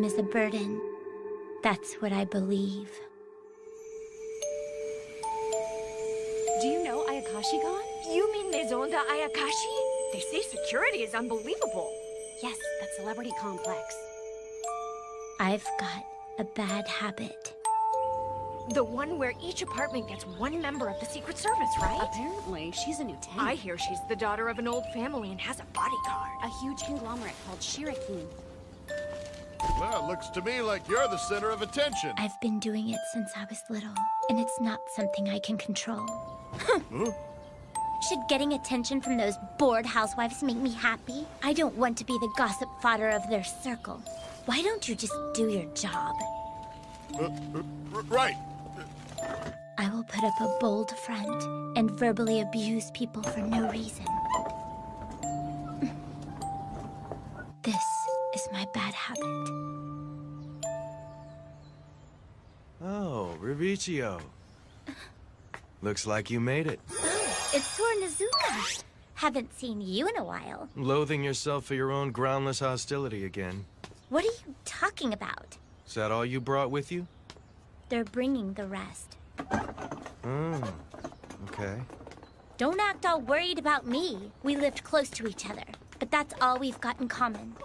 name is a burden. That's what I believe. Do you know Ayakashi-gon? You mean Maison de Ayakashi? They say security is unbelievable. Yes, that celebrity complex. I've got a bad habit. The one where each apartment gets one member of the Secret Service, right? Apparently, she's a new tenant. I hear she's the daughter of an old family and has a bodyguard. A huge conglomerate called Shirakin. Well, it looks to me like you're the center of attention. I've been doing it since I was little, and it's not something I can control. Huh? Should getting attention from those bored housewives make me happy? I don't want to be the gossip fodder of their circle. Why don't you just do your job? Right. I will put up a bold front and verbally abuse people for no reason. This is my bad habit. Oh, Rivichio. Looks like you made it. It's Sornazuka. Haven't seen you in a while. Loathing yourself for your own groundless hostility again. What are you talking about? Is that all you brought with you? They're bringing the rest. Oh, okay. Don't act all worried about me. We lived close to each other, but that's all we've got in common.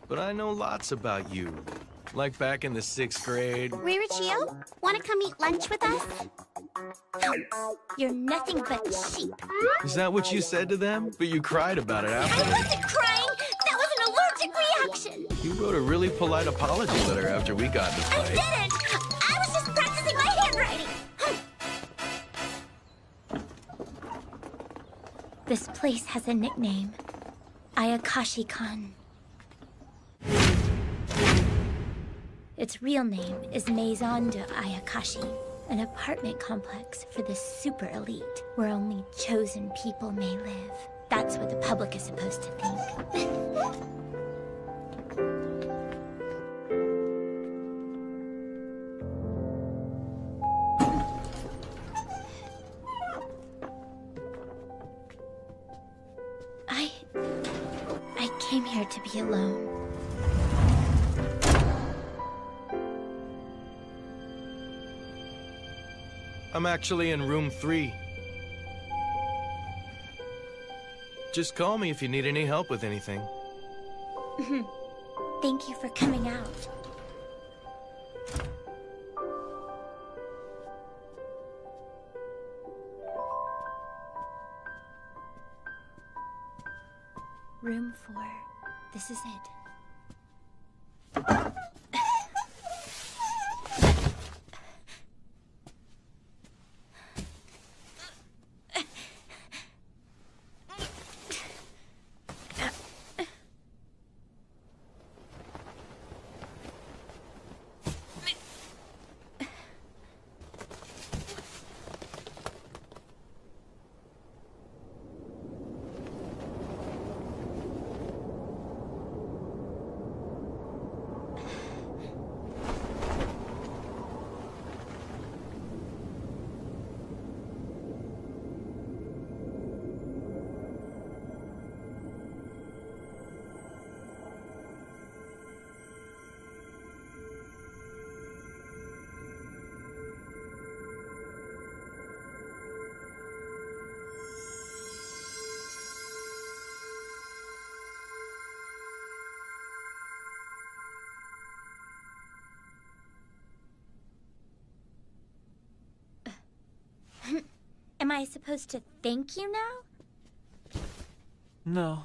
But I know lots about you. Like back in the 6th grade. Rivichio, wanna come eat lunch with us? You're nothing but sheep. Is that what you said to them? But you cried about it I after. wasn't crying! That was an allergic reaction! You wrote a really polite apology letter after we got in the I fight. didn't! I was just practicing my handwriting! This place has a nickname. Ayakashi-kan. Its real name is Maison de Ayakashi, an apartment complex for the super elite, where only chosen people may live. That's what the public is supposed to think. I came here to be alone. I'm actually in room 3. Just call me if you need any help with anything. Thank you for coming out. Room 4. This is it. Am I supposed to thank you now? No.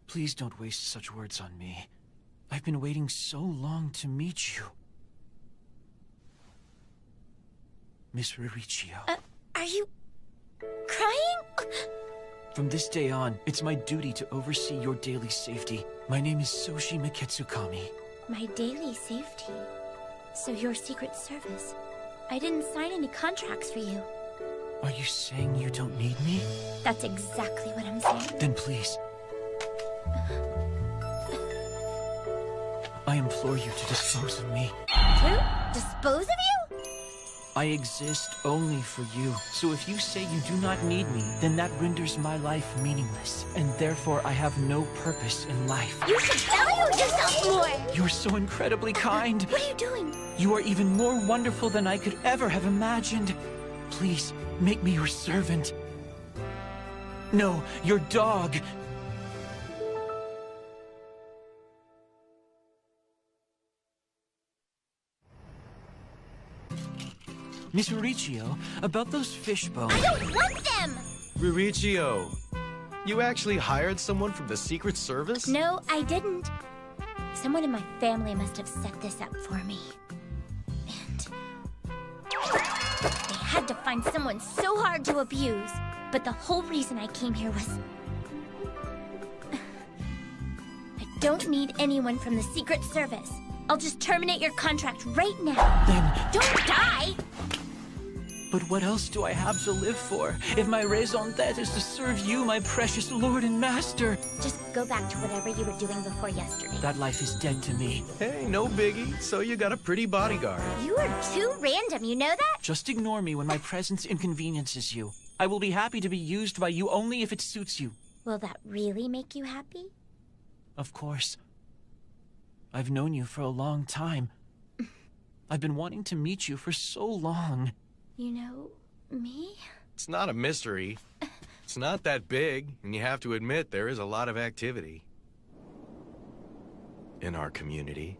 Please don't waste such words on me. I've been waiting so long to meet you. Miss Rivichio. Are you crying? From this day on, it's my duty to oversee your daily safety. My name is Soshi Miketsukami. My daily safety. So you're Secret Service. I didn't sign any contracts for you. Are you saying you don't need me? That's exactly what I'm saying. Then please. I implore you to dispose of me. To dispose of you? I exist only for you. So if you say you do not need me, then that renders my life meaningless. And therefore I have no purpose in life. You should value yourself more! You're so incredibly kind. What are you doing? You are even more wonderful than I could ever have imagined. Please, make me your servant. No, your dog. Miss Mauricio, about those fish bones. I don't want them! Mauricio, you actually hired someone from the Secret Service? No, I didn't. Someone in my family must have set this up for me. And they had to find someone so hard to abuse. But the whole reason I came here was... I don't need anyone from the Secret Service. I'll just terminate your contract right now. Then, Don't die! but what else do I have to live for? If my raison d'etre is to serve you, my precious lord and master. Just go back to whatever you were doing before yesterday. That life is dead to me. Hey, no biggie. So you got a pretty bodyguard. You are too random, you know that? Just ignore me when my presence inconveniences you. I will be happy to be used by you only if it suits you. Will that really make you happy? Of course. I've known you for a long time. I've been wanting to meet you for so long. You know me? It's not a mystery. It's not that big, and you have to admit there is a lot of activity in our community.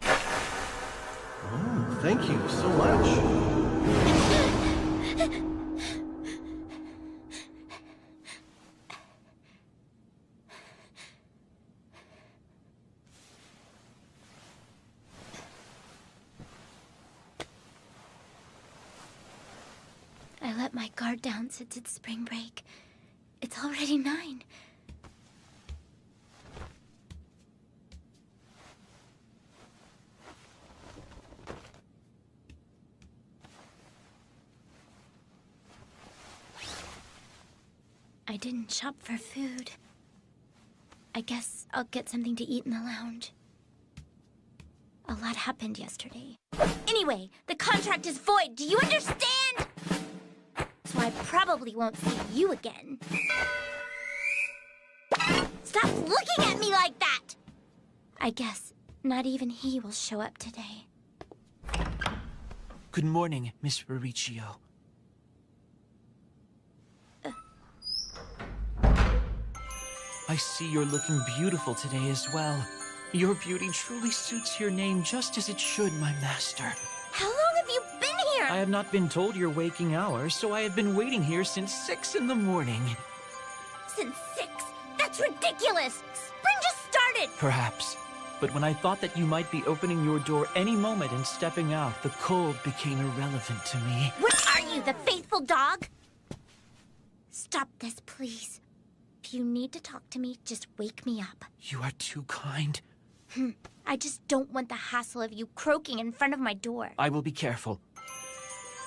Oh, thank you so much. I let my guard down since it's spring break. It's already 9. I didn't shop for food. I guess I'll get something to eat in the lounge. A lot happened yesterday. Anyway, the contract is void. Do you understand? So I probably won't see you again. Stop looking at me like that! I guess not even he will show up today. Good morning, Miss Mauricio. I see you're looking beautiful today as well. Your beauty truly suits your name just as it should, my master. How long have you been here? I have not been told your waking hours, so I have been waiting here since 6 in the morning. Since 6? That's ridiculous! Spring just started! Perhaps. But when I thought that you might be opening your door any moment and stepping out, the cold became irrelevant to me. What are you, the faithful dog? Stop this, please. If you need to talk to me, just wake me up. You are too kind. I just don't want the hassle of you croaking in front of my door. I will be careful.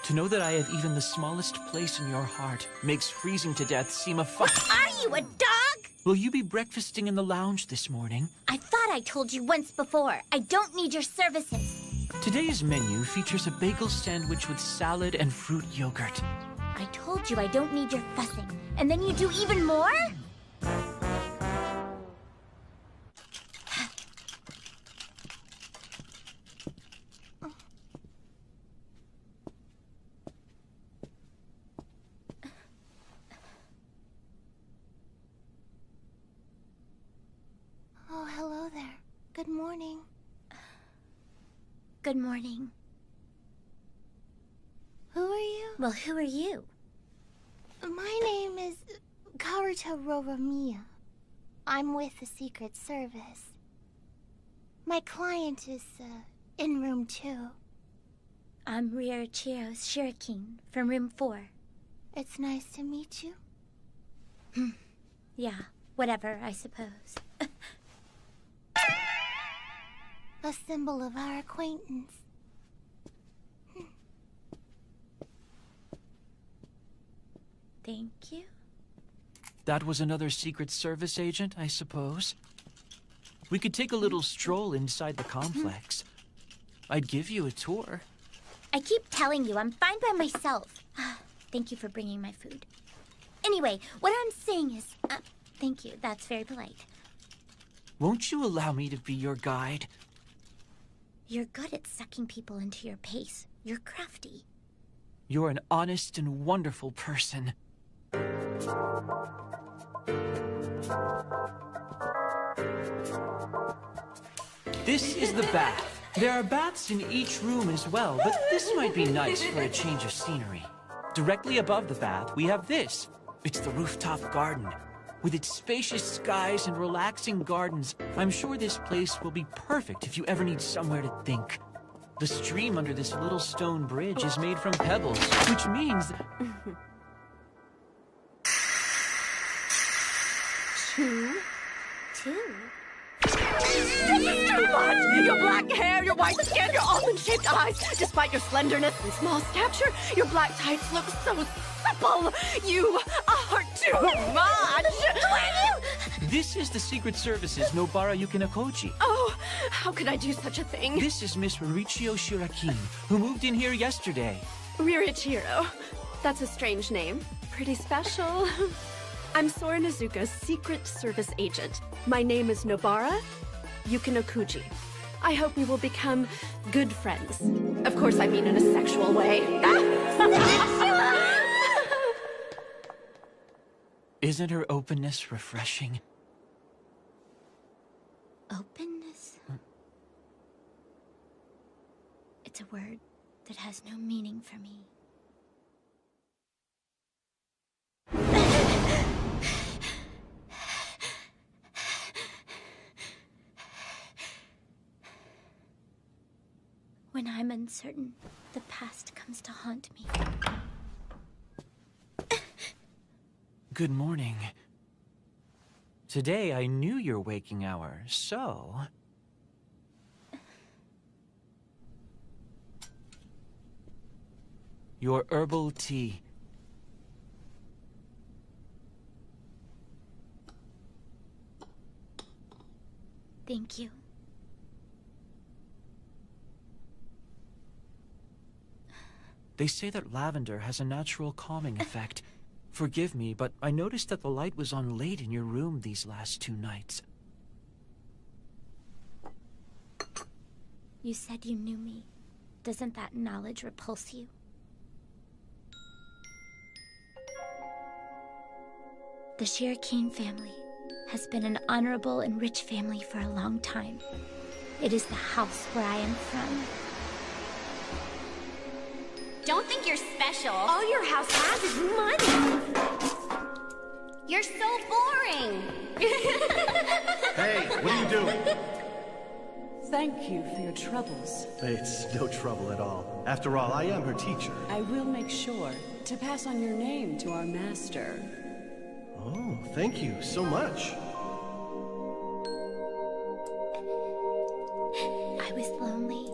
To know that I have even the smallest place in your heart makes freezing to death seem a Are you a dog? Will you be breakfasting in the lounge this morning? I thought I told you once before. I don't need your services. Today's menu features a bagel sandwich with salad and fruit yogurt. I told you I don't need your fussing. And then you do even more? Oh, hello there. Good morning. Good morning. Who are you? Well, who are you? My name is Karuta Roromia. I'm with the Secret Service. My client is, in room 2. I'm Ryuichiro Shirakin from room 4. It's nice to meet you. Yeah, whatever, I suppose. A symbol of our acquaintance. Thank you. That was another Secret Service agent, I suppose. We could take a little stroll inside the complex. I'd give you a tour. I keep telling you I'm fine by myself. Thank you for bringing my food. Anyway, what I'm saying is... thank you, that's very polite. Won't you allow me to be your guide? You're good at sucking people into your pace. You're crafty. You're an honest and wonderful person. This is the bath. There are baths in each room as well, but this might be nice for a change of scenery. Directly above the bath, we have this. It's the rooftop garden. With its spacious skies and relaxing gardens, I'm sure this place will be perfect if you ever need somewhere to think. The stream under this little stone bridge is made from pebbles, which means... Two? This is too much! Your black hair, your white skin, your almond-shaped eyes. Despite your slenderness and small stature, your black tights look so supple. You are too much! This is the Secret Service's Nobara Yukinakoji. Oh, how could I do such a thing? This is Miss Mauricio Shirakin, who moved in here yesterday. Ryuichiro. That's a strange name. Pretty special. I'm Sora Nezuka's Secret Service agent. My name is Nobara Yukinokuji. I hope we will become good friends. Of course, I mean in a sexual way. Isn't her openness refreshing? Openness? It's a word that has no meaning for me. When I'm uncertain, the past comes to haunt me. Good morning. Today I knew your waking hour, so... Your herbal tea. Thank you. They say that lavender has a natural calming effect. Forgive me, but I noticed that the light was on late in your room these last 2 nights. You said you knew me. Doesn't that knowledge repulse you? The Shirakin family has been an honorable and rich family for a long time. It is the house where I am from. Don't think you're special. All your house has is money. You're so boring. Hey, what are you doing? Thank you for your troubles. It's no trouble at all. After all, I am her teacher. I will make sure to pass on your name to our master. Oh, thank you so much. I was lonely,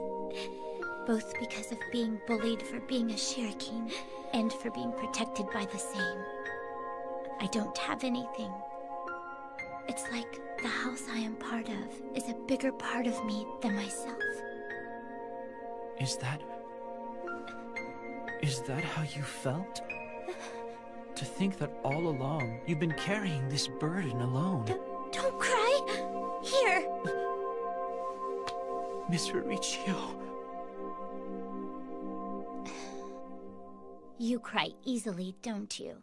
both because of being bullied for being a Shirakin and for being protected by the same. I don't have anything. It's like the house I am part of is a bigger part of me than myself. Is that how you felt? To think that all along you've been carrying this burden alone. Don't cry! Here! Miss Mauricio. You cry easily, don't you?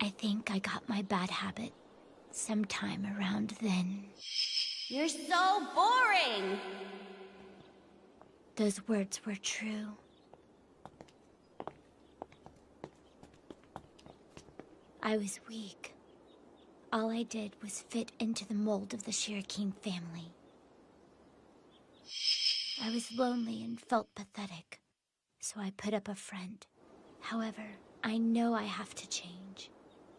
I think I got my bad habit sometime around then. You're so boring. Those words were true. I was weak. All I did was fit into the mold of the Shirakin family. I was lonely and felt pathetic, so I put up a front. However, I know I have to change.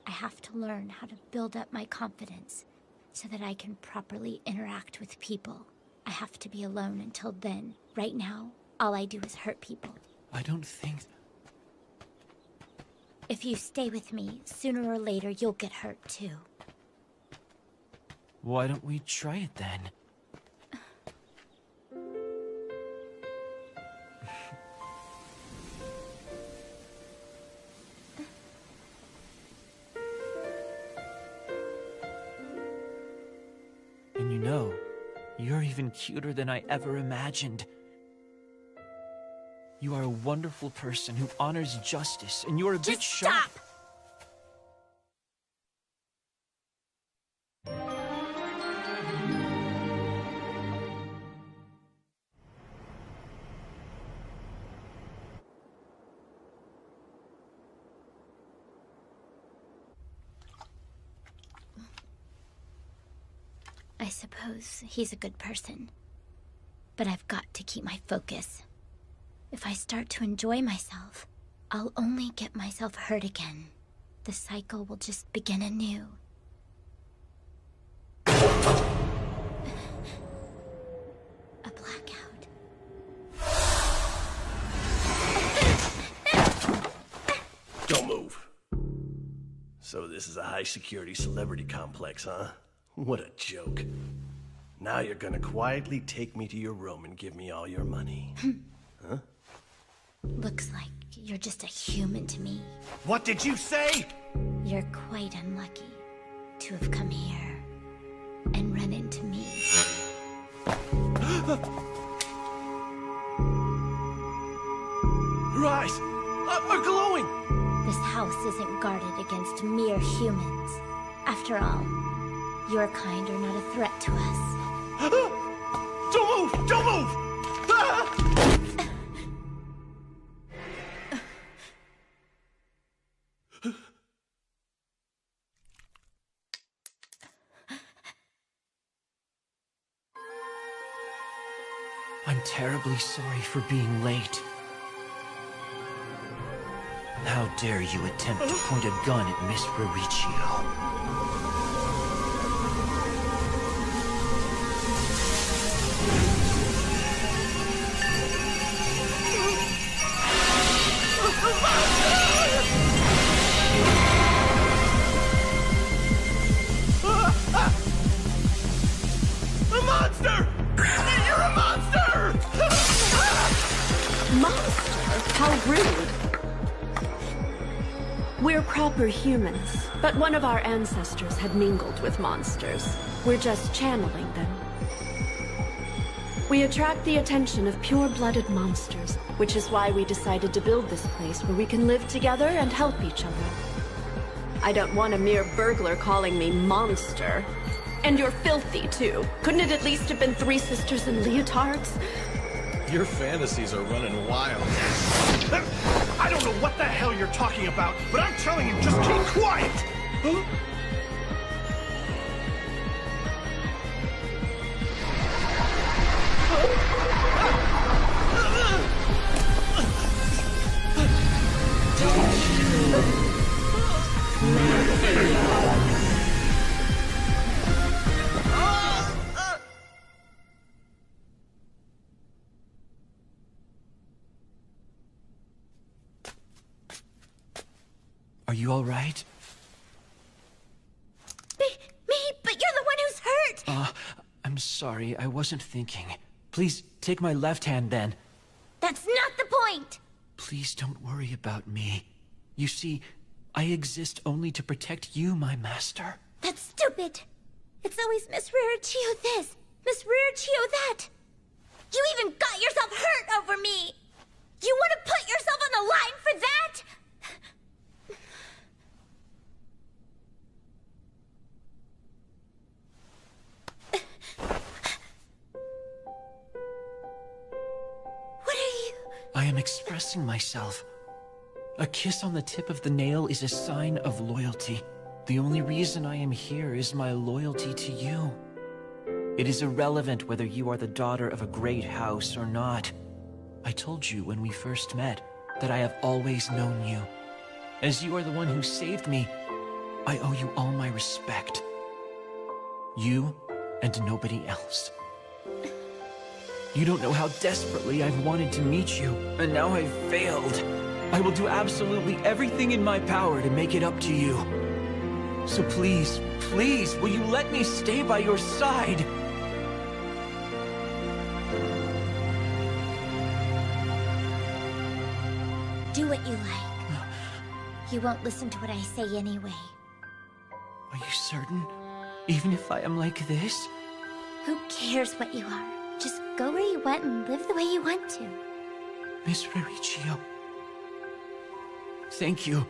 I have to learn how to build up my confidence so that I can properly interact with people. I have to be alone until then. Right now, all I do is hurt people. I don't think... If you stay with me, sooner or later you'll get hurt too. Why don't we try it then? even cuter than I ever imagined. You are a wonderful person who honors justice, and you're a bit sharp. Stop! I suppose he's a good person. But I've got to keep my focus. If I start to enjoy myself, I'll only get myself hurt again. The cycle will just begin anew. A blackout. Don't move. So this is a high-security celebrity complex, huh? What a joke. Now you're gonna quietly take me to your room and give me all your money. Huh? Looks like you're just a human to me. What did you say? You're quite unlucky to have come here and run into me. Your eyes are glowing! This house isn't guarded against mere humans. After all, your kind are not a threat to us. Don't move! Don't move! Ah! I'm terribly sorry for being late. How dare you attempt to point a gun at Miss Raricchio? A monster! You're a monster! Monster? How rude. We're proper humans, but one of our ancestors had mingled with monsters. We're just channeling them. We attract the attention of pure-blooded monsters, which is why we decided to build this place where we can live together and help each other. I don't want a mere burglar calling me monster. And you're filthy, too. Couldn't it at least have been three sisters in leotards? Your fantasies are running wild. I don't know what the hell you're talking about, but I'm telling you, just keep quiet! Huh? Are you all right? Me? But you're the one who's hurt! I'm sorry, I wasn't thinking. Please, take my left hand then. That's not the point! Please don't worry about me. You see, I exist only to protect you, my master. That's stupid! It's always Miss Raricchio this, Miss Raricchio that! You even got yourself hurt over me! You want to put yourself on the line for that? What are you? I am expressing myself. A kiss on the tip of the nail is a sign of loyalty. The only reason I am here is my loyalty to you. It is irrelevant whether you are the daughter of a great house or not. I told you when we first met that I have always known you. As you are the one who saved me, I owe you all my respect. You and nobody else. You don't know how desperately I've wanted to meet you, and now I've failed. I will do absolutely everything in my power to make it up to you. So please, please, will you let me stay by your side? Do what you like. You won't listen to what I say anyway. Are you certain? Even if I am like this? Who cares what you are? Just go where you want and live the way you want to. Miss Ririchio. Thank you.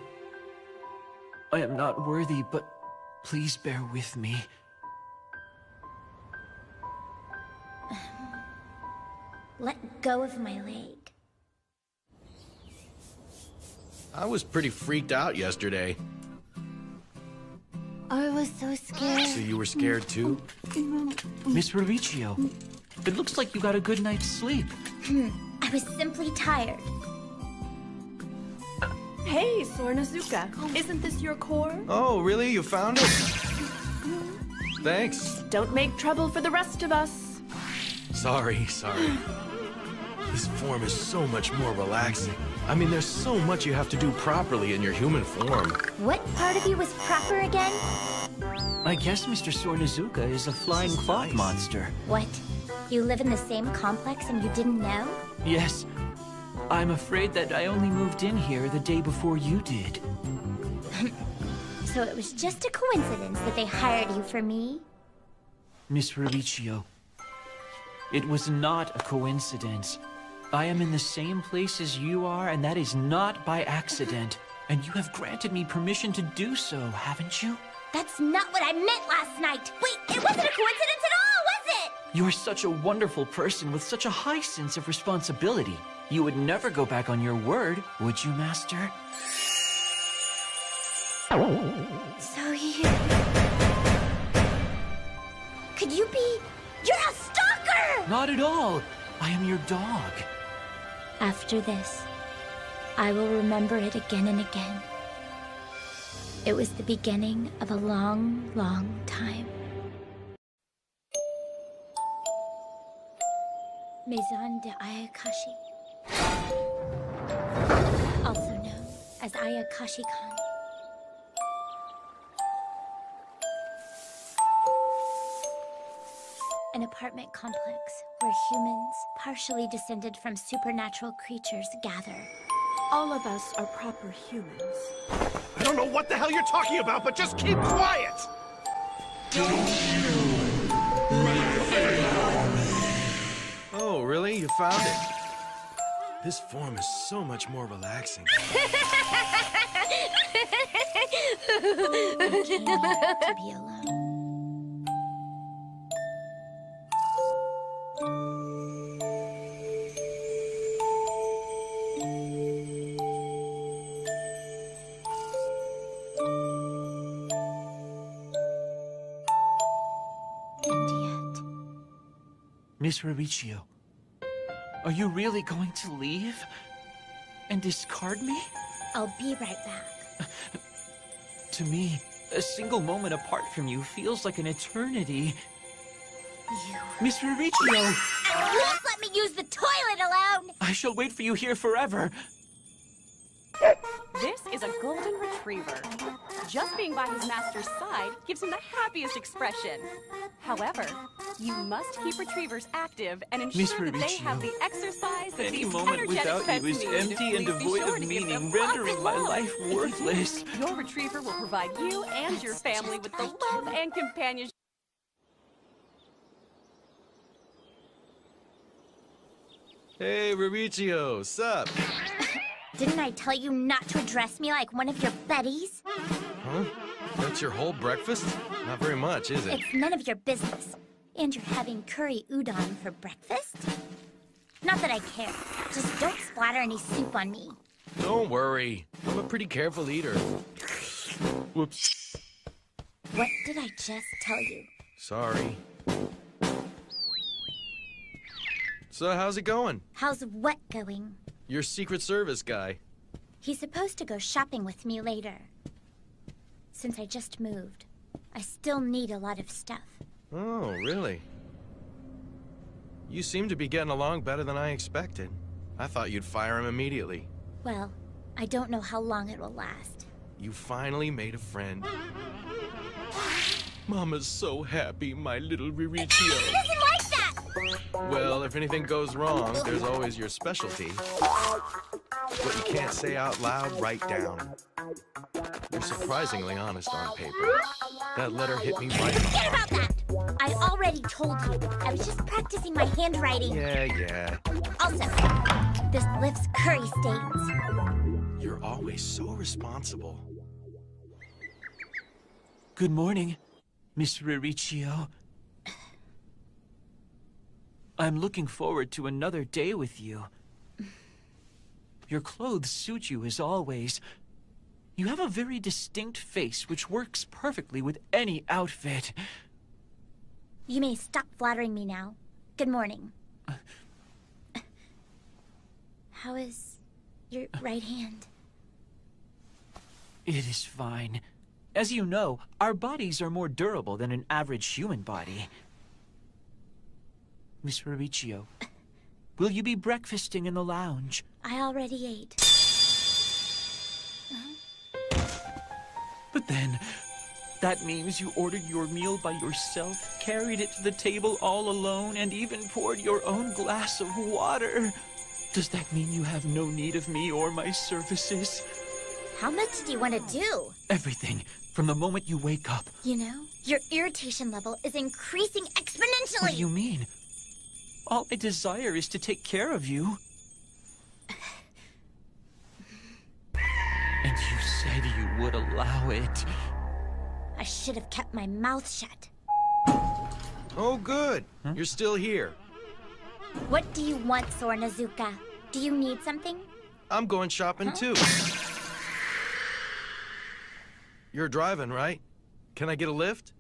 I am not worthy, but please bear with me. Let go of my leg. I was pretty freaked out yesterday. I was so scared. So you were scared too? Miss Ririchio, it looks like you got a good night's sleep. I was simply tired. Hey, Sornazuka. Isn't this your core? Oh, really? You found it? Thanks. Don't make trouble for the rest of us. Sorry. This form is so much more relaxing. I mean, there's so much you have to do properly in your human form. What part of you was proper again? I guess Mr. Sornazuka is a flying cloth monster. What? You live in the same complex and you didn't know? Yes. I'm afraid that I only moved in here the day before you did. So it was just a coincidence that they hired you for me? Miss Ririchio, it was not a coincidence. I am in the same place as you are, and that is not by accident. And you have granted me permission to do so, haven't you? That's not what I meant last night! Wait, it wasn't a coincidence at all, was it? You are such a wonderful person with such a high sense of responsibility. You would never go back on your word, would you, Master? So you... Could you be... You're a stalker! Not at all. I am your dog. After this, I will remember it again and again. It was the beginning of a long, long time. Maison de Ayakashi. Also known as Ayakashi-kan. An apartment complex where humans, partially descended from supernatural creatures, gather. All of us are proper humans. I don't know what the hell you're talking about, but just keep quiet! Oh, really? You found it? This form is so much more relaxing. I can't wait to be alone. Miss Ririchio, are you really going to leave? And discard me? I'll be right back. To me, a single moment apart from you feels like an eternity. You... Miss Ririchio! At least let me use the toilet alone! I shall wait for you here forever. This is a golden retriever. Just being by his master's side gives him the happiest expression. However, you must keep retrievers active and ensure that they have the exercise that Any these moment energetic without pets you is need. empty and Please be devoid sure of to give meaning, them lots rendering of my love. life worthless. Your retriever will provide you and your family with the love and companionship. Hey, Ririchio, sup? Didn't I tell you not to address me like one of your buddies? Huh? That's your whole breakfast? Not very much, is it? It's none of your business. And you're having curry udon for breakfast? Not that I care. Just don't splatter any soup on me. Don't worry. I'm a pretty careful eater. Whoops. What did I just tell you? Sorry. So how's it going? How's what going? Your Secret Service guy. He's supposed to go shopping with me later. Since I just moved, I still need a lot of stuff. Oh, really? You seem to be getting along better than I expected. I thought you'd fire him immediately. Well, I don't know how long it will last. You finally made a friend. Mama's so happy, my little Ririchio. He doesn't like that! Well, if anything goes wrong, there's always your specialty. What you can't say out loud, write down. You're surprisingly honest on paper. That letter hit me right in the Forget about heart. that! I already told you. I was just practicing my handwriting. Yeah. Also, this lifts curry stains. You're always so responsible. Good morning, Miss Ririchio. I'm looking forward to another day with you. Your clothes suit you as always. You have a very distinct face which works perfectly with any outfit. You may stop flattering me now. Good morning. How is your right hand? It is fine. As you know, our bodies are more durable than an average human body. Miss Ririchio, will you be breakfasting in the lounge? I already ate. But then, that means you ordered your meal by yourself, carried it to the table all alone, and even poured your own glass of water. Does that mean you have no need of me or my services? How much do you want to do? Everything, from the moment you wake up. You know, your irritation level is increasing exponentially. What do you mean? All I desire is to take care of you. And you said you would allow it. I should have kept my mouth shut. Oh, good. You're still here. What do you want, Sornazuka? Do you need something? I'm going shopping too. You're driving, right? Can I get a lift?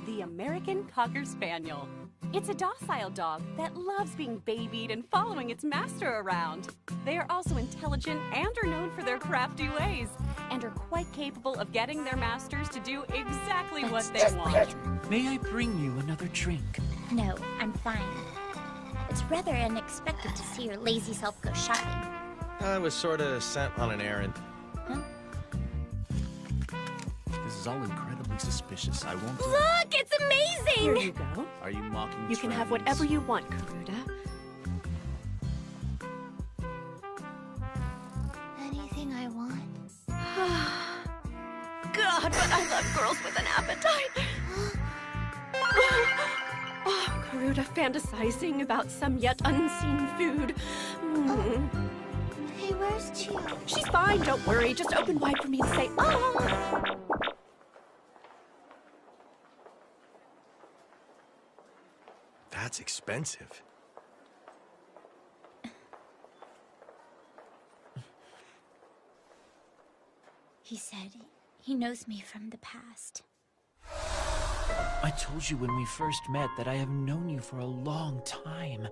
The American Cocker Spaniel. It's a docile dog that loves being babied and following its master around. They are also intelligent and are known for their crafty ways, and are quite capable of getting their masters to do exactly what they want. May I bring you another drink? No, I'm fine. It's rather unexpected to see your lazy self go shopping. I was sort of sent on an errand. Huh? This is all incredibly suspicious. I won't... Look, it's amazing! Here you go. Are you mocking You can have whatever you want, Karuda. Anything I want. God, but I love girls with an appetite. Oh, Karuda fantasizing about some yet unseen food. Hey, where's Chio? She's fine, don't worry. Just open wide for me and say, oh! That's expensive. He said he knows me from the past. I told you when we first met that I have known you for a long time.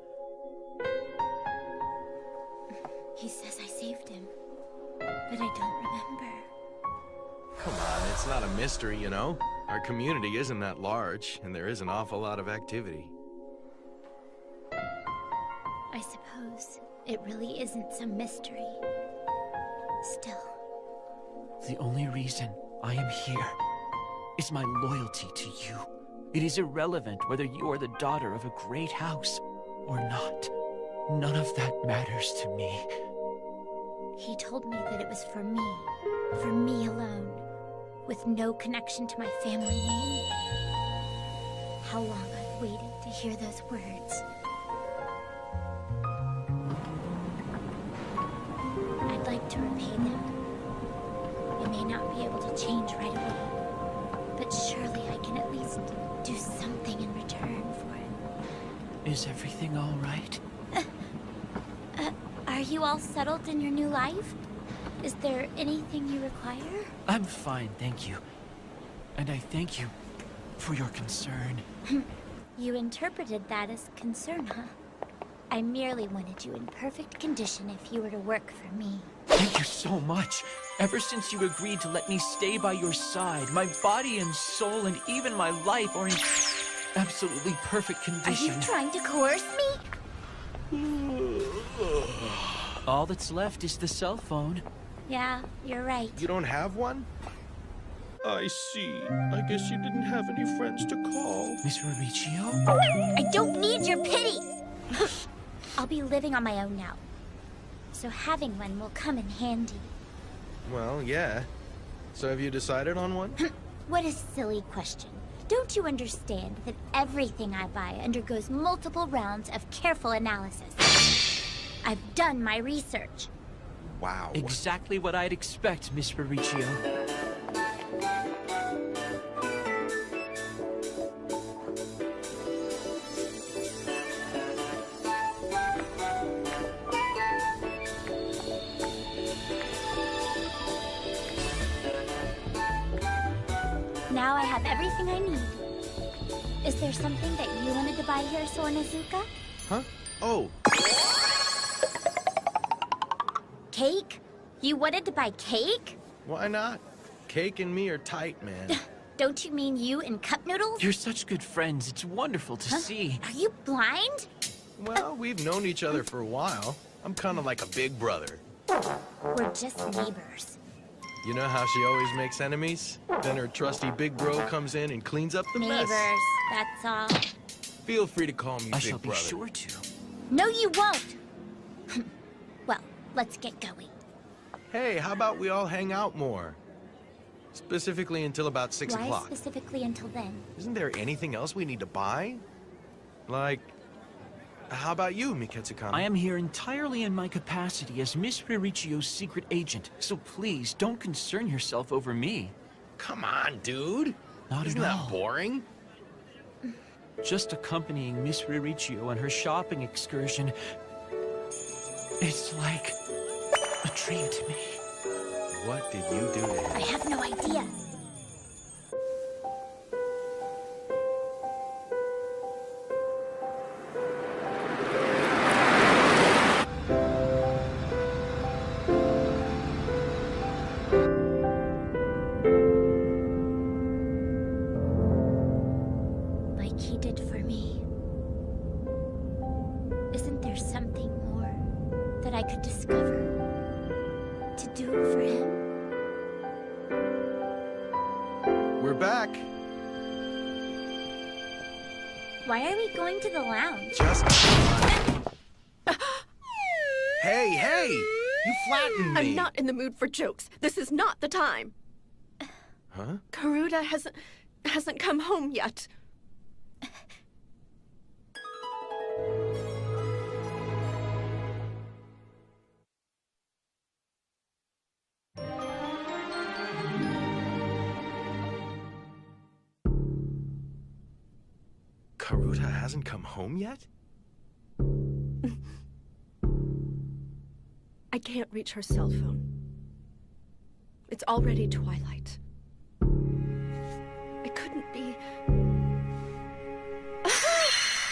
He says I saved him, but I don't remember. Come on, it's not a mystery, you know? Our community isn't that large, and there is an awful lot of activity. I suppose it really isn't some mystery. Still. The only reason I am here is my loyalty to you. It is irrelevant whether you are the daughter of a great house or not. None of that matters to me. He told me that it was for me alone, with no connection to my family name. How long I've waited to hear those words. I'd like to repay them. I may not be able to change right away, but surely I can at least do something in return for it. Is everything all right? Are you all settled in your new life? Is there anything you require? I'm fine, thank you. And I thank you for your concern. You interpreted that as concern, huh? I merely wanted you in perfect condition if you were to work for me. Thank you so much. Ever since you agreed to let me stay by your side, my body and soul and even my life are in absolutely perfect condition. Are you trying to coerce me? All that's left is the cell phone. Yeah, you're right. You don't have one? I see. I guess you didn't have any friends to call. Miss Ririchio? I don't need your pity! I'll be living on my own now. so having one will come in handy. Well, yeah. So have you decided on one? What a silly question. Don't you understand that everything I buy undergoes multiple rounds of careful analysis? I've done my research. Wow. Exactly what I'd expect, Miss Bericchio. Now I have everything I need. Is there something that you wanted to buy here, Sornezuka? Huh? Oh. Cake? You wanted to buy cake? Why not? Cake and me are tight, man. Don't you mean you and Cup Noodles? You're such good friends. It's wonderful to see. Are you blind? Well, we've known each other for a while. I'm kind of like a big brother. We're just neighbors. You know how she always makes enemies? Then her trusty big bro comes in and cleans up the Neighbors, mess. that's all. Feel free to call me I big shall be brother. sure to. No, you won't! Well, let's get going. Hey, how about we all hang out more? Specifically until about 6 Why o'clock. specifically until then? Isn't there anything else we need to buy? Like, how about you, Miketsu-kan? I am here entirely in my capacity as Miss Bericchio's secret agent, so please don't concern yourself over me. Come on, dude. Not Isn't at that all. boring? Just accompanying Miss Bericchio on her shopping excursion. It's like a dream to me. What did you do to him? I have no idea. Like he did for me. Isn't there something more that I could discover to do for him? We're back. Why are we going to the lounge? Just... Hey! You flattened me! I'm not in the mood for jokes. This is not the time. Huh? Karuta hasn't come home yet. Karuta hasn't come home yet? I can't reach her cell phone. It's already twilight. It couldn't be...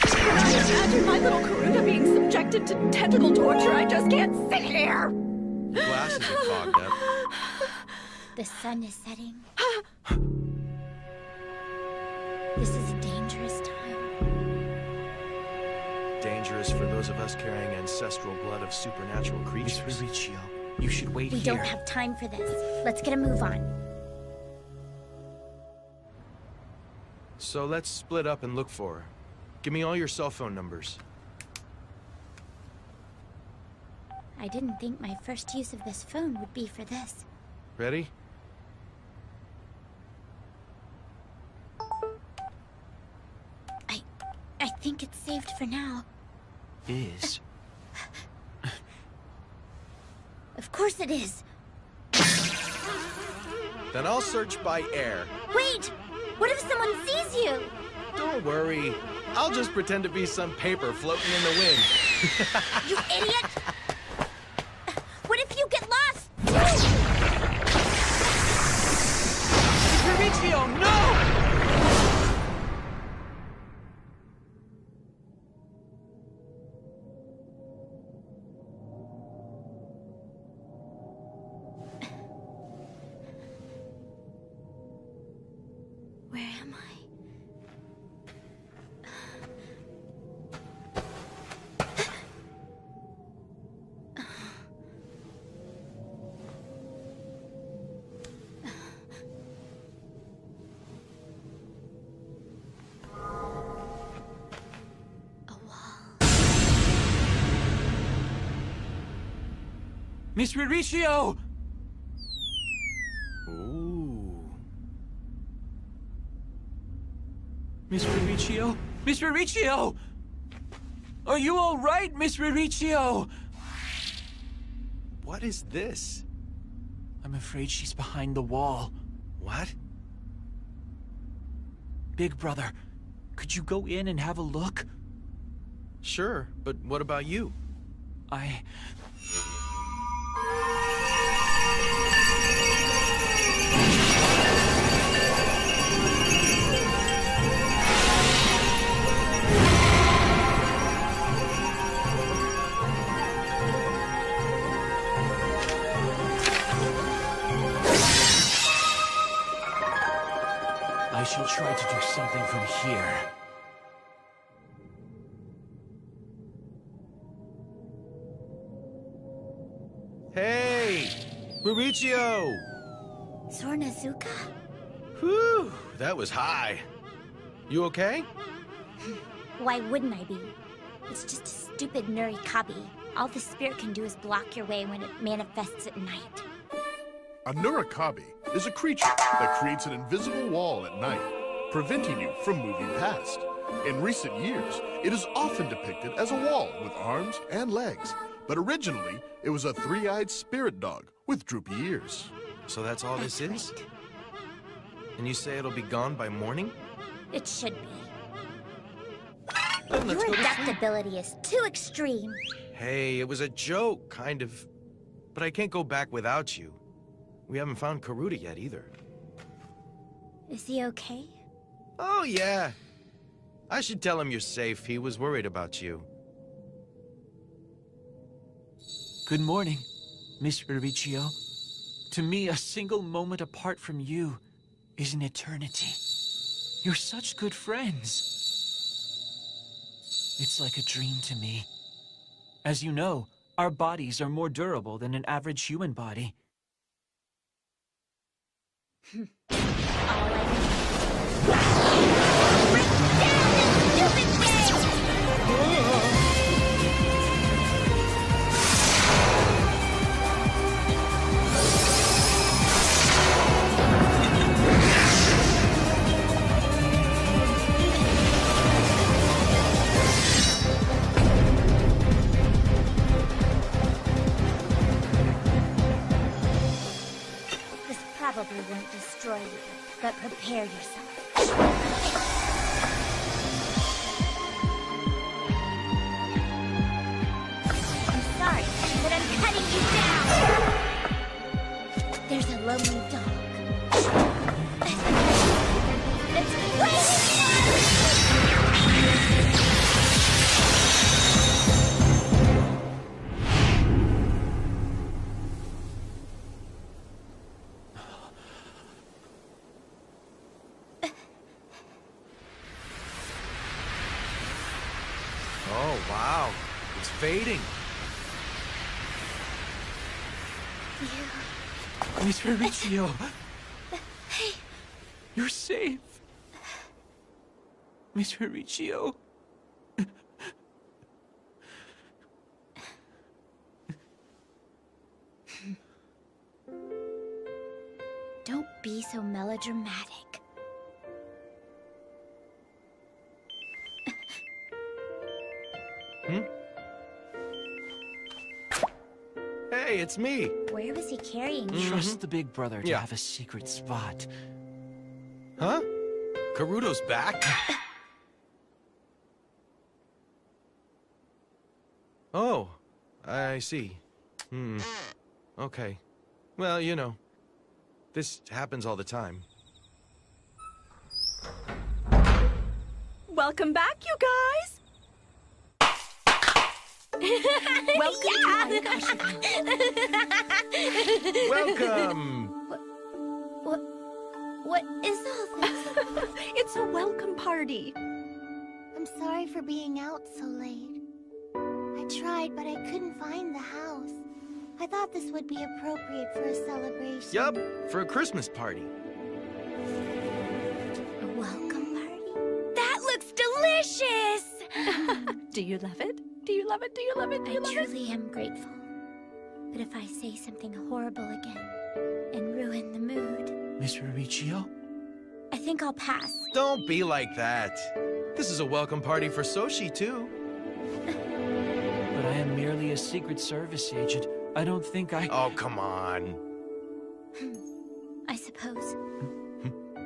Can I imagine my little Karuta being subjected to tentacle torture? I just can't sit here! Your glasses are fogged up. The sun is setting. This is a dangerous time. Dangerous for those of us carrying ancestral blood of supernatural Miss creatures. Bericchio, you should wait We here. don't have time for this. Let's get a move on. So let's split up and look for her. Give me all your cell phone numbers. I didn't think my first use of this phone would be for this. Ready? I think it's saved for now. Is. Of course it is. Then I'll search by air. Wait! What if someone sees you? Don't worry. I'll just pretend to be some paper floating in the wind. You idiot! What if you get lost? Bericchio, no! Where am I? A wall. Miss Mauricio! Ooh. Miss Mauricio? Miss Mauricio! Are you all right, Miss Mauricio? What is this? I'm afraid she's behind the wall. What? Big Brother, could you go in and have a look? Sure, but what about you? I shall try to do something from here. Hey! Mauricio! Sora Nezuka? Whew, that was high. You okay? Why wouldn't I be? It's just a stupid Nurikabi. All the spirit can do is block your way when it manifests at night. A Nurikabi is a creature that creates an invisible wall at night, preventing you from moving past. In recent years, it is often depicted as a wall with arms and legs, but originally, it was a three-eyed spirit dog with droopy ears. So that's all this is? And you say it'll be gone by morning? It should be. Then let's Your go to sleep. adaptability is too extreme. Hey, it was a joke, kind of. But I can't go back without you. We haven't found Karuta yet, either. Is he okay? Oh, yeah. I should tell him you're safe. He was worried about you. Good morning, Miss Mauricio. To me, a single moment apart from you is an eternity. You're such good friends. It's like a dream to me. As you know, our bodies are more durable than an average human body. This probably won't destroy you, but prepare yourself. I'm sorry, but I'm cutting you down! There's a lonely dog. It's waiting Oh, wow. It's fading. Miss Mauricio! You're safe! Miss Mauricio! Don't be so melodramatic. Hey, it's me. Where was he carrying you? Trust the Big Brother to Yeah. have a secret spot. Huh? Karuto's back? Oh, I see. Okay. Well, you know, this happens all the time. Welcome back, you guys! Welcome! What is all this? It's a welcome party. I'm sorry for being out so late. I tried, but I couldn't find the house. I thought this would be appropriate for a celebration. Yup, for a Christmas party. A welcome party? That looks delicious! Do you love it? Do you love it? Do you love it? Do you love I it? truly am grateful. But if I say something horrible again and ruin the mood, Miss Riccio? I think I'll pass. Don't be like that. This is a welcome party for Soshi, too. But I am merely a Secret Service agent. I don't think I... Oh, come on. I suppose.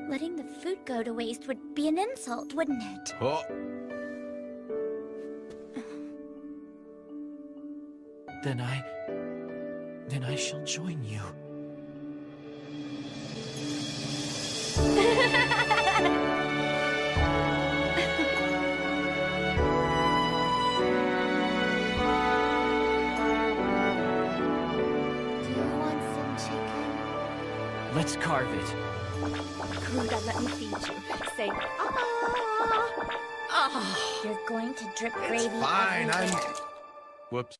Letting the food go to waste would be an insult, wouldn't it? Oh. Then I shall join you. Let's carve it. Kuda, let me feed you. Say, ah! You're going to drip gravy Fine, everywhere. Whoops.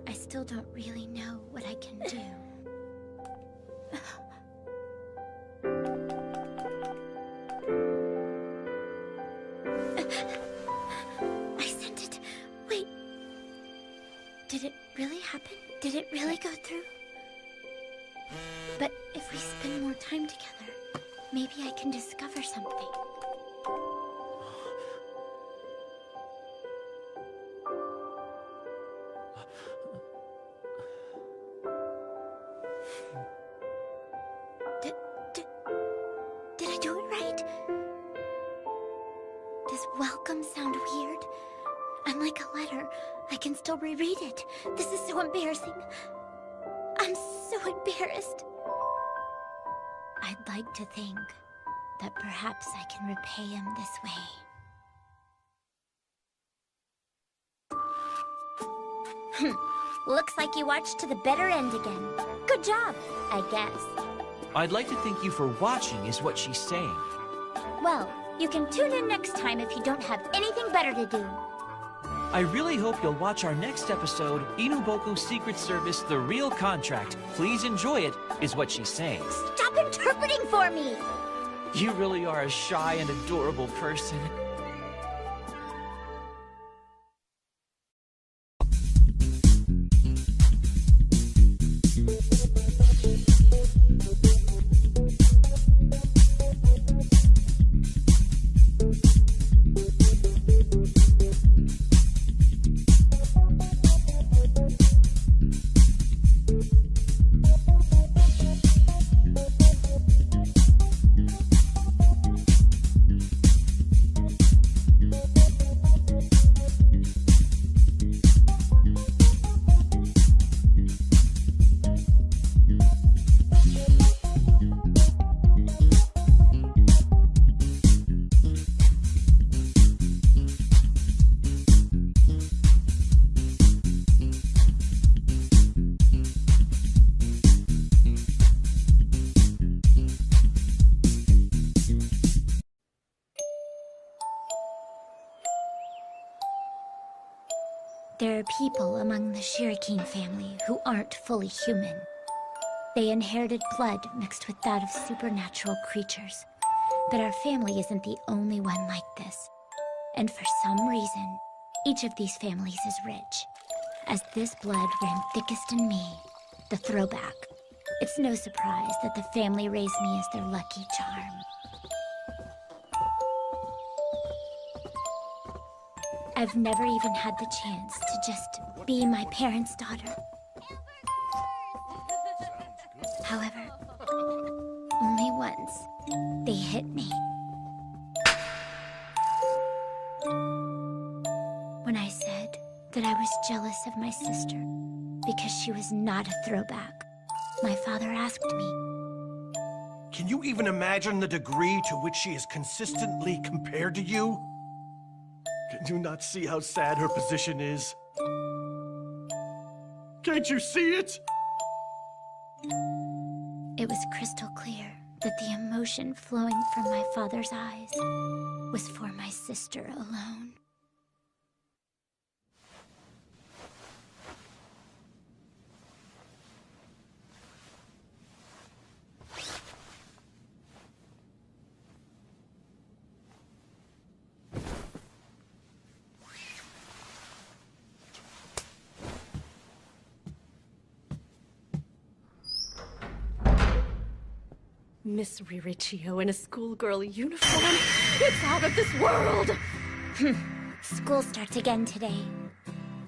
I still don't really know what I can do. I sent it. Wait. Did it really happen? Did it really go through? But if we spend more time together, maybe I can discover something. Did I do it right? Does welcome sound weird? Unlike a letter, I can still reread it. This is so embarrassing. I'm so embarrassed. I'd like to think that perhaps I can repay him this way. Looks like you watched to the better end again. Good job, I guess. I'd like to thank you for watching, is what she's saying. Well, you can tune in next time if you don't have anything better to do. I really hope you'll watch our next episode, Inuboku Secret Service, The Real Contract. Please enjoy it, is what she's saying. Stop interpreting for me! You really are a shy and adorable person. There are people among the Shuriken family who aren't fully human. They inherited blood mixed with that of supernatural creatures. But our family isn't the only one like this. And for some reason, each of these families is rich. As this blood ran thickest in me, the throwback, it's no surprise that the family raised me as their lucky charm. I've never even had the chance to just be my parents' daughter. However, only once, they hit me. when I said that I was jealous of my sister because she was not a throwback. My father asked me. Can you even imagine the degree to which she is consistently compared to you? Can you not see how sad her position is? Can't you see it? It was crystal clear that the emotion flowing from my father's eyes was for my sister alone. Miss Riricchio in a schoolgirl uniform? It's out of this world! School starts again today.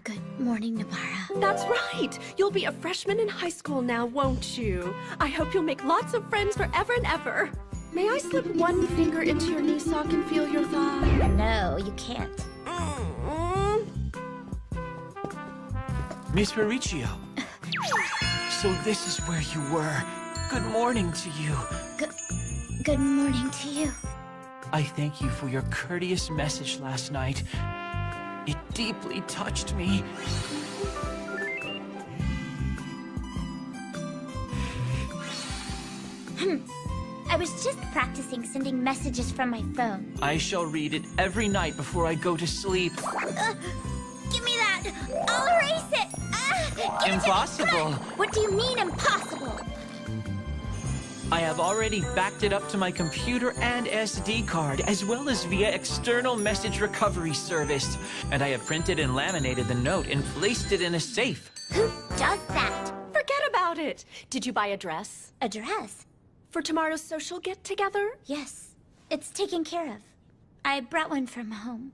Good morning, Nobara. That's right! You'll be a freshman in high school now, won't you? I hope you'll make lots of friends forever and ever. May I slip one finger into your knee sock and feel your thigh? No, you can't. Miss Riricchio. So this is where you were. Good morning to you. Good morning to you. I thank you for your courteous message last night. It deeply touched me. I was just practicing sending messages from my phone. I shall read it every night before I go to sleep. Give me that! I'll erase it! Give Impossible! It to me. What do you mean, impossible? I have already backed it up to my computer and SD card, as well as via external message recovery service. And I have printed and laminated the note and placed it in a safe. Who does that? Forget about it! Did you buy a dress? A dress? For tomorrow's social get-together? Yes. It's taken care of. I brought one from home.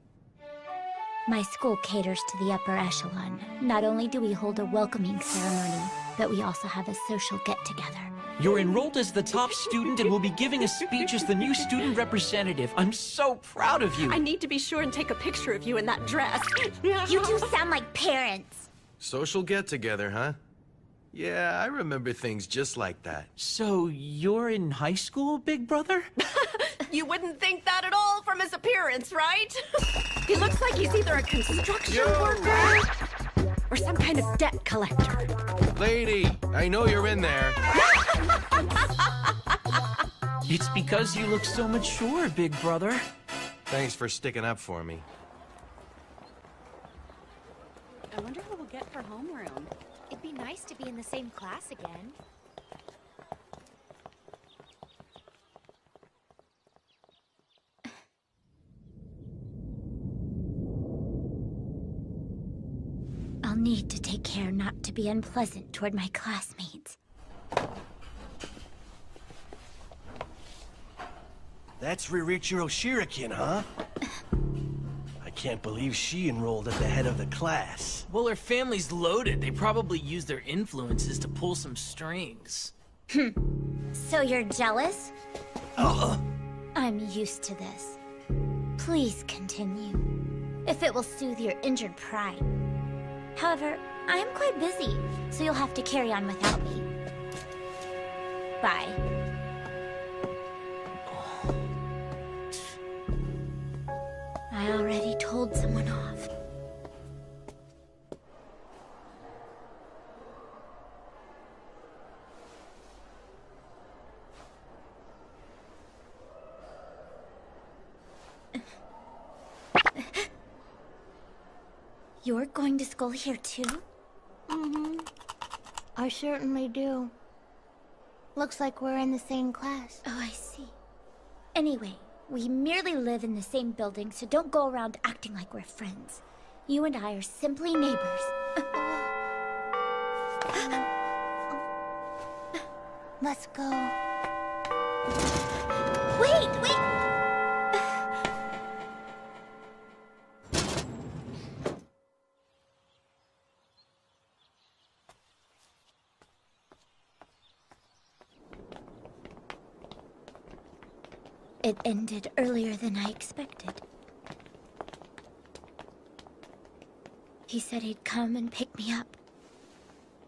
My school caters to the upper echelon. Not only do we hold a welcoming ceremony, but we also have a social get-together. You're enrolled as the top student and will be giving a speech as the new student representative. I'm so proud of you. I need to be sure and take a picture of you in that dress. You two sound like parents. Social get-together, huh? Yeah, I remember things just like that. So, you're in high school, big brother? You wouldn't think that at all from his appearance, right? He looks like he's either a construction worker or some kind of debt collector. Lady, I know you're in there. It's because you look so mature, big brother. Thanks for sticking up for me. I wonder who we'll get for homeroom. It'd be nice to be in the same class again. I'll need to take care not to be unpleasant toward my classmates. That's Riricchio Shirikin, huh? I can't believe she enrolled at the head of the class. Well, her family's loaded. They probably use their influences to pull some strings. So you're jealous? I'm used to this. Please continue, if it will soothe your injured pride. However, I am quite busy, so you'll have to carry on without me. Bye. I already told someone off. You're going to school here too? Mm-hmm. I certainly do. Looks like we're in the same class. Oh, I see. Anyway, we merely live in the same building, so don't go around acting like we're friends. You and I are simply neighbors. Let's go. Wait! It ended earlier than I expected. He said he'd come and pick me up.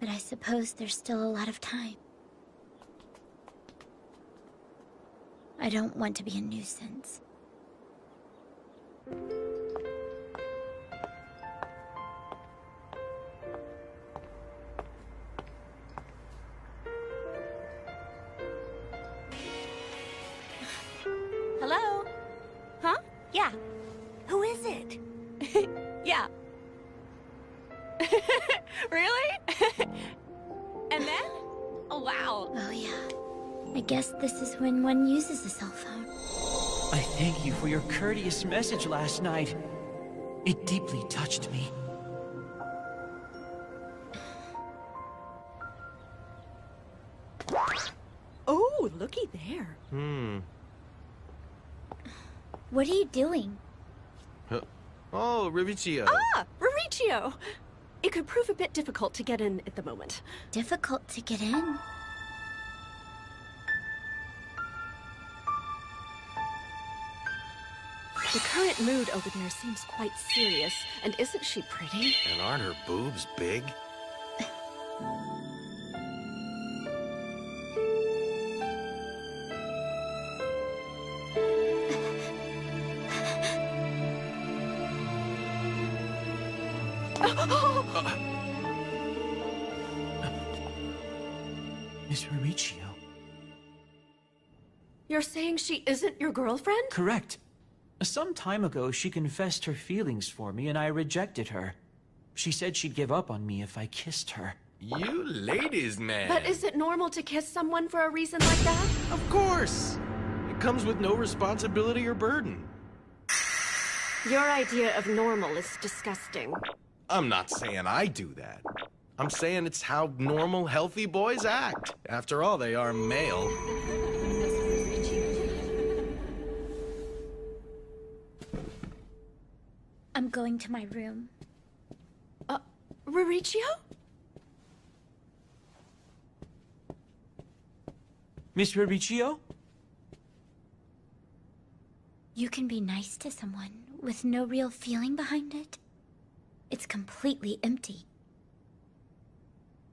But I suppose there's still a lot of time. I don't want to be a nuisance. Hello? Huh? Yeah. Who is it? Yeah. Really? And then? Oh, wow. Oh, yeah. I guess this is when one uses a cell phone. I thank you for your courteous message last night. It deeply touched me. Oh, looky there. What are you doing? Oh, Revicchio. Ah, Mauricio! It could prove a bit difficult to get in at the moment. Difficult to get in? The current mood over there seems quite serious, and isn't she pretty? And aren't her boobs big? Miss Mauricio. You're saying she isn't your girlfriend? Correct. Some time ago, she confessed her feelings for me, and I rejected her. She said she'd give up on me if I kissed her. You ladies, man. But is it normal to kiss someone for a reason like that? Of course. It comes with no responsibility or burden. Your idea of normal is disgusting. I'm not saying I do that. I'm saying it's how normal, healthy boys act. After all, they are male. I'm going to my room. Mauricio? Miss Mauricio? You can be nice to someone with no real feeling behind it. It's completely empty.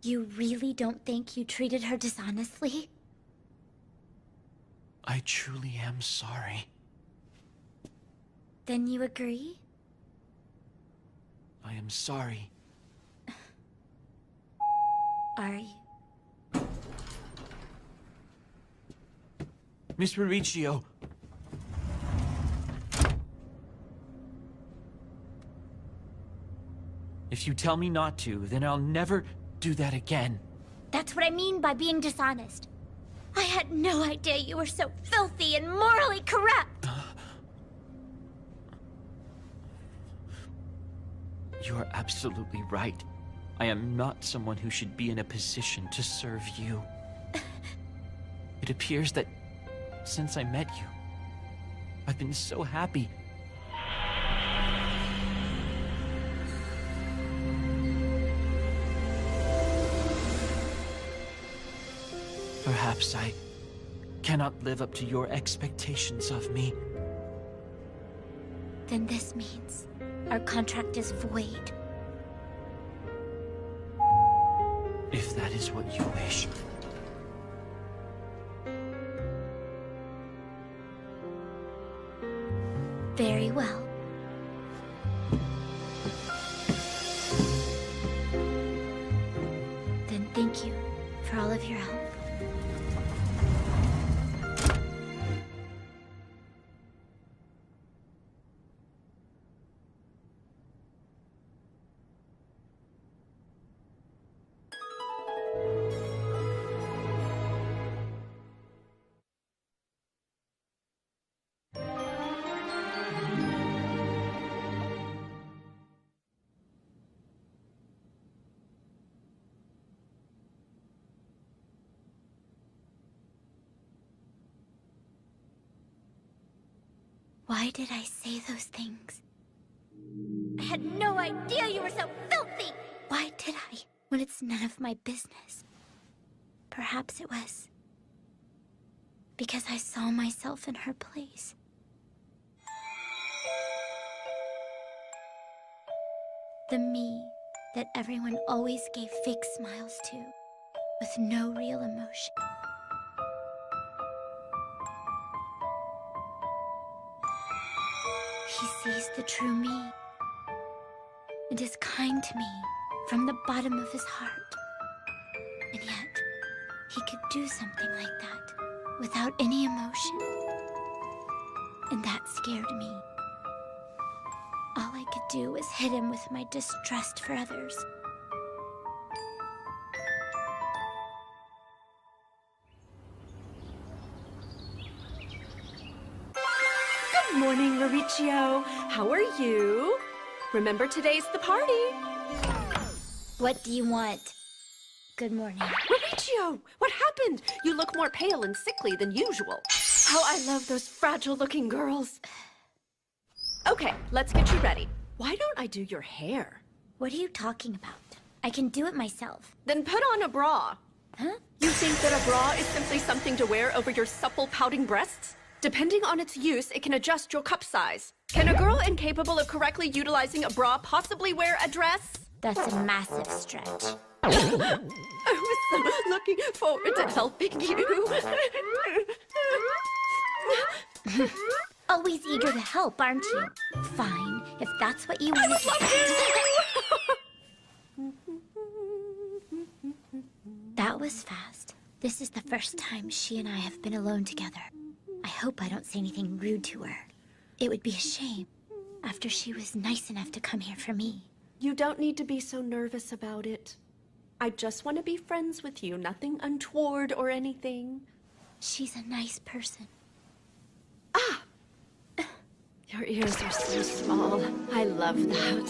You really don't think you treated her dishonestly? I truly am sorry. Then you agree? I am sorry. Are you? Miss Mauricio. If you tell me not to, then I'll never do that again. That's what I mean by being dishonest. I had no idea you were so filthy and morally corrupt. You are absolutely right. I am not someone who should be in a position to serve you. It appears that since I met you, I've been so happy. Perhaps I cannot live up to your expectations of me. Then this means our contract is void. If that is what you wish. Very well. Then thank you for all of your help. Why did I say those things? I had no idea you were so filthy! Why did I, when it's none of my business? Perhaps it was because I saw myself in her place. The me that everyone always gave fake smiles to, with no real emotion. He sees the true me and is kind to me from the bottom of his heart. And yet, he could do something like that without any emotion. And that scared me. All I could do was hit him with my distrust for others. Good morning, Mauricio. How are you? Remember, today's the party. What do you want? Good morning. Mauricio, what happened? You look more pale and sickly than usual. How I love those fragile-looking girls. Okay, let's get you ready. Why don't I do your hair? What are you talking about? I can do it myself. Then put on a bra. Huh? You think that a bra is simply something to wear over your supple, pouting breasts? Depending on its use, it can adjust your cup size. Can a girl incapable of correctly utilizing a bra possibly wear a dress? That's a massive stretch. I was so looking forward to helping you. Always eager to help, aren't you? Fine, if that's what you want to do. That was fast. This is the first time she and I have been alone together. I hope I don't say anything rude to her. It would be a shame, after she was nice enough to come here for me. You don't need to be so nervous about it. I just want to be friends with you, nothing untoward or anything. She's a nice person. Ah! Your ears are so small. I love that.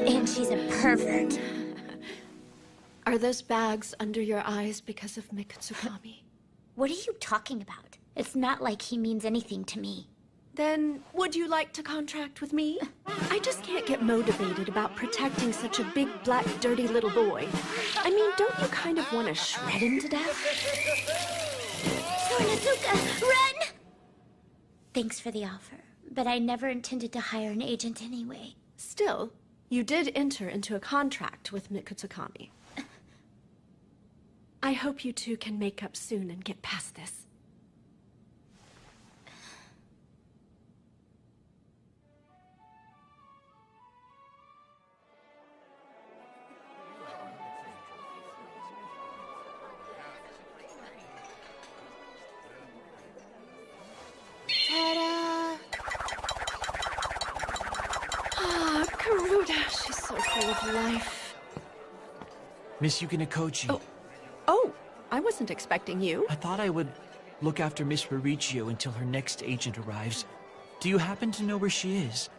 And she's a pervert. Are those bags under your eyes because of Mikutsukami? What are you talking about? It's not like he means anything to me. Then, would you like to contract with me? I just can't get motivated about protecting such a big, black, dirty little boy. I mean, don't you kind of want to shred him to death? Sornezuka, run! Thanks for the offer, but I never intended to hire an agent anyway. Still, you did enter into a contract with Mikutsukami. I hope you two can make up soon and get past this. Ta-da! Ah, Karuta, she's so full of life. Miss Yukinikochi. Oh, I wasn't expecting you. I thought I would look after Miss Mauricio until her next agent arrives. Do you happen to know where she is?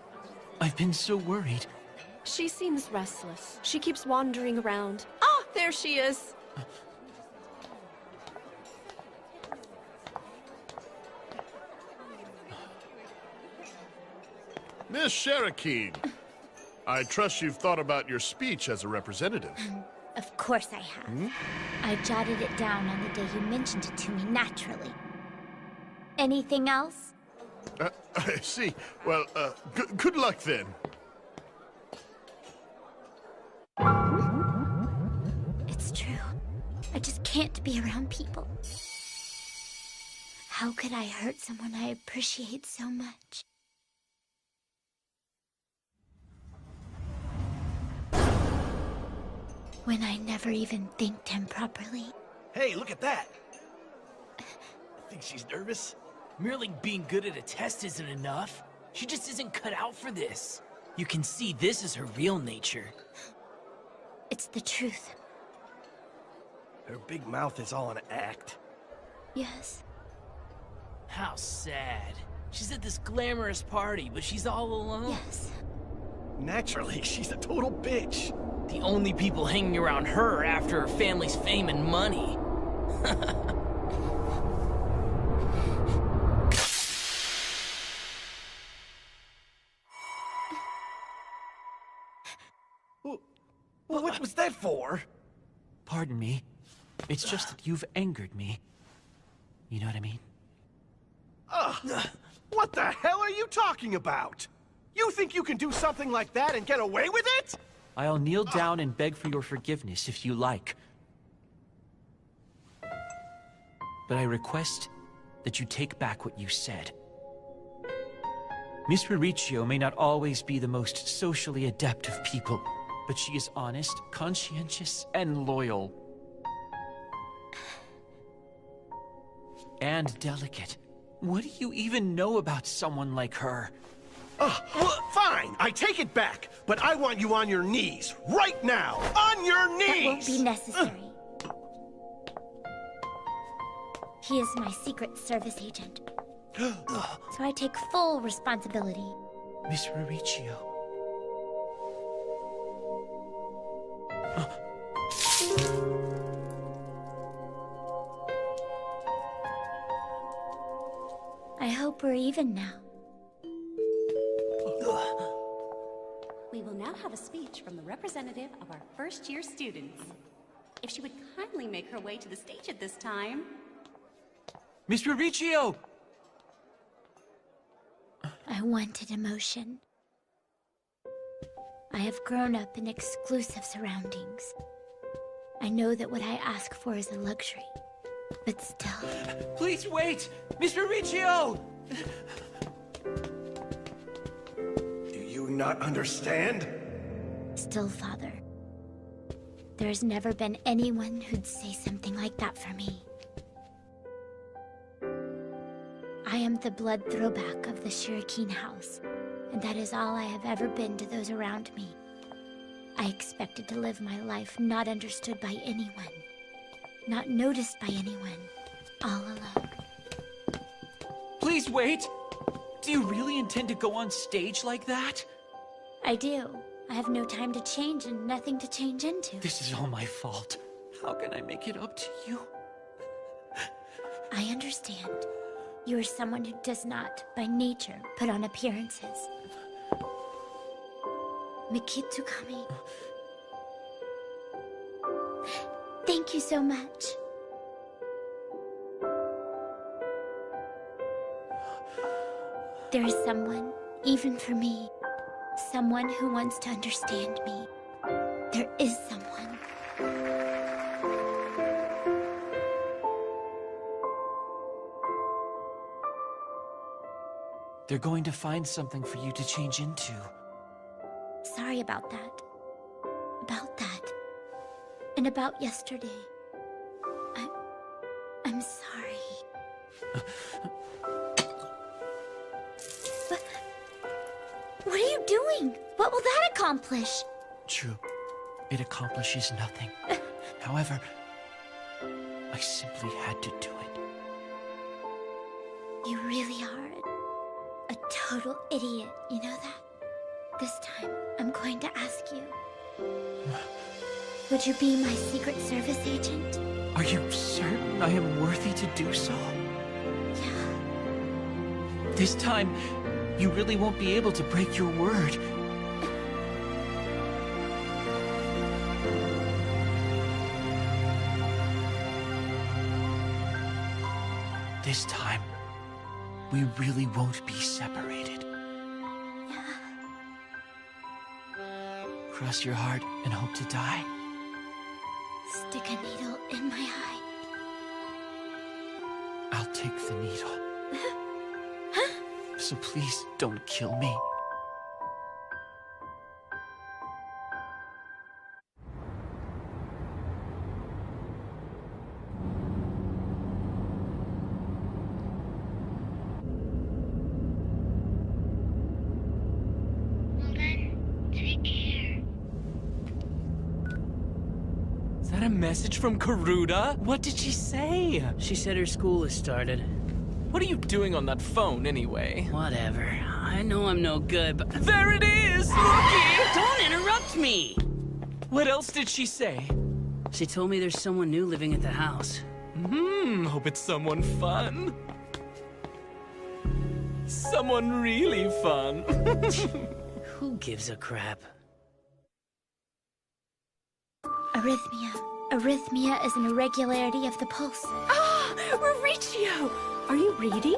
I've been so worried. She seems restless. She keeps wandering around. Ah, there she is. Miss Sherakeen, I trust you've thought about your speech as a representative. Of course I have. I jotted it down on the day you mentioned it to me naturally. Anything else? I see. Well, good luck then. It's true. I just can't be around people. How could I hurt someone I appreciate so much? When I never even thanked him properly. Hey, look at that! I think she's nervous. Merely being good at a test isn't enough. She just isn't cut out for this. You can see this is her real nature. It's the truth. Her big mouth is all an act. Yes. How sad. She's at this glamorous party, but she's all alone. Yes. Naturally, she's a total bitch. The only people hanging around her after her family's fame and money. What was that for? Pardon me. It's just that you've angered me. You know what I mean? What the hell are you talking about? You think you can do something like that and get away with it? I'll kneel down and beg for your forgiveness if you like. But I request that you take back what you said. Miss Riccio may not always be the most socially adept of people, but she is honest, conscientious, and loyal. And delicate. What do you even know about someone like her? Fine, I take it back, but I want you on your knees, right now! On your knees! That won't be necessary. He is my Secret Service agent. So I take full responsibility. Miss Riccio. I hope we're even now. We will now have a speech from the representative of our first-year students. If she would kindly make her way to the stage at this time. Miss Riccio! I wanted emotion. I have grown up in exclusive surroundings. I know that what I ask for is a luxury, but still... Please wait! Miss Riccio! Do you not understand? Still, Father. There's never been anyone who'd say something like that for me. I am the blood throwback of the Shuriken house, and that is all I have ever been to those around me. I expected to live my life not understood by anyone, not noticed by anyone, all alone. Please wait! Do you really intend to go on stage like that? I do. I have no time to change and nothing to change into. This is all my fault. How can I make it up to you? I understand. You are someone who does not, by nature, put on appearances. Mikitsukami. Thank you so much. There is someone, even for me, someone who wants to understand me. There is someone. They're going to find something for you to change into. Sorry about that. About that. And about yesterday. I'm sorry. What are you doing? What will that accomplish? True. It accomplishes nothing. However, I simply had to do it. You really are a total idiot, you know that? This time, I'm going to ask you. Would you be my Secret Service agent? Are you certain I am worthy to do so? Yeah. This time, you really won't be able to break your word. This time, we really won't be separated. Yeah. Cross your heart and hope to die. Stick a needle in my eye. I'll take the needle. So please don't kill me. Is that a message from Karuta? What did she say? She said her school has started. What are you doing on that phone, anyway? Whatever. I know I'm no good, but... There it is! Looky! Don't interrupt me! What else did she say? She told me there's someone new living at the house. Hope it's someone fun. Someone really fun. Who gives a crap? Arrhythmia. Arrhythmia is an irregularity of the pulse. Ah, Riccio! Are you reading?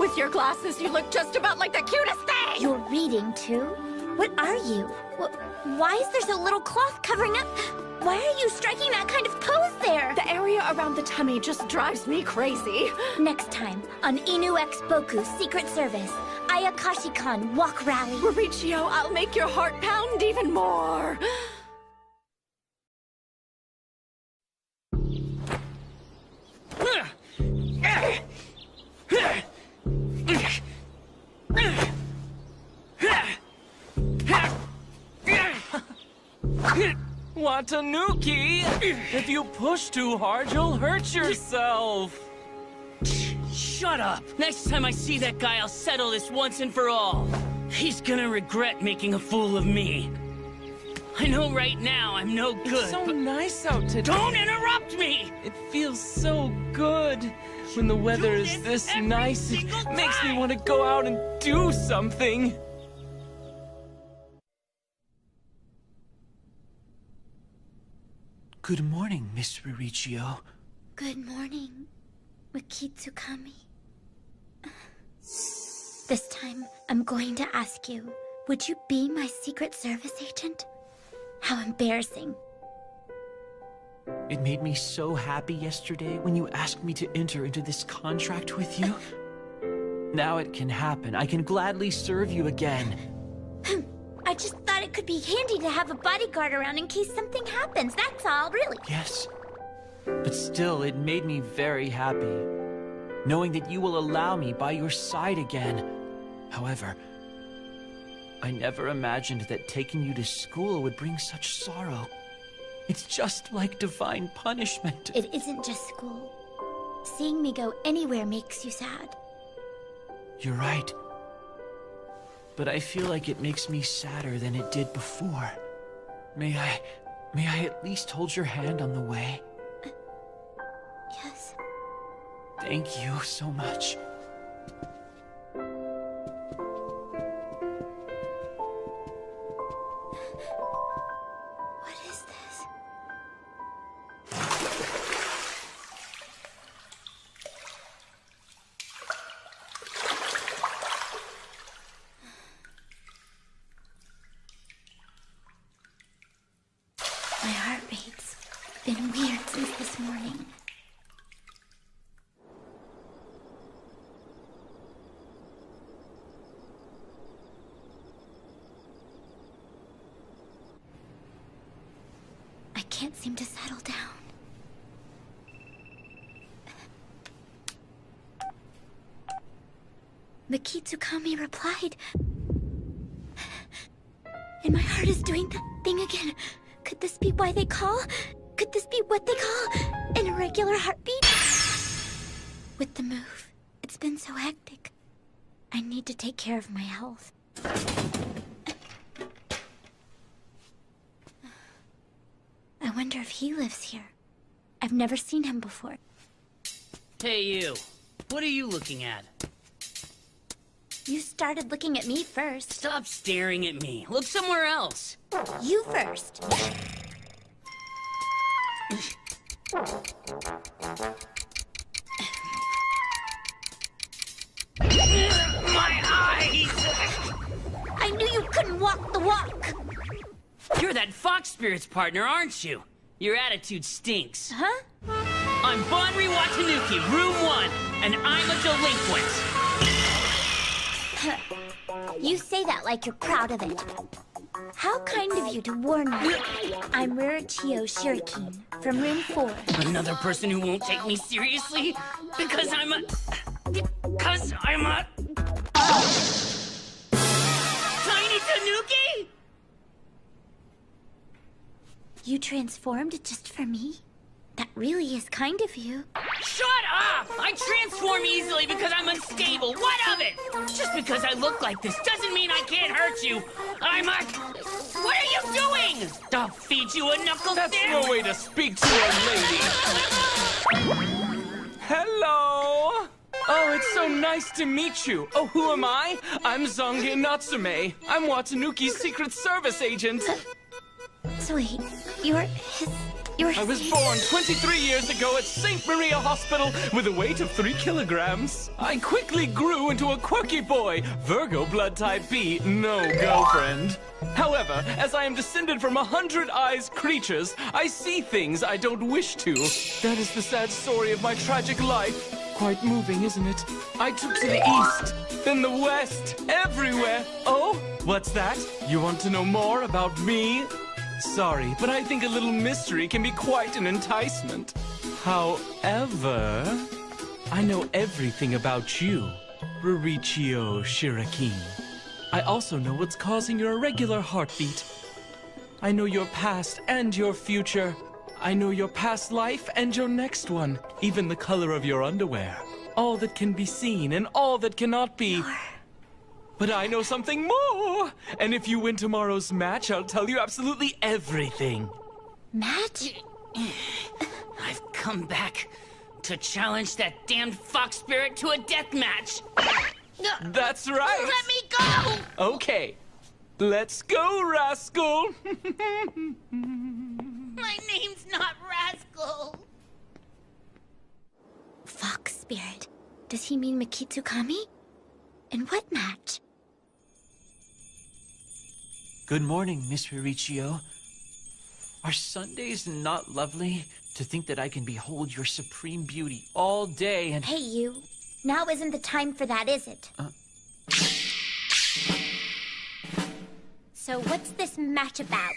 With your glasses, you look just about like the cutest thing! You're reading, too? What are you? Why is there so little cloth covering up? Why are you striking that kind of pose there? The area around the tummy just drives me crazy. Next time, on Inu X Boku Secret Service, Ayakashi-kan Walk Rally. Mauricio, I'll make your heart pound even more. Watanuki! If you push too hard, you'll hurt yourself! Shut up! Next time I see that guy, I'll settle this once and for all. He's gonna regret making a fool of me. I know right now I'm no good, It's so nice out today. Don't interrupt me! It feels so good. When the weather is this nice, it makes me want to go out and do something. Good morning, Miss Mauricio. Good morning, Makitsukami. This time, I'm going to ask you, would you be my Secret Service agent? How embarrassing. It made me so happy yesterday when you asked me to enter into this contract with you. Now it can happen. I can gladly serve you again. I just thought it could be handy to have a bodyguard around in case something happens, that's all, really. Yes. But still, it made me very happy, knowing that you will allow me by your side again. However, I never imagined that taking you to school would bring such sorrow. It's just like divine punishment. It isn't just school. Seeing me go anywhere makes you sad. You're right. But I feel like it makes me sadder than it did before. May I at least hold your hand on the way? Yes. Thank you so much. What is this? My heart rate's been weird since this morning. I can't seem to settle down. Makitsukami replied. And my heart is doing that thing again. Could this be why they call? Could this be what they call an irregular heartbeat? With the move, it's been so hectic. I need to take care of my health. I wonder if he lives here. I've never seen him before. Hey, you. What are you looking at? You started looking at me first. Stop staring at me. Look somewhere else. You first. My eyes! I knew you couldn't walk the walk. You're that Fox Spirit's partner, aren't you? Your attitude stinks. Huh? I'm Bonri Watanuki, Room 1, and I'm a delinquent. You say that like you're proud of it. How kind of you to warn me. I'm Rurichio Shuriken, from Room 4. Another person who won't take me seriously? Because I'm a... Tiny Tanuki? You transformed just for me? That really is kind of you. Shut up! I transform easily because I'm unstable. What of it? Just because I look like this doesn't mean I can't hurt you. I'm a... What are you doing? I'll feed you a knuckle That's sandwich. no way to speak to a lady. Hello! Oh, it's so nice to meet you. Oh, who am I? I'm Zange Natsume. I'm Watanuki's Secret Service agent. So wait, you're his I was born 23 years ago at St. Maria Hospital with a weight of 3 kilograms. I quickly grew into a quirky boy, Virgo blood type B, no girlfriend. However, as I am descended from 100 eyes creatures, I see things I don't wish to. That is the sad story of my tragic life. Quite moving, isn't it? I took to the east, then the west, everywhere. Oh, what's that? You want to know more about me? Sorry, but I think a little mystery can be quite an enticement. However, I know everything about you, Rurichio Shirakin. I also know what's causing your irregular heartbeat. I know your past and your future. I know your past life and your next one, even the color of your underwear. All that can be seen and all that cannot be. But I know something more! And if you win tomorrow's match, I'll tell you absolutely everything. Match? I've come back to challenge that damned fox spirit to a death match. That's right! Let me go! Okay. Let's go, rascal! My name's not Rascal. Fox spirit. Does he mean Mikitsukami? In what match? Good morning, Miss Rurichio. Are Sundays not lovely? To think that I can behold your supreme beauty all day and... Hey, you. Now isn't the time for that, is it? So what's this match about?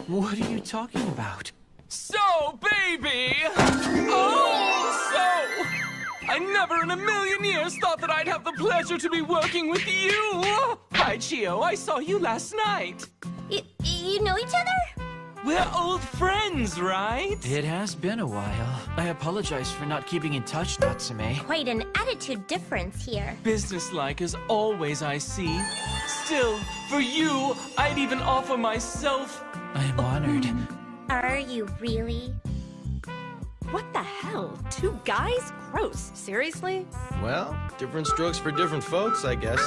What are you talking about? So, baby! Oh, so! I never in a million years thought that I'd have the pleasure to be working with you! Hi, Chio, I saw you last night. You know each other? We're old friends, right? It has been a while. I apologize for not keeping in touch, Natsume. Quite an attitude difference here. Businesslike as always, I see. Still, for you, I'd even offer myself. I am honored. Are you really? What the hell? 2 guys? Gross. Seriously? Well, different strokes for different folks, I guess.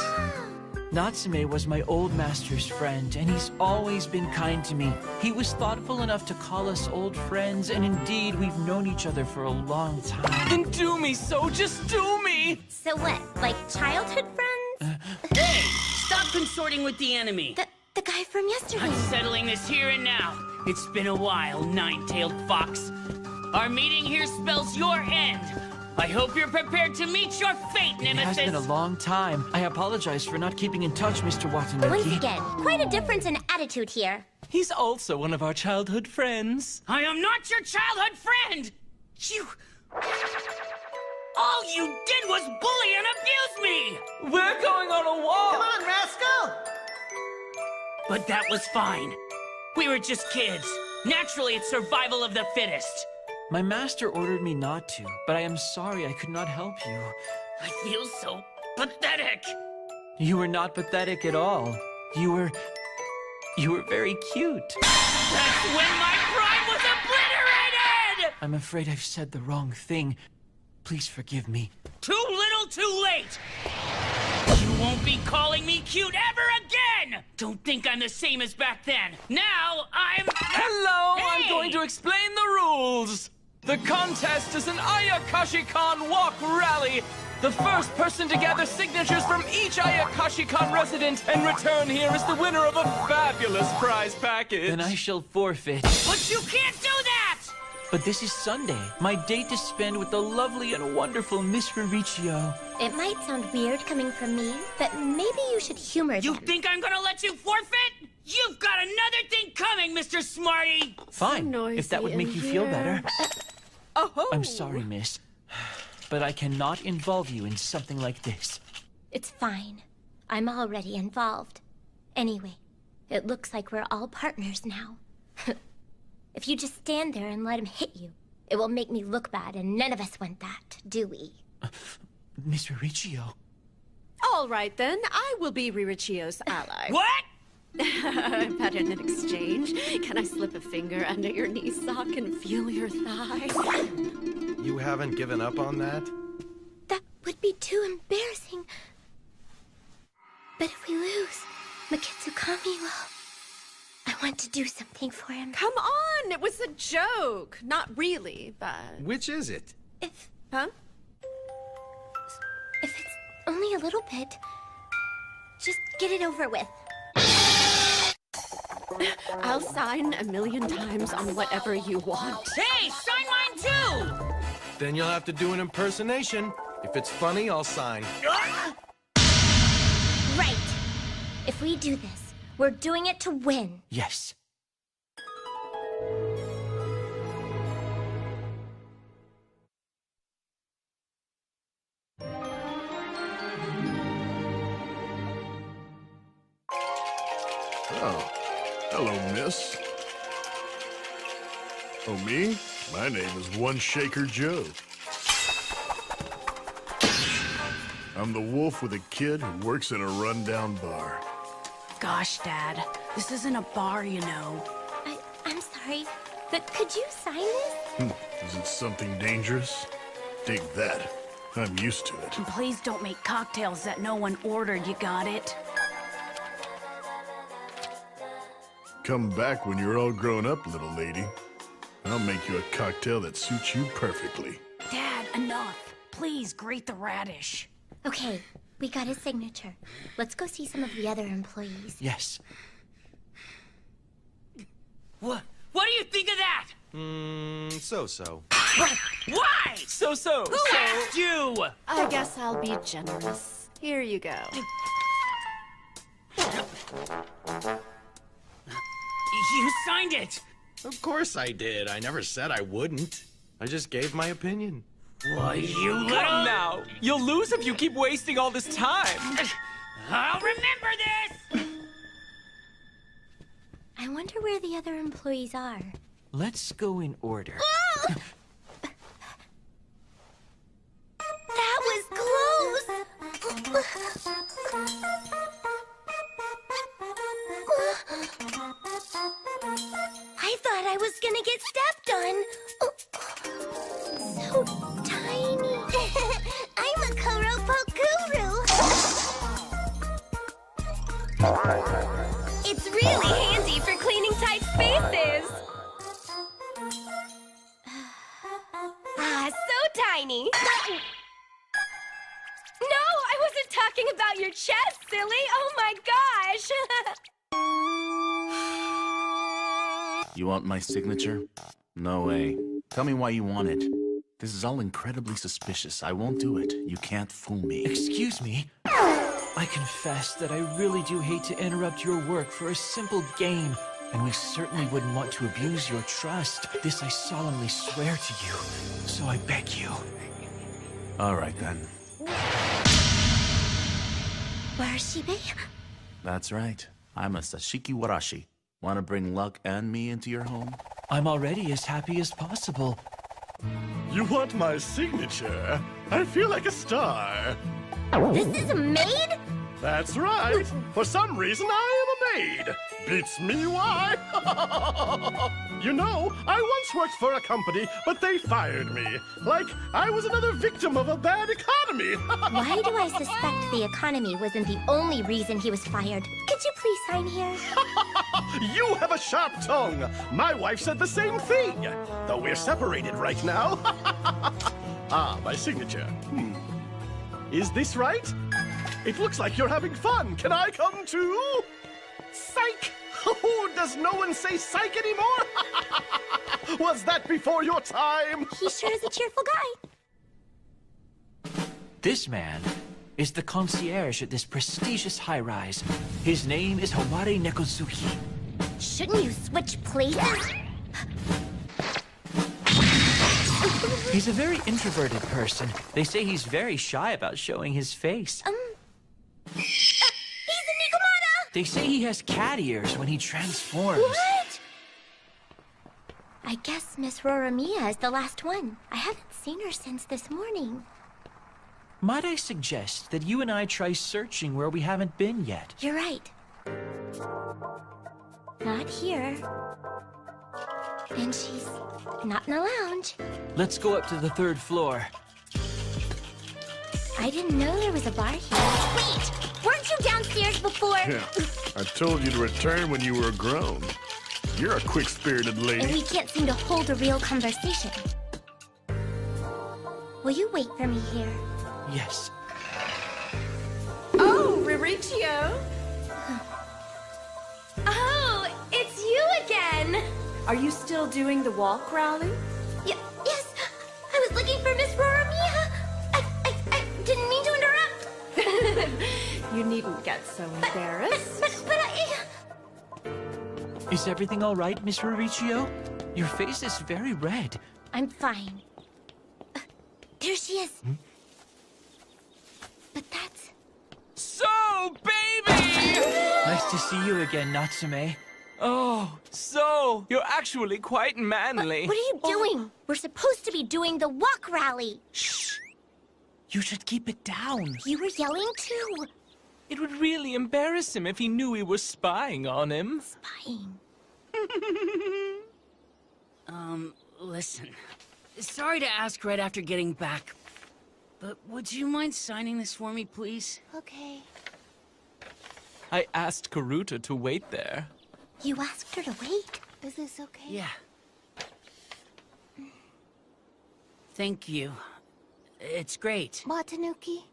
Natsume was my old master's friend, and he's always been kind to me. He was thoughtful enough to call us old friends, and indeed, we've known each other for a long time. Then do me so, just do me! So what, like childhood friends? Hey, stop consorting with the enemy. The guy from yesterday. I'm settling this here and now. It's been a while, nine-tailed fox. Our meeting here spells your end. I hope you're prepared to meet your fate, Nemesis. It has been a long time. I apologize for not keeping in touch, Mr. Watanabe. Once again, quite a difference in attitude here. He's also one of our childhood friends. I am not your childhood friend! All you did was bully and abuse me! We're going on a walk! Come on, rascal! But that was fine. We were just kids. Naturally, it's survival of the fittest. My master ordered me not to, but I am sorry I could not help you. I feel so pathetic. You were not pathetic at all. You were very cute. That's when my pride was obliterated! I'm afraid I've said the wrong thing. Please forgive me. Too little, too late! You won't be calling me cute ever again! Don't think I'm the same as back then. Now, I'm... Hello! Hey! I'm going to explain the rules! The contest is an Ayakashi-Kan walk rally! The first person to gather signatures from each Ayakashi-Kan resident and return here is the winner of a fabulous prize package! Then I shall forfeit. But you can't do that! But this is Sunday, my date to spend with the lovely and wonderful Miss Rurichio. It might sound weird coming from me, but maybe you should humor them. You think I'm gonna let you forfeit? You've got another thing coming, Mr. Smarty! Fine, if that would make you feel better. I'm sorry, miss, but I cannot involve you in something like this. It's fine. I'm already involved. Anyway, it looks like we're all partners now. If you just stand there and let him hit you, it will make me look bad, and none of us want that, do we? Miss Rurichio. All right, then. I will be Rurichio's ally. What? Better than exchange. Can I slip a finger under your knee sock and feel your thigh? You haven't given up on that? That would be too embarrassing. But if we lose, Mikitsukami will... I want to do something for him. Come on! It was a joke. Not really, but... Which is it? Huh? If it's only a little bit, just get it over with. I'll sign 1,000,000 times on whatever you want. Hey, sign mine too! Then you'll have to do an impersonation. If it's funny, I'll sign. Right. If we do this, we're doing it to win. Yes. Oh, hello, miss. Oh, me? My name is One Shaker Joe. I'm the wolf with a kid who works in a rundown bar. Gosh, Dad, this isn't a bar, you know. I'm sorry, but could you sign this? Is it something dangerous? Dig that. I'm used to it. And please don't make cocktails that no one ordered, you got it? Come back when you're all grown up, little lady. I'll make you a cocktail that suits you perfectly. Dad, enough. Please grate the radish. Okay, we got his signature. Let's go see some of the other employees. Yes. What do you think of that? So-so. Why? So-so. Who asked you? I guess I'll be generous. Here you go. You signed it! Of course I did. I never said I wouldn't. I just gave my opinion. Why, you little... Come now! You'll lose if you keep wasting all this time! I'll remember this! I wonder where the other employees are. Let's go in order. That was close! I thought I was gonna get stepped on. So tiny. I'm a Kuropo guru. It's really handy for cleaning tight spaces. So tiny. No, I wasn't talking about your chest, silly. Oh my gosh. You want my signature? No way. Tell me why you want it. This is all incredibly suspicious. I won't do it. You can't fool me. Excuse me? I confess that I really do hate to interrupt your work for a simple game, and we certainly wouldn't want to abuse your trust. This I solemnly swear to you, so I beg you. All right, then. Warashibe? That's right. I'm a Sashiki Warashi. Want to bring luck and me into your home? I'm already as happy as possible. You want my signature? I feel like a star. This is a maid? That's right. For some reason, I am a maid. Beats me why? You know, I once worked for a company, but they fired me. Like I was another victim of a bad economy. Why do I suspect the economy wasn't the only reason he was fired? Could you please sign here? You have a sharp tongue. My wife said the same thing. Though we're separated right now. Ah, my signature. Is this right? It looks like you're having fun. Can I come too? Psych! Oh, does no one say psych anymore? Was that before your time? He sure is a cheerful guy. This man is the concierge at this prestigious high-rise. His name is Homare Nekozuki. Shouldn't you switch places? He's a very introverted person. They say he's very shy about showing his face. He's a Nikomata! They say he has cat ears when he transforms. What? I guess Miss Roramiya is the last one. I haven't seen her since this morning. Might I suggest that you and I try searching where we haven't been yet? You're right. Not here. And she's not in the lounge. Let's go up to the 3rd floor. I didn't know there was a bar here. Wait! Weren't you downstairs before? Yeah, I told you to return when you were grown. You're a quick-spirited And lady. we can't seem to hold a real conversation. Will you wait for me here? Yes. Oh, Riricchio! Oh, it's you again! Are you still doing the walk rally? Yes! I was looking for Miss Roramia! I didn't mean to interrupt! You needn't get so embarrassed. But I... Is everything all right, Miss Riricchio? Your face is very red. I'm fine. There she is. But that's... So, baby! Nice to see you again, Natsume. Oh, so, you're actually quite manly. What are you doing? We're supposed to be doing the walk rally. Shh! You should keep it down. You were yelling too. It would really embarrass him if he knew we were spying on him. Spying? Listen. Sorry to ask right after getting back, but would you mind signing this for me, please? Okay. I asked Karuta to wait there. You asked her to wait? Is this okay? Yeah. Thank you. It's great. Watanuki,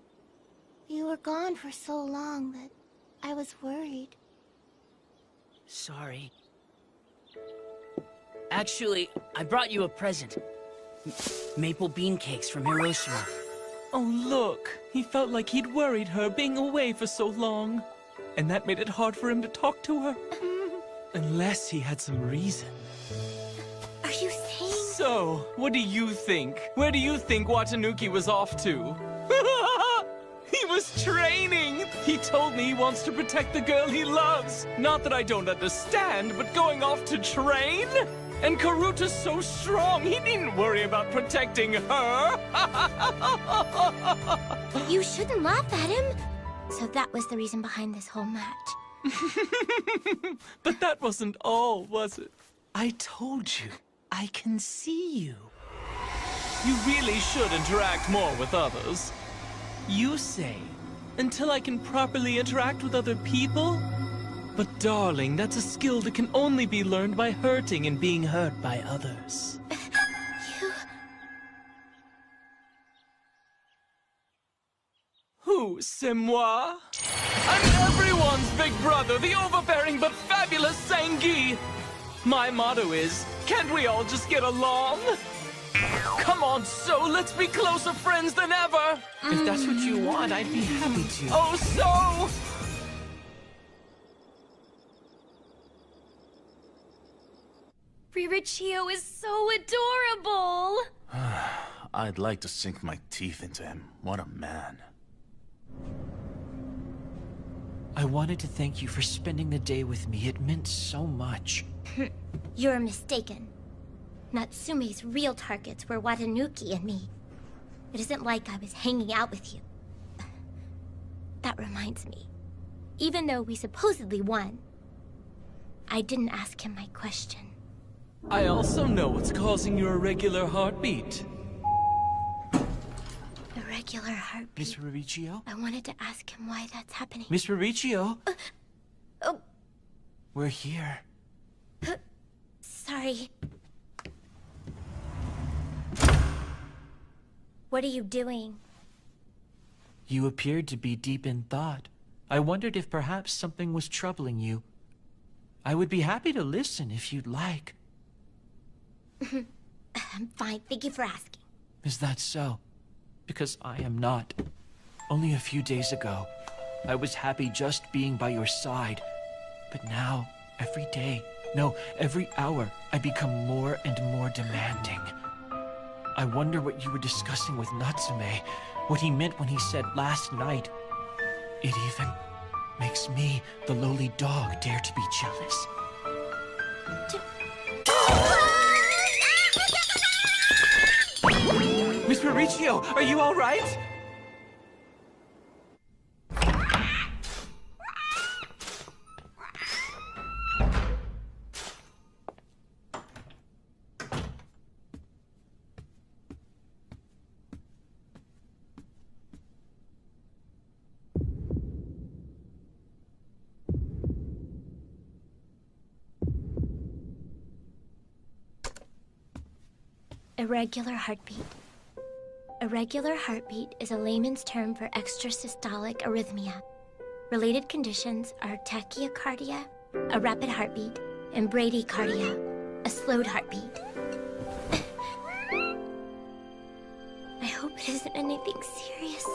you were gone for so long that I was worried. Sorry. Actually, I brought you a present. Maple bean cakes from Hiroshima. Oh, look. He felt like he'd worried her being away for so long. And that made it hard for him to talk to her. Unless he had some reason. Are you saying... So, what do you think? Where do you think Watanuki was off to? He was training! He told me he wants to protect the girl he loves. Not that I don't understand, but going off to train? And Karuta's so strong, he needn't worry about protecting her. You shouldn't laugh at him. So that was the reason behind this whole match. But that wasn't all, was it? I told you, I can see you. You really should interact more with others. You say, until I can properly interact with other people? But darling, that's a skill that can only be learned by hurting and being hurt by others. Who, c'est moi? I'm everyone's big brother, the overbearing but fabulous Sangi. My motto is, can't we all just get along? Come on, So, let's be closer friends than ever. If that's what you want, I'd be happy to. Oh, So! Riricchio is so adorable! I'd like to sink my teeth into him. What a man. I wanted to thank you for spending the day with me. It meant so much. You're mistaken. Natsume's real targets were Watanuki and me. It isn't like I was hanging out with you. That reminds me. Even though we supposedly won, I didn't ask him my question. I also know what's causing your irregular heartbeat. Irregular heartbeat. Miss Riricchio? I wanted to ask him why that's happening. Miss Riricchio? Oh. We're here. Sorry. What are you doing? You appeared to be deep in thought. I wondered if perhaps something was troubling you. I would be happy to listen if you'd like. I'm fine, thank you for asking. Is that so? Because I am not. Only a few days ago, I was happy just being by your side. But now, every day, no, every hour, I become more and more demanding. I wonder what you were discussing with Natsume, what he meant when he said last night. It even makes me, the lowly dog, dare to be jealous. Miss Riricchio, are you all right? Irregular heartbeat. Irregular heartbeat is a layman's term for extrasystolic arrhythmia. Related conditions are tachycardia, a rapid heartbeat, and bradycardia, a slowed heartbeat. I hope it isn't anything serious.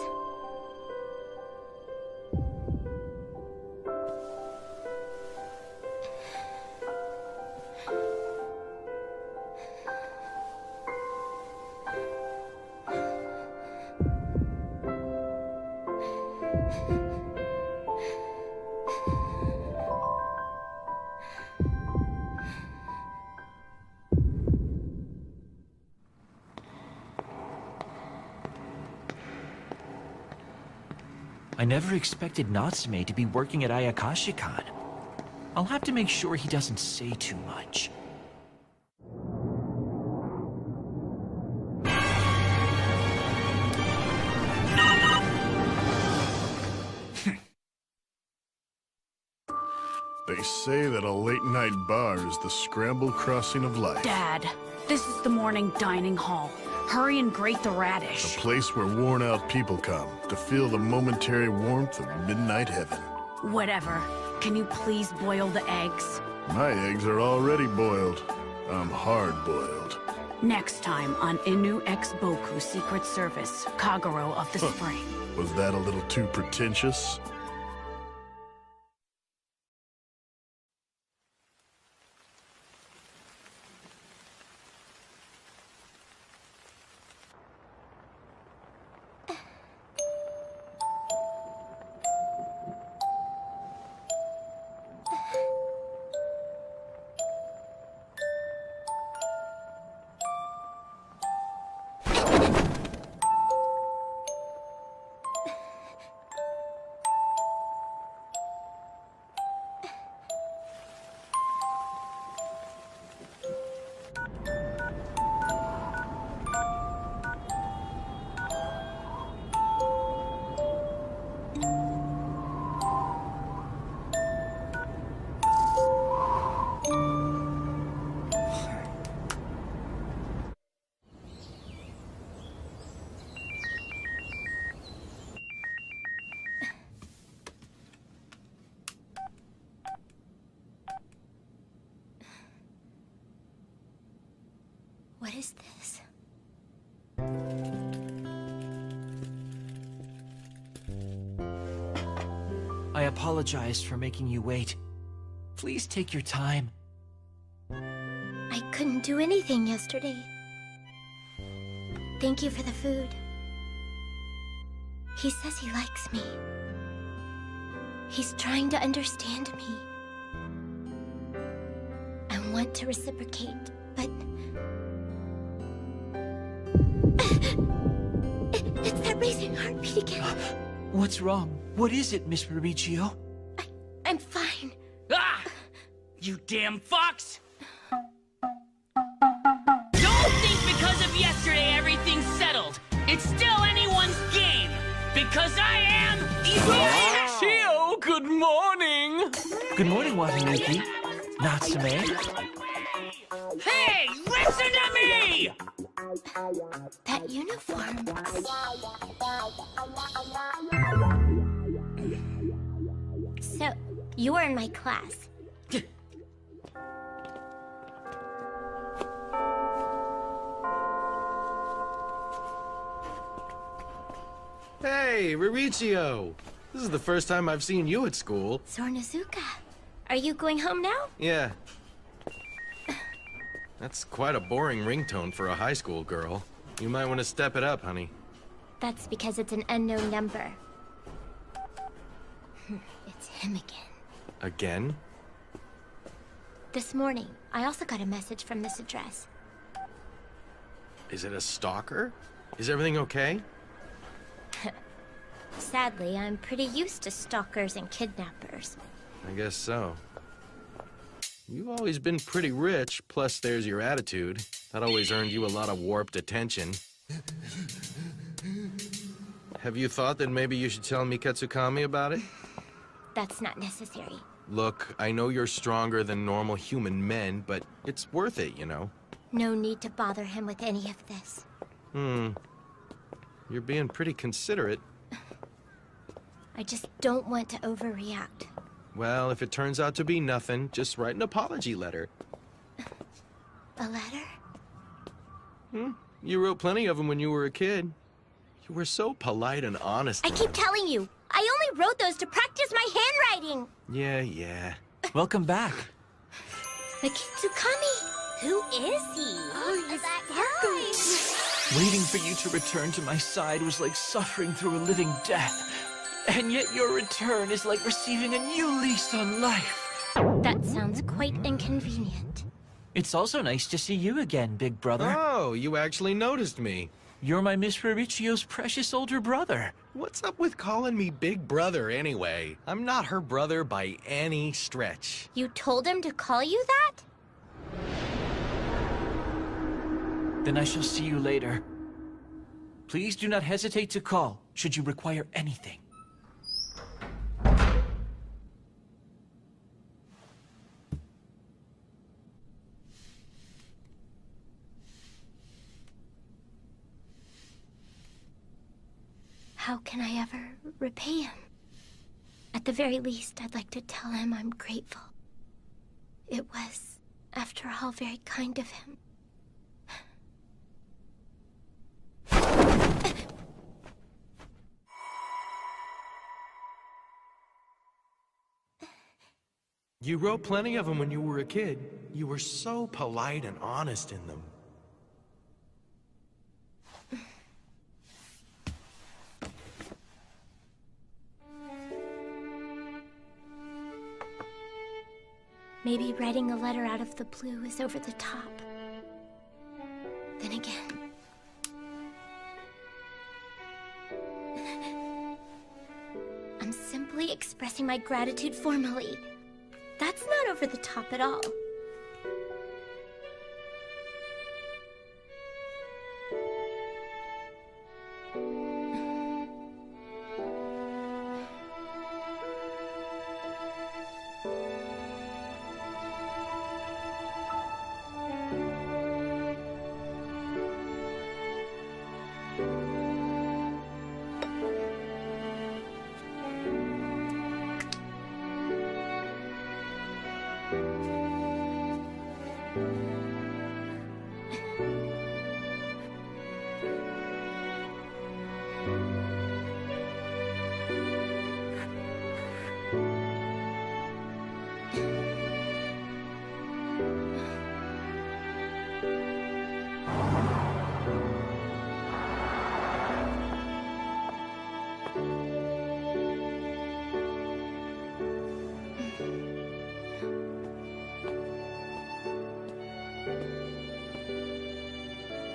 I never expected Natsume to be working at Ayakashi-kan. I'll have to make sure he doesn't say too much. They say that a late-night bar is the scramble crossing of life. Dad, this is the morning dining hall. Hurry and grate the radish. A place where worn-out people come to feel the momentary warmth of midnight heaven. Whatever. Can you please boil the eggs? My eggs are already boiled. I'm hard-boiled. Next time on Inu X Boku Secret Service, Kagero of the Spring. Was that a little too pretentious? What is this? I apologize for making you wait. Please take your time. I couldn't do anything yesterday. Thank you for the food. He says he likes me. He's trying to understand me. I want to reciprocate, but... It's that racing heartbeat again. What's wrong? What is it, Miss Mauricio? I'm fine. Ah! You damn fox! Don't think because of yesterday everything's settled. It's still anyone's game. Because I am... Chio, good morning! Good morning, Watanuki. Natsume. Hey, listen to me! That uniform. So, you were in my class. Hey, Mauricio! This is the first time I've seen you at school. Sornosuka, are you going home now? Yeah. That's quite a boring ringtone for a high school girl. You might want to step it up, honey. That's because it's an unknown number. It's him again. Again? This morning, I also got a message from this address. Is it a stalker? Is everything okay? Sadly, I'm pretty used to stalkers and kidnappers. I guess so. You've always been pretty rich, plus there's your attitude. That always earned you a lot of warped attention. Have you thought that maybe you should tell Mikatsukami about it? That's not necessary. Look, I know you're stronger than normal human men, but it's worth it, you know? No need to bother him with any of this. You're being pretty considerate. I just don't want to overreact. Well, if it turns out to be nothing, just write an apology letter. A letter? You wrote plenty of them when you were a kid. You were so polite and honest. I keep telling you, I only wrote those to practice my handwriting. Yeah. Welcome back. Mitsukami. Who is he? Oh, he's sparkling. Waiting for you to return to my side was like suffering through a living death. And yet your return is like receiving a new lease on life. That sounds quite inconvenient. It's also nice to see you again, big brother. Oh, you actually noticed me. You're my Miss Rarichio's precious older brother. What's up with calling me big brother anyway? I'm not her brother by any stretch. You told him to call you that? Then I shall see you later. Please do not hesitate to call, should you require anything. How can I ever repay him? At the very least, I'd like to tell him I'm grateful. It was, after all, very kind of him. You wrote plenty of them when you were a kid. You were so polite and honest in them. Maybe writing a letter out of the blue is over the top. Then again... I'm simply expressing my gratitude formally. That's not over the top at all.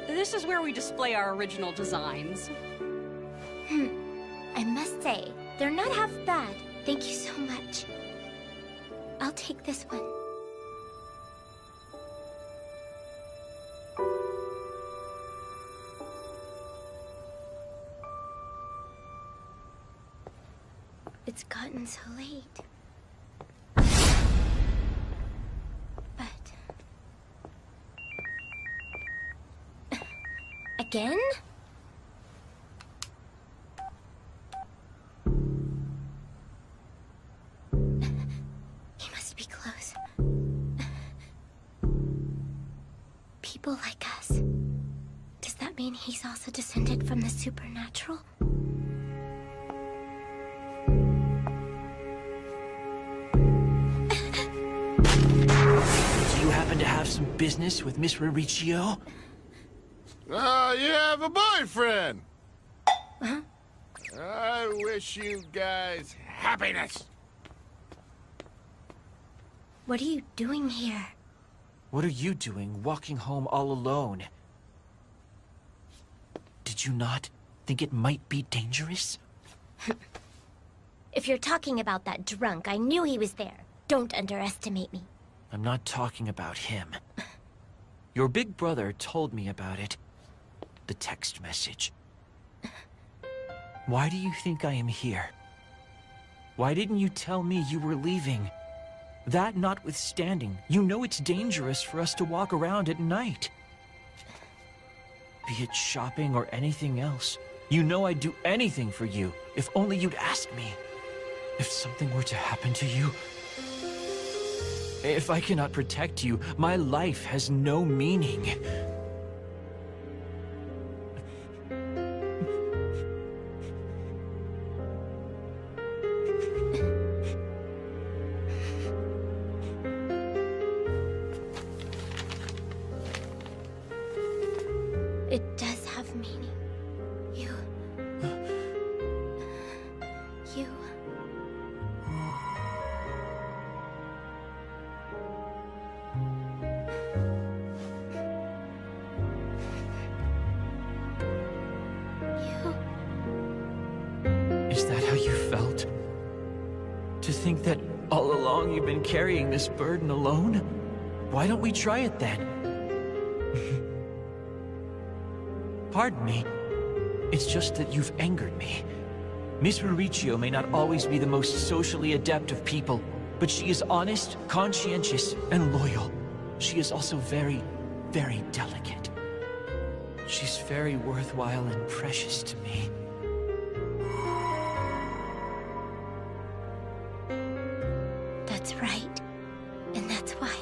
This is where we display our original designs. I must say, they're not half bad. Thank you so much. I'll take this one. It's gotten so late. Again? He must be close. People like us. Does that mean he's also descended from the supernatural? Do you happen to have some business with Miss Rarichio? You have a boyfriend! Huh? I wish you guys happiness! What are you doing here? What are you doing walking home all alone? Did you not think it might be dangerous? If you're talking about that drunk, I knew he was there. Don't underestimate me. I'm not talking about him. Your big brother told me about it. The text message. Why do you think I am here? Why didn't you tell me you were leaving? That notwithstanding, you know it's dangerous for us to walk around at night. Be it shopping or anything else. You know I'd do anything for you, if only you'd ask me. If something were to happen to you... If I cannot protect you, my life has no meaning. It does have meaning. You... Is that how you felt? To think that all along you've been carrying this burden alone? Why don't we try it then? Pardon me. It's just that you've angered me. Miss Mauricio may not always be the most socially adept of people, but she is honest, conscientious, and loyal. She is also very, very delicate. She's very worthwhile and precious to me. That's right. And that's why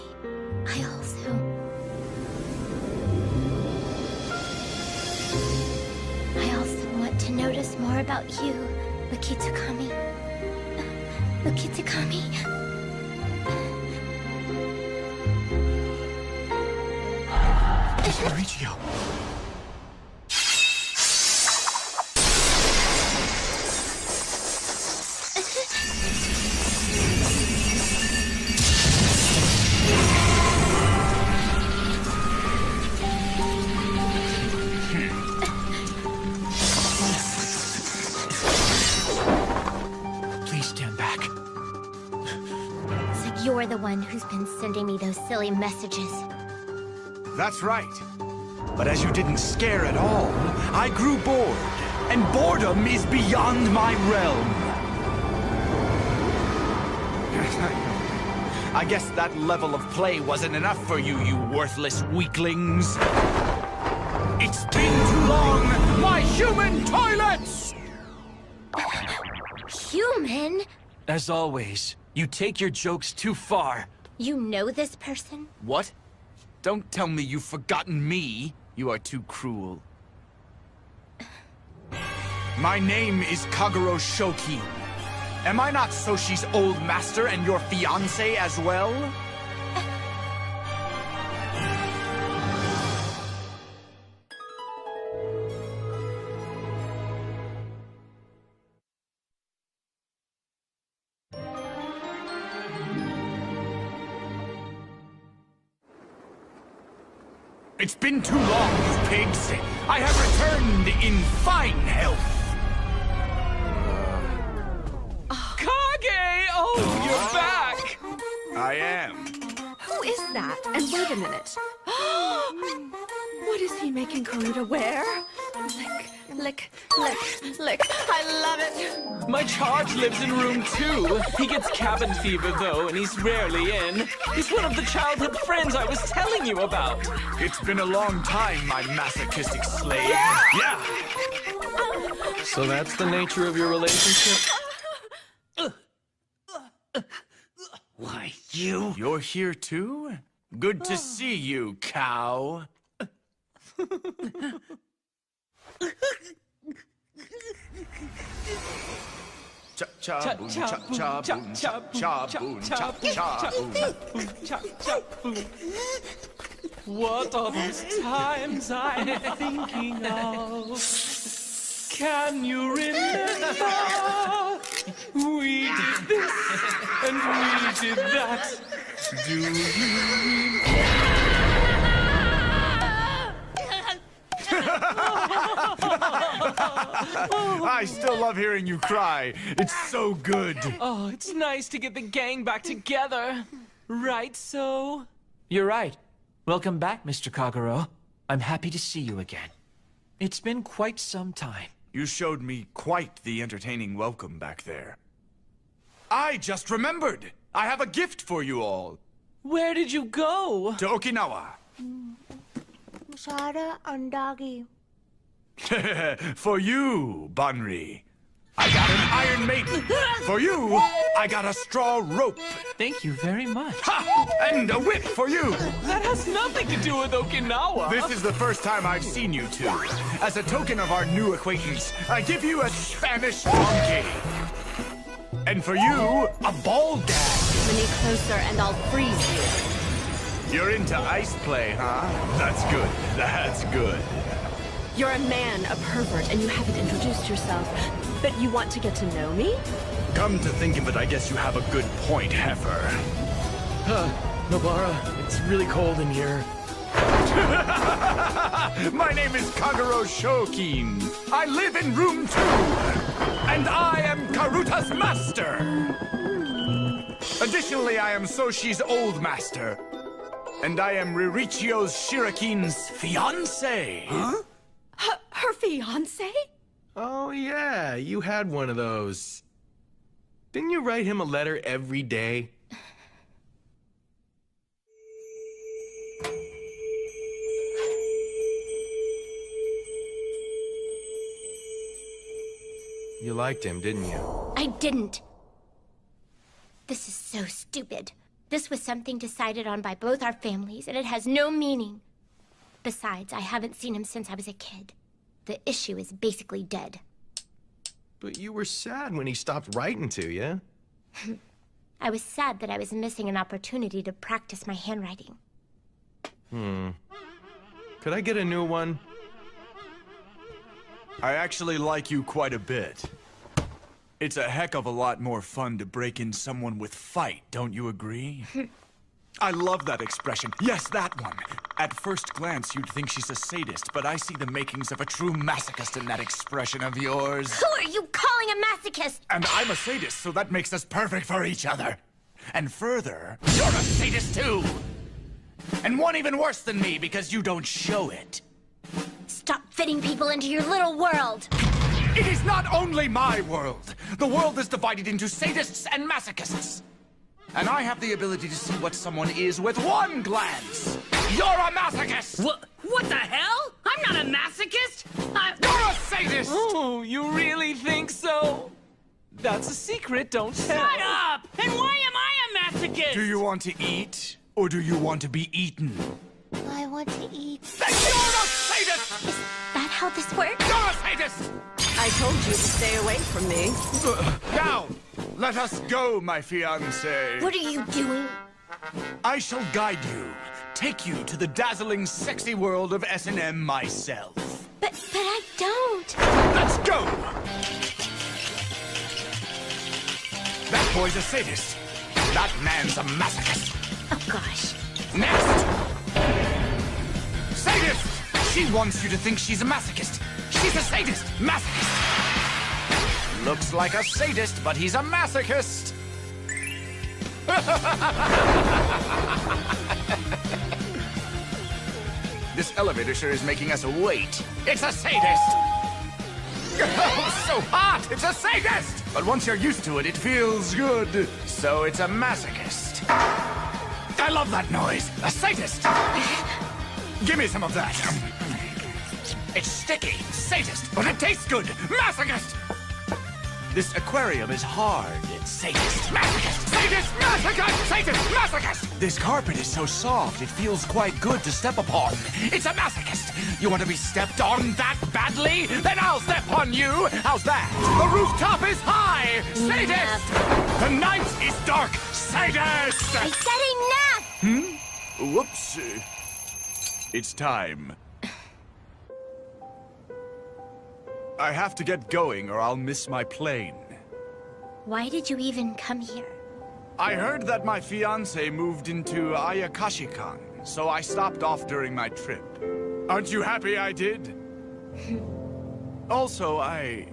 I also want to notice more about you, Ukitakami. Ukitakami. Mauricio. Please stand back. It's like you're the one who's been sending me those silly messages. That's right. But as you didn't scare at all, I grew bored. And boredom is beyond my realm. I guess that level of play wasn't enough for you, you worthless weaklings. It's been too long! My human toilets! Human? As always, you take your jokes too far. You know this person? What? Don't tell me you've forgotten me. You are too cruel. My name is Kagero Shoki. Am I not Soshi's old master and your fiancé as well? It's been too long, you pigs. I have returned in fine health. Kage! Oh, you're back! I am. Who is that? And wait a minute. What is he making Karuta wear? Lick, lick, lick, lick. I love it. My charge lives in room 2. He gets cabin fever, though, and he's rarely in. He's one of the childhood friends I was telling you about. It's been a long time, my masochistic slave. Yeah! So that's the nature of your relationship? Why, you? You're here too? Good to see you, cow. Cha-cha-boom, cha-cha-boom, cha-cha-boom, cha-cha-boom. What are those times I'm thinking of? Can you remember? We did this and we did that. Do you I still love hearing you cry. It's so good. Oh, it's nice to get the gang back together. Right, so? You're right. Welcome back, Mr. Kagero. I'm happy to see you again. It's been quite some time. You showed me quite the entertaining welcome back there. I just remembered! I have a gift for you all. Where did you go? To Okinawa. Shada and Doggy. For you, Banri, I got an Iron Maiden. For you, I got a straw rope. Thank you very much. Ha! And a whip for you. That has nothing to do with Okinawa. This is the first time I've seen you two. As a token of our new acquaintance, I give you a Spanish donkey. And for you, a ball gag. Bring me closer and I'll freeze you. You're into ice play, huh? That's good. That's good. You're a man, a pervert, and you haven't introduced yourself. But you want to get to know me? Come to think of it, I guess you have a good point, Heifer. Nobara, it's really cold in here. My name is Kagero Shokin. I live in room 2. And I am Karuta's master. Additionally, I am Soshi's old master. And I am Ririchio's Shirakin's fiancé. Huh? Her fiancé? Oh, yeah, you had one of those. Didn't you write him a letter every day? You liked him, didn't you? I didn't. This is so stupid. This was something decided on by both our families, and it has no meaning. Besides, I haven't seen him since I was a kid. The issue is basically dead. But you were sad when he stopped writing to you. I was sad that I was missing an opportunity to practice my handwriting. Could I get a new one? I actually like you quite a bit. It's a heck of a lot more fun to break in someone with fight, don't you agree? I love that expression. Yes, that one. At first glance, you'd think she's a sadist, but I see the makings of a true masochist in that expression of yours. Who are you calling a masochist? And I'm a sadist, so that makes us perfect for each other. And further, you're a sadist too! And one even worse than me, because you don't show it. Stop fitting people into your little world! It is not only my world! The world is divided into sadists and masochists. And I have the ability to see what someone is with one glance! You're a masochist! What the hell? I'm not a masochist! You're a sadist! Oh, you really think so? That's a secret, don't tell. Shut up! And why am I a masochist? Do you want to eat, or do you want to be eaten? I want to eat. Then you're a sadist! Is that how this works? You're a sadist! I told you to stay away from me. Now, let us go, my fiancé. What are you doing? I shall guide you, take you to the dazzling, sexy world of S&M myself. But I don't. Let's go! That boy's a sadist. That man's a masochist. Oh, gosh. Next! Sadist! She wants you to think she's a masochist. She's a sadist. Masochist. Looks like a sadist, but he's a masochist. This elevator sure is making us wait. It's a sadist! Oh, so hot! It's a sadist! But once you're used to it, it feels good. So it's a masochist. I love that noise. A sadist! Give me some of that. It's sticky. Sadist, but it tastes good. Masochist! This aquarium is hard. It's sadist. Masochist! Sadist! Masochist! Sadist! Masochist! This carpet is so soft, it feels quite good to step upon. It's a masochist! You want to be stepped on that badly? Then I'll step on you! How's that? The rooftop is high! Sadist! The night is dark! Sadist! I said enough! Whoopsie. It's time. I have to get going or I'll miss my plane. Why did you even come here? I heard that my fiancé moved into Ayakashi-kan, so I stopped off during my trip. Aren't you happy I did? Also, I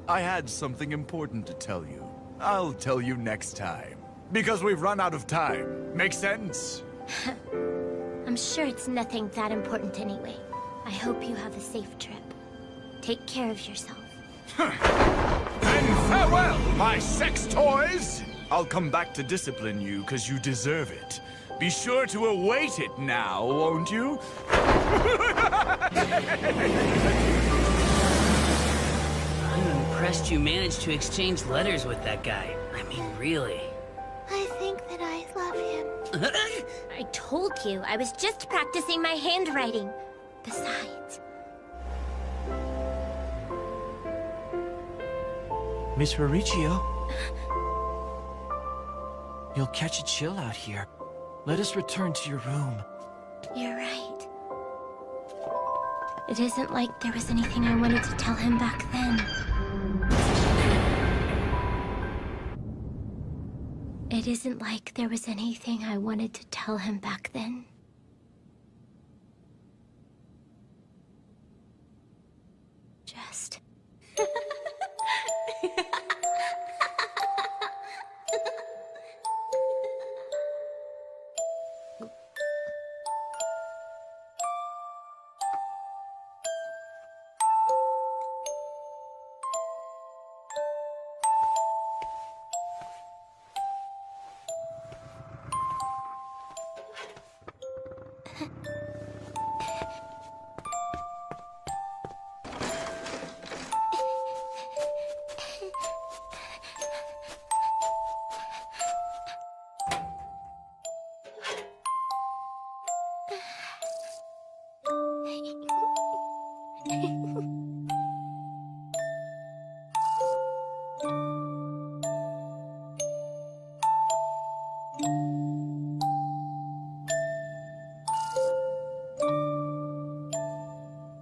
had something important to tell you. I'll tell you next time. Because we've run out of time. Make sense? I'm sure it's nothing that important anyway. I hope you have a safe trip. Take care of yourself. Then farewell, my sex toys! I'll come back to discipline you, because you deserve it. Be sure to await it now, won't you? I'm impressed you managed to exchange letters with that guy. I mean, really. I think that I love him. I told you, I was just practicing my handwriting. Besides... Miss Mauricio. You'll catch a chill out here. Let us return to your room. You're right. It isn't like there was anything I wanted to tell him back then. It isn't like there was anything I wanted to tell him back then. Just...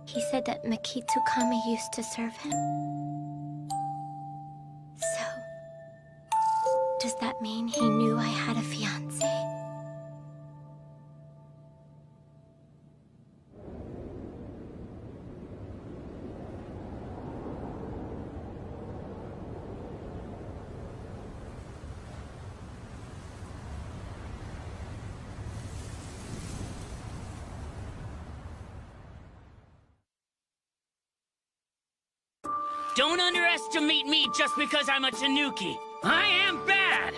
He said that Makitsukami used to serve him. So, does that mean he knew I had a fiancé? Don't underestimate me just because I'm a Tanuki. I am bad.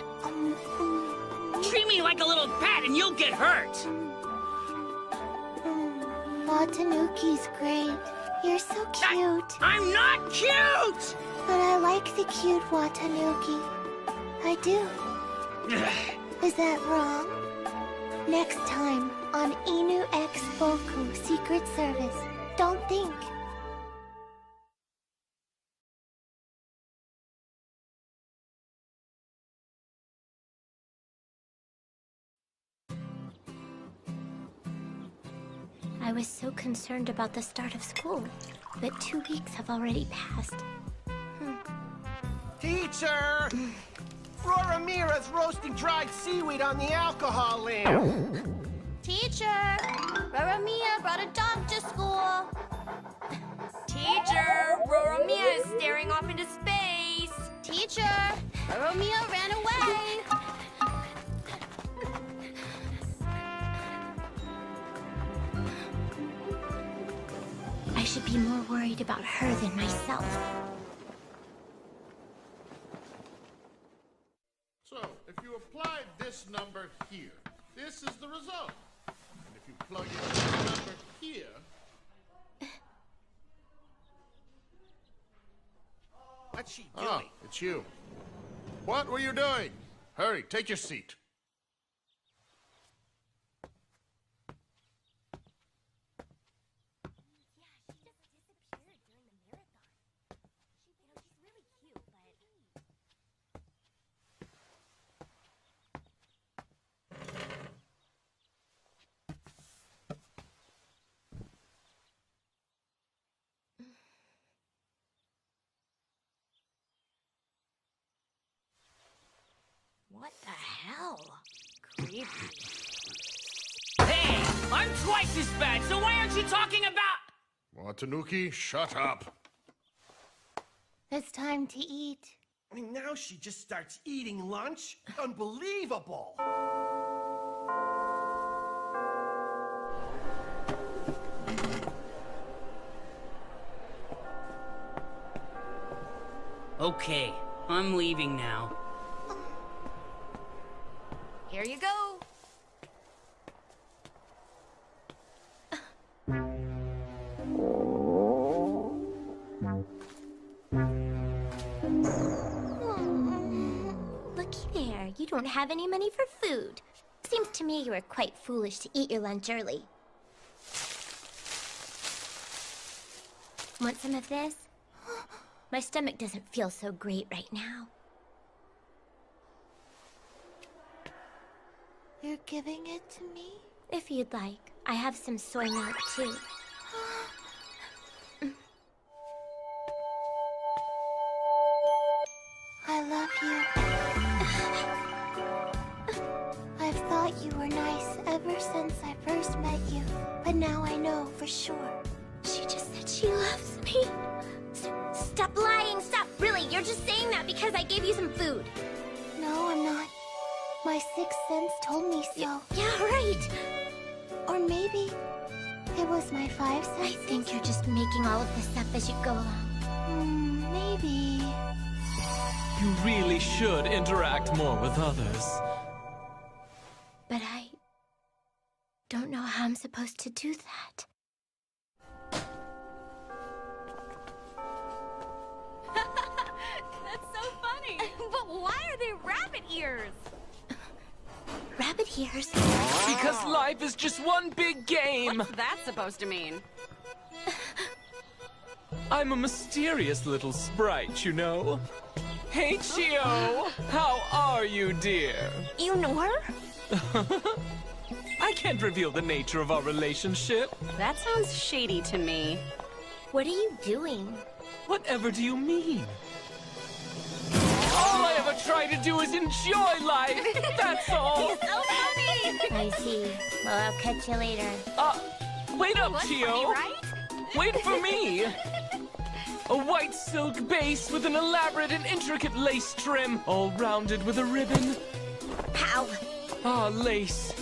Treat me like a little pet and you'll get hurt. Watanuki's great. You're so cute. I'm not cute! But I like the cute Watanuki. I do. Is that wrong? Next time on Inu X Boku Secret Service. Don't think. I was so concerned about the start of school, but 2 weeks have already passed. Teacher! Rora Mira's roasting dried seaweed on the alcohol lamp. Teacher! Rora Mia brought a dog to school. Teacher! Rora Mia is staring off into space. Teacher! Rora Mia ran away. I should be more worried about her than myself. So, if you apply this number here, this is the result. And if you plug in this number here... What's she doing? Ah, it's you. What were you doing? Hurry, take your seat. What the hell? Creepy. Hey, I'm twice as bad, so why aren't you talking about... Watanuki, shut up. It's time to eat. I mean, now she just starts eating lunch? Unbelievable! Okay, I'm leaving now. Here you go. don't have any money for food. Seems to me you were quite foolish to eat your lunch early. Want some of this? My stomach doesn't feel so great right now. You're giving it to me? If you'd like. I have some soy milk, too. I love you. I've thought you were nice ever since I first met you, but now I know for sure. She just said she loves me. Stop lying, stop. Really, you're just saying that because I gave you some food. No, I'm not. My sixth sense told me so. Yeah, right. Or maybe it was my five senses. I think you're just making all of this up as you go along. Maybe. You really should interact more with others. But I don't know how I'm supposed to do that. That's so funny. But why are they rabbit ears? Rabbit ears? Because life is just one big game. What's that supposed to mean? I'm a mysterious little sprite, you know. Hey, Chio! How are you, dear? You know her? I can't reveal the nature of our relationship. That sounds shady to me. What are you doing? Whatever do you mean? All I ever try to do is enjoy life, that's all. He's so funny! I see. Well, I'll catch you later. Wait up, What's Chio! funny, right? Wait for me! A white silk base with an elaborate and intricate lace trim, all rounded with a ribbon. How? Ah, lace.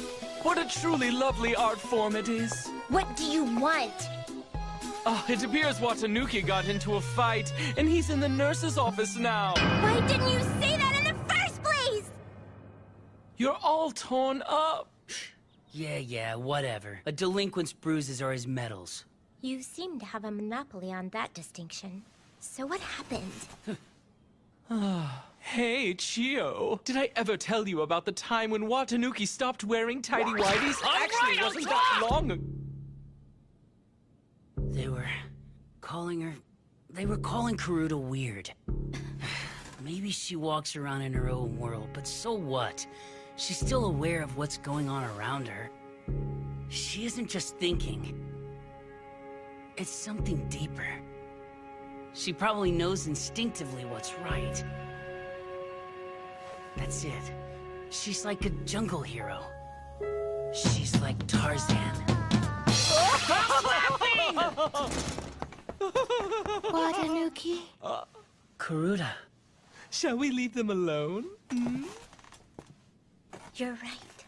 What a truly lovely art form it is. What do you want? It appears Watanuki got into a fight, and he's in the nurse's office now. Why didn't you say that in the first place? You're all torn up. Yeah, whatever. A delinquent's bruises are his medals. You seem to have a monopoly on that distinction. So what happened? Hey, Chio. Did I ever tell you about the time when Watanuki stopped wearing tighty-whities? Actually, wasn't that long ago. They were calling Karuta weird. Maybe she walks around in her own world, but so what? She's still aware of what's going on around her. She isn't just thinking. It's something deeper. She probably knows instinctively what's right. That's it. She's like a jungle hero. She's like Tarzan. Watanuki? Karuta. Shall we leave them alone? You're right.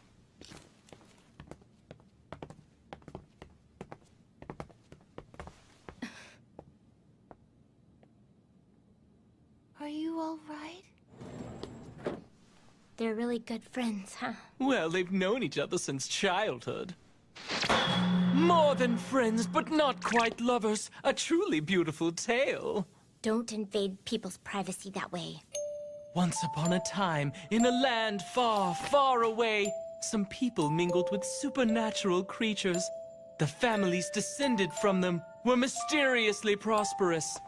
Are you all right? They're really good friends, huh? Well, they've known each other since childhood. More than friends, but not quite lovers. A truly beautiful tale. Don't invade people's privacy that way. Once upon a time, in a land far, far away, some people mingled with supernatural creatures. The families descended from them were mysteriously prosperous.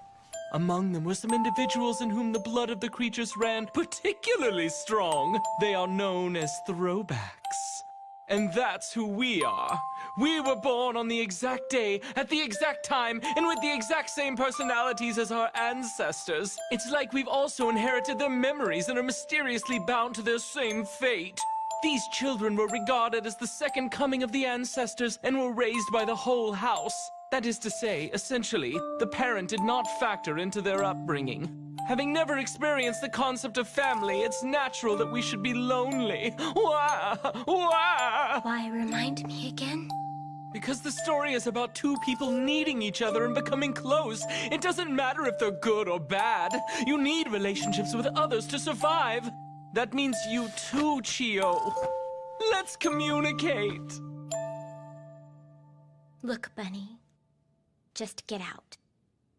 Among them were some individuals in whom the blood of the creatures ran particularly strong. They are known as throwbacks. And that's who we are. We were born on the exact day, at the exact time, and with the exact same personalities as our ancestors. It's like we've also inherited their memories and are mysteriously bound to their same fate. These children were regarded as the second coming of the ancestors and were raised by the whole house. That is to say, essentially, the parent did not factor into their upbringing. Having never experienced the concept of family, it's natural that we should be lonely. Wah! Wah! Why, remind me again? Because the story is about two people needing each other and becoming close. It doesn't matter if they're good or bad. You need relationships with others to survive. That means you too, Chio. Let's communicate. Look, Bunny. Just get out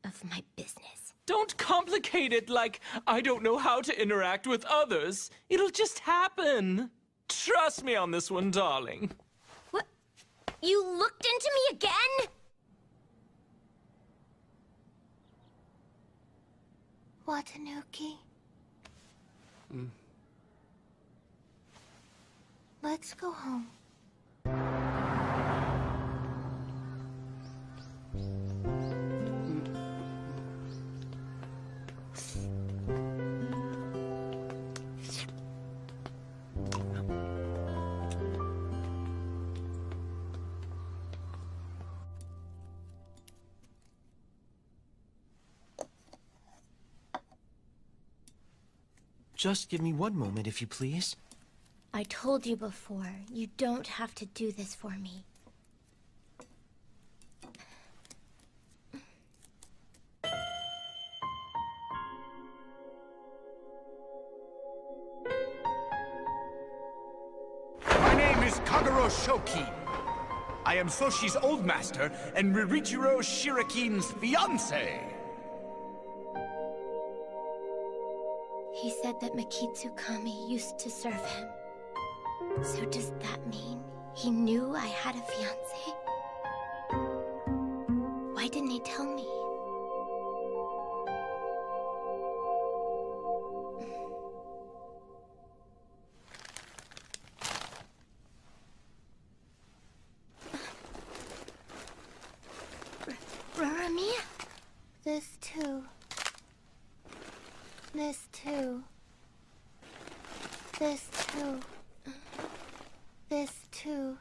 of my business. Don't complicate it like I don't know how to interact with others. It'll just happen. Trust me on this one, darling. What? You looked into me again? Watanuki. Let's go home. Just give me one moment, if you please. I told you before, you don't have to do this for me. My name is Kagero Shokin. I am Soshi's old master and Ririchiro Shirakin's fiancé. He said that Makitsu Kami used to serve him. So does that mean he knew I had a fiancé? Why didn't he tell me? Raramiya? This too. This too. This too. This too.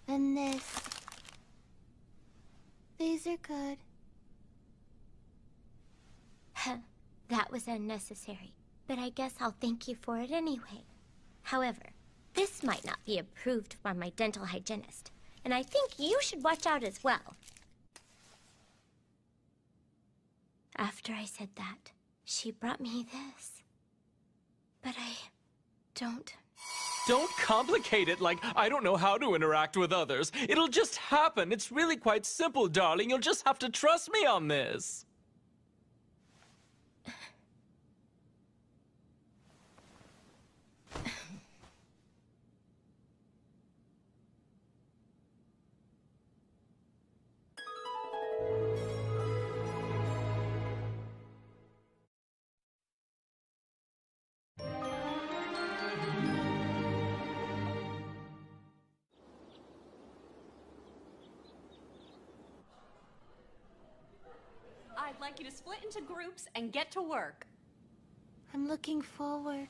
And this. These are good. That was unnecessary, but I guess I'll thank you for it anyway. However, this might not be approved by my dental hygienist, and I think you should watch out as well. After I said that, she brought me this. But I don't... Don't complicate it like I don't know how to interact with others. It'll just happen. It's really quite simple, darling. You'll just have to trust me on this. I'd like you to split into groups and get to work. I'm looking forward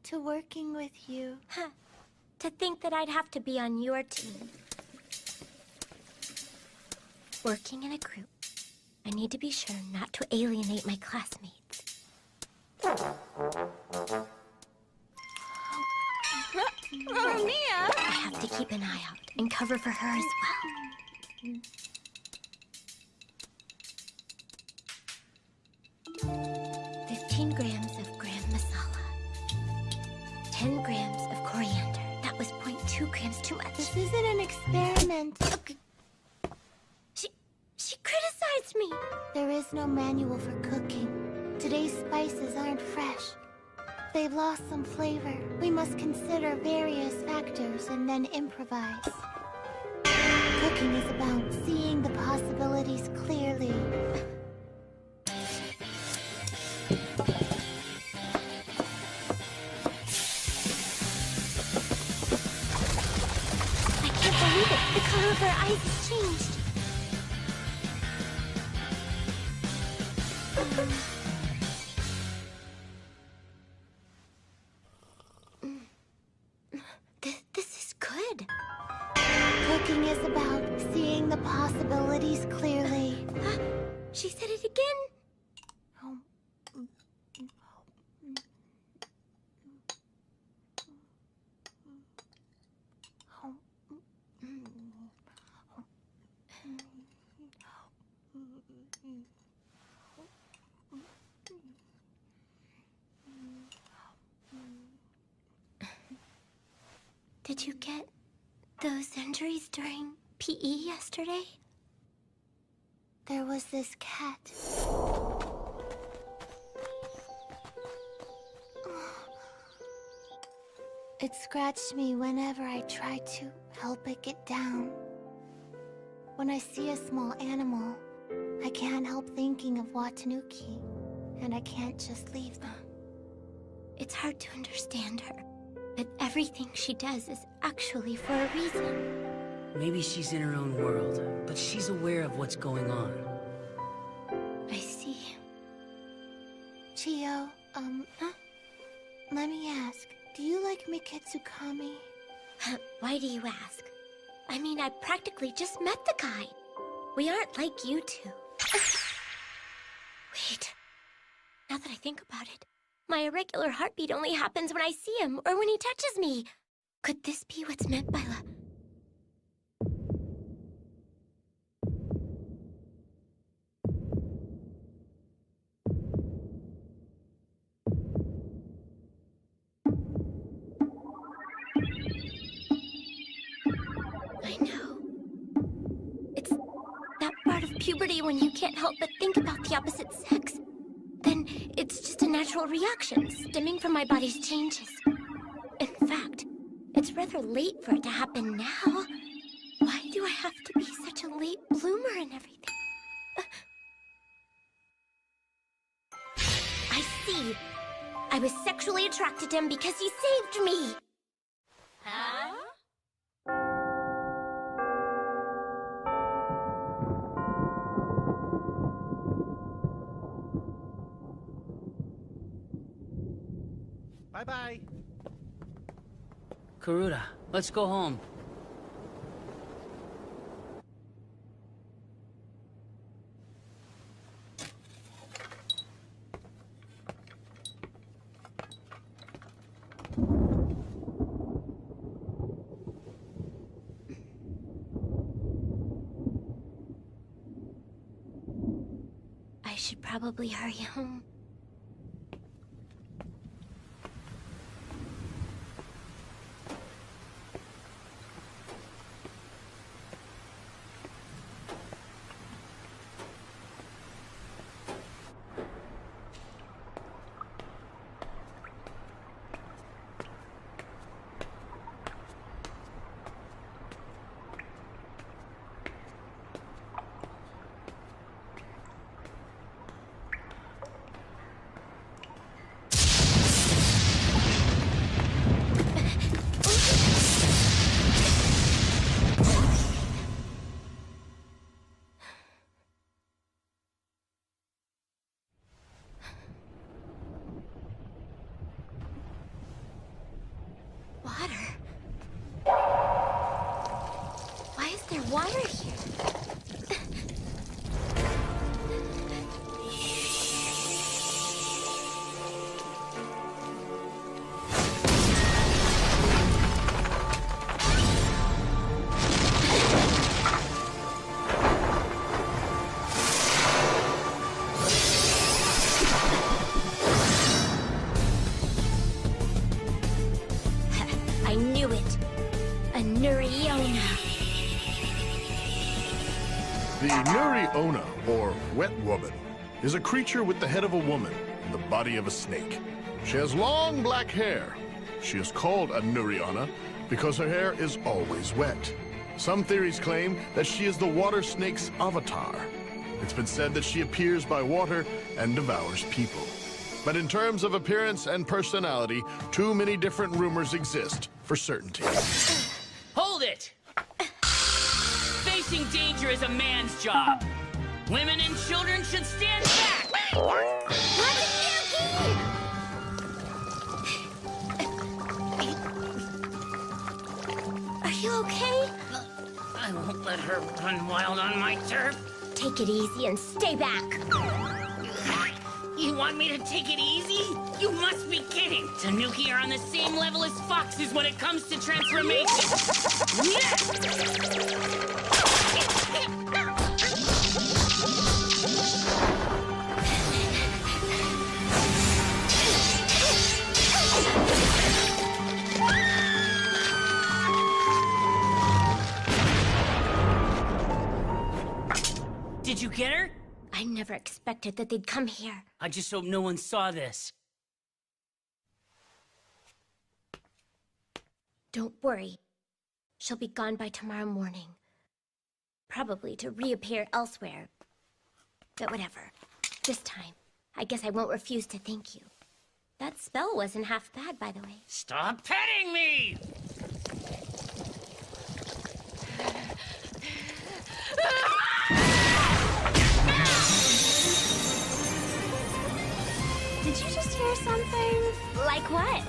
to working with you. Huh. To think that I'd have to be on your team. Working in a group, I need to be sure not to alienate my classmates. Mia! I have to keep an eye out and cover for her as well. 15 grams of gram masala. 10 grams of coriander. That was 0.2 grams too much. This isn't an experiment. Okay. She criticized me. There is no manual for cooking. Today's spices aren't fresh. They've lost some flavor. We must consider various factors and then improvise. Cooking is about seeing the possibilities clearly. I can't believe it. The color of her eyes has changed. This is good. Cooking is about seeing the possibilities clearly. She said it again. Did you get those injuries during PE yesterday? there was this cat. It scratched me whenever I tried to help it get down. When I see a small animal, I can't help thinking of Watanuki, and I can't just leave them. It's hard to understand her, but everything she does is actually for a reason. Maybe she's in her own world, but she's aware of what's going on. I see. Chiyo, let me ask, do you like Mikitsukami? Why do you ask? I mean, I practically just met the guy. We aren't like you two. Wait. Now that I think about it, my irregular heartbeat only happens when I see him or when he touches me. Could this be what's meant by I know. It's that part of puberty when you can't help but think about the opposite sex. Then it's just a natural reaction stemming from my body's changes. In fact, it's rather late for it to happen now. Why do I have to be such a late bloomer and everything? I see. I was sexually attracted to him because he saved me. Huh? Bye-bye. Karuta, let's go home. I should probably hurry home. Water here. I knew it. A Nuriona. The Nuriona, or Wet Woman, is a creature with the head of a woman and the body of a snake. She has long black hair. She is called a Nuriona because her hair is always wet. Some theories claim that she is the water snake's avatar. It's been said that she appears by water and devours people. But in terms of appearance and personality, too many different rumors exist for certainty. Hold it! Facing danger is a man's job. Women and children should stand back! Are you okay? I won't let her run wild on my turf. Take it easy and stay back. You want me to take it easy? You must be kidding! Tanuki are on the same level as foxes when it comes to transformation. Did you get her? I never expected that they'd come here. I just hope no one saw this. Don't worry. She'll be gone by tomorrow morning. Probably to reappear elsewhere. But whatever. This time, I guess I won't refuse to thank you. That spell wasn't half bad, by the way. Stop petting me! Did you just hear something? Like what?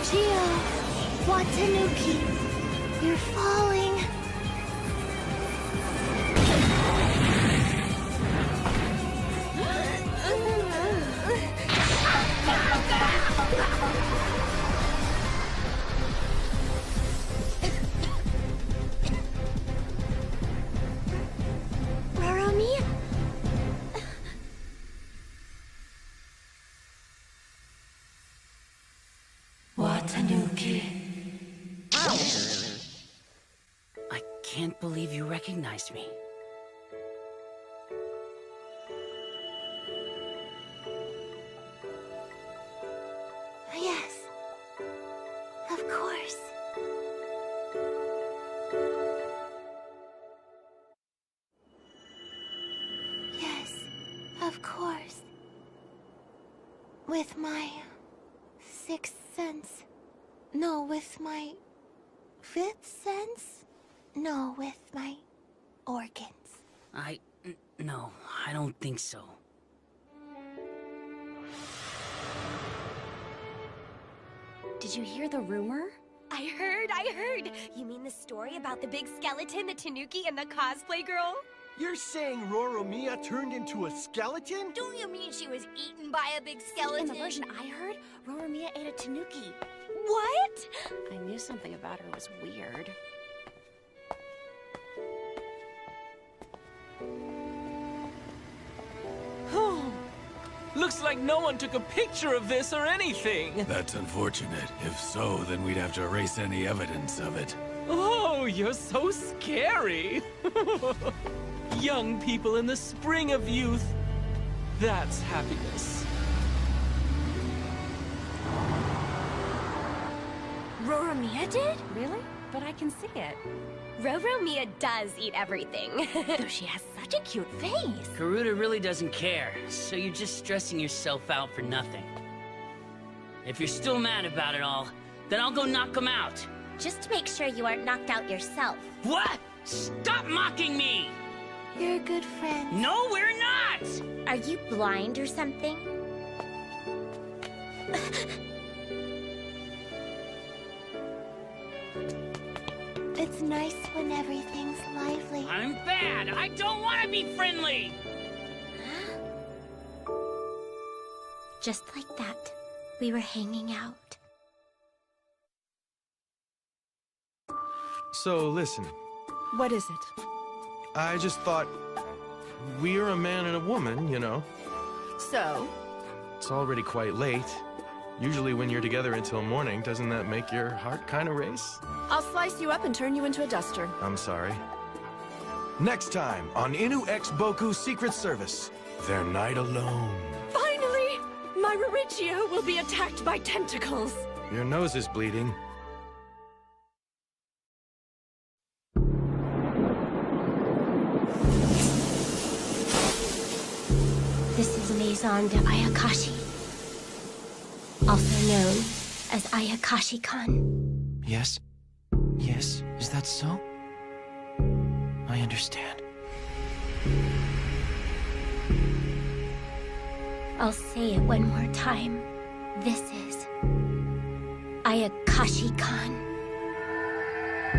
Gio, Watanuki, you're falling. Roromia? Watanuki. I can't believe you recognized me. Yes, of course. Yes, of course. With my sixth sense. No, with my fifth sense? No, with my organs. No, I don't think so. Did you hear the rumor? I heard! You mean the story about the big skeleton, the Tanuki, and the cosplay girl? You're saying Roromia turned into a skeleton? Don't you mean she was eaten by a big skeleton? In the version I heard, Roromia ate a Tanuki. What? I knew something about her was weird. Looks like no one took a picture of this or anything. That's unfortunate. If so, then we'd have to erase any evidence of it. Oh, you're so scary. Young people in the spring of youth. That's happiness. Roromia did? Really? But I can see it. Roromia does eat everything. Though she has such a cute face. Garuda really doesn't care, so you're just stressing yourself out for nothing. If you're still mad about it all, then I'll go knock him out. Just to make sure you aren't knocked out yourself. What? Stop mocking me! You're a good friend. No, we're not! Are you blind or something? It's nice when everything's lively. I'm bad! I don't want to be friendly! Just like that, we were hanging out. So, listen. What is it? I just thought... we're a man and a woman, you know. So? It's already quite late. Usually when you're together until morning, doesn't that make your heart kind of race? I'll slice you up and turn you into a duster. I'm sorry. Next time on Inu X Boku Secret Service, their night alone. Finally! My Mauricio will be attacked by tentacles. Your nose is bleeding. This is Maison de Ayakashi, also known as Ayakashi-kan. Yes? Yes? Is that so? I understand. I'll say it one more time. This is Ayakashi-kan.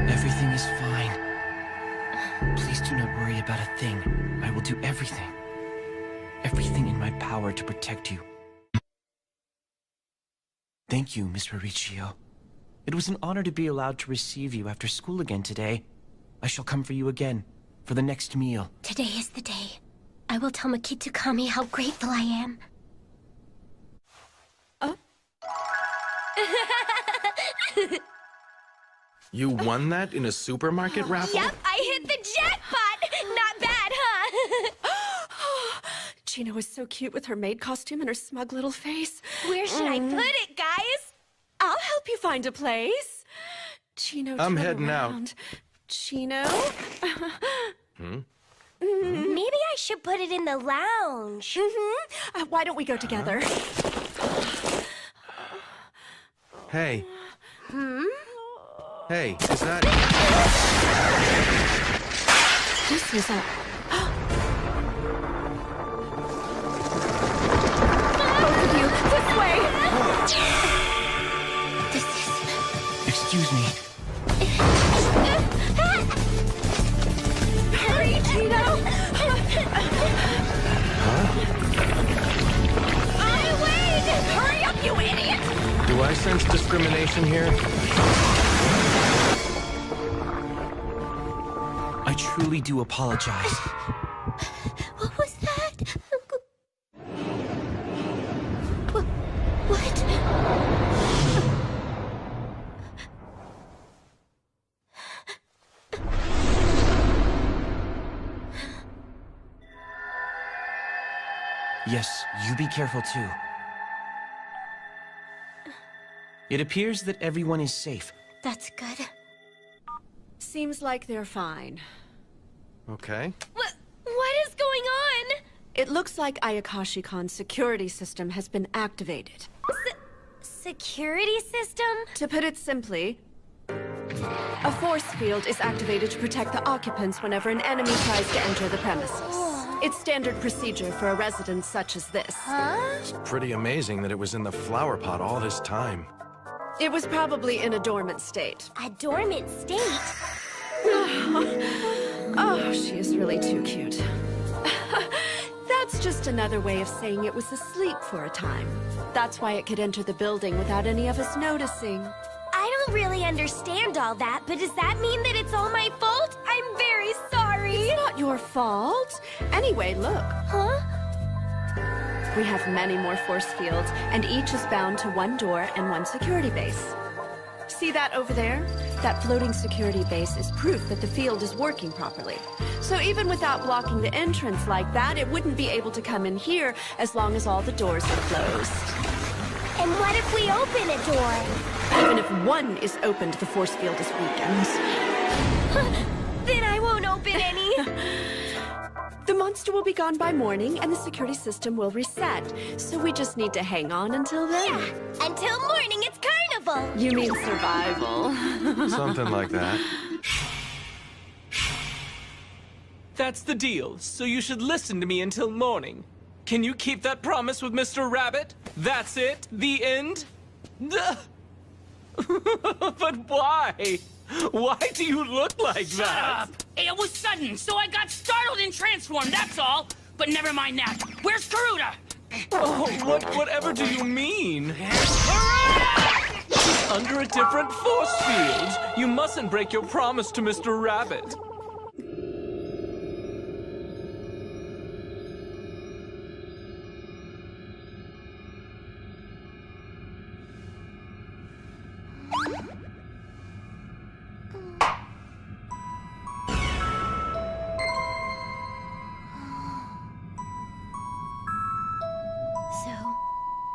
Everything is fine. Please do not worry about a thing. I will do everything. Everything in my power to protect you. Thank you, Miss Mauricio. It was an honor to be allowed to receive you after school again today. I shall come for you again, for the next meal. Today is the day. I will tell Makitukami how grateful I am. You won that in a supermarket raffle? Yep, I hit the jackpot! Not bad, huh? Chino is so cute with her maid costume and her smug little face. Where should I put it, guys? I'll help you find a place. Chino, I'm turn heading around. Chino? Maybe I should put it in the lounge. Why don't we go together? Hey. Hey, is that... This is a... Both of you, this way! Excuse me. Hurry, Chino! Wait! Hurry up, you idiot! Do I sense discrimination here? I truly do apologize. What was that? What? Yes, you be careful too. It appears that everyone is safe. That's good. Seems like they're fine. Okay. What is going on? It looks like Ayakashi-Kon's security system has been activated. Security system? To put it simply, a force field is activated to protect the occupants whenever an enemy tries to enter the premises. It's standard procedure for a residence such as this. It's pretty amazing that it was in the flower pot all this time. It was probably in a dormant state. A dormant state? Oh, she is really too cute. That's just another way of saying it was asleep for a time. That's why it could enter the building without any of us noticing. I don't really understand all that, but does that mean that it's all my fault? I'm very sorry. It's not your fault. Anyway, look. Huh? We have many more force fields, and each is bound to one door and one security base. See that over there? That floating security base is proof that the field is working properly. So even without blocking the entrance like that, it wouldn't be able to come in here as long as all the doors are closed. And what if we open a door? Even if one is opened, the force field is weakened. Then I won't open any. The monster will be gone by morning, and the security system will reset. So we just need to hang on until then. Yeah, until morning it's carnival. You mean survival. Something like that. That's the deal, so you should listen to me until morning. Can you keep that promise with Mr. Rabbit? That's it? The end? But why? Why do you look like Shut that? up! It was sudden, so I got startled and transformed, that's all! But never mind that. Where's Karuta? Oh, whatever do you mean? Karuta! She's under a different force field. You mustn't break your promise to Mr. Rabbit.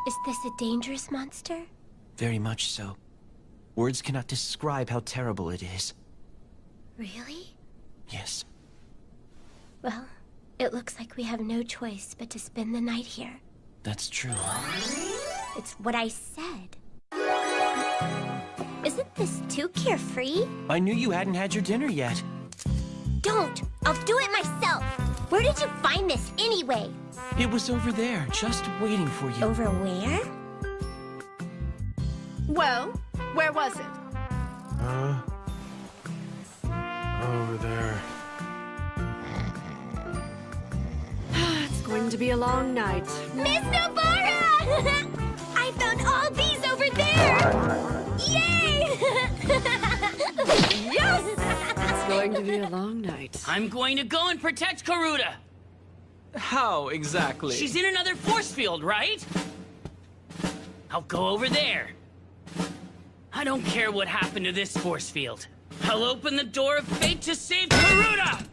Is this a dangerous monster? Very much so. Words cannot describe how terrible it is. Really? Yes. Well, it looks like we have no choice but to spend the night here. That's true. It's what I said. Isn't this too carefree? I knew you hadn't had your dinner yet. Don't! I'll do it myself! Where did you find this anyway? It was over there, just waiting for you. Over where? Well, where was it? Over there. It's going to be a long night. Miss Nobara! I found all these over there! Yay! Yes! It's going to be a long night. I'm going to go and protect Karuta. How exactly? She's in another force field, right? I'll go over there. I don't care what happened to this force field. I'll open the door of fate to save Karuta!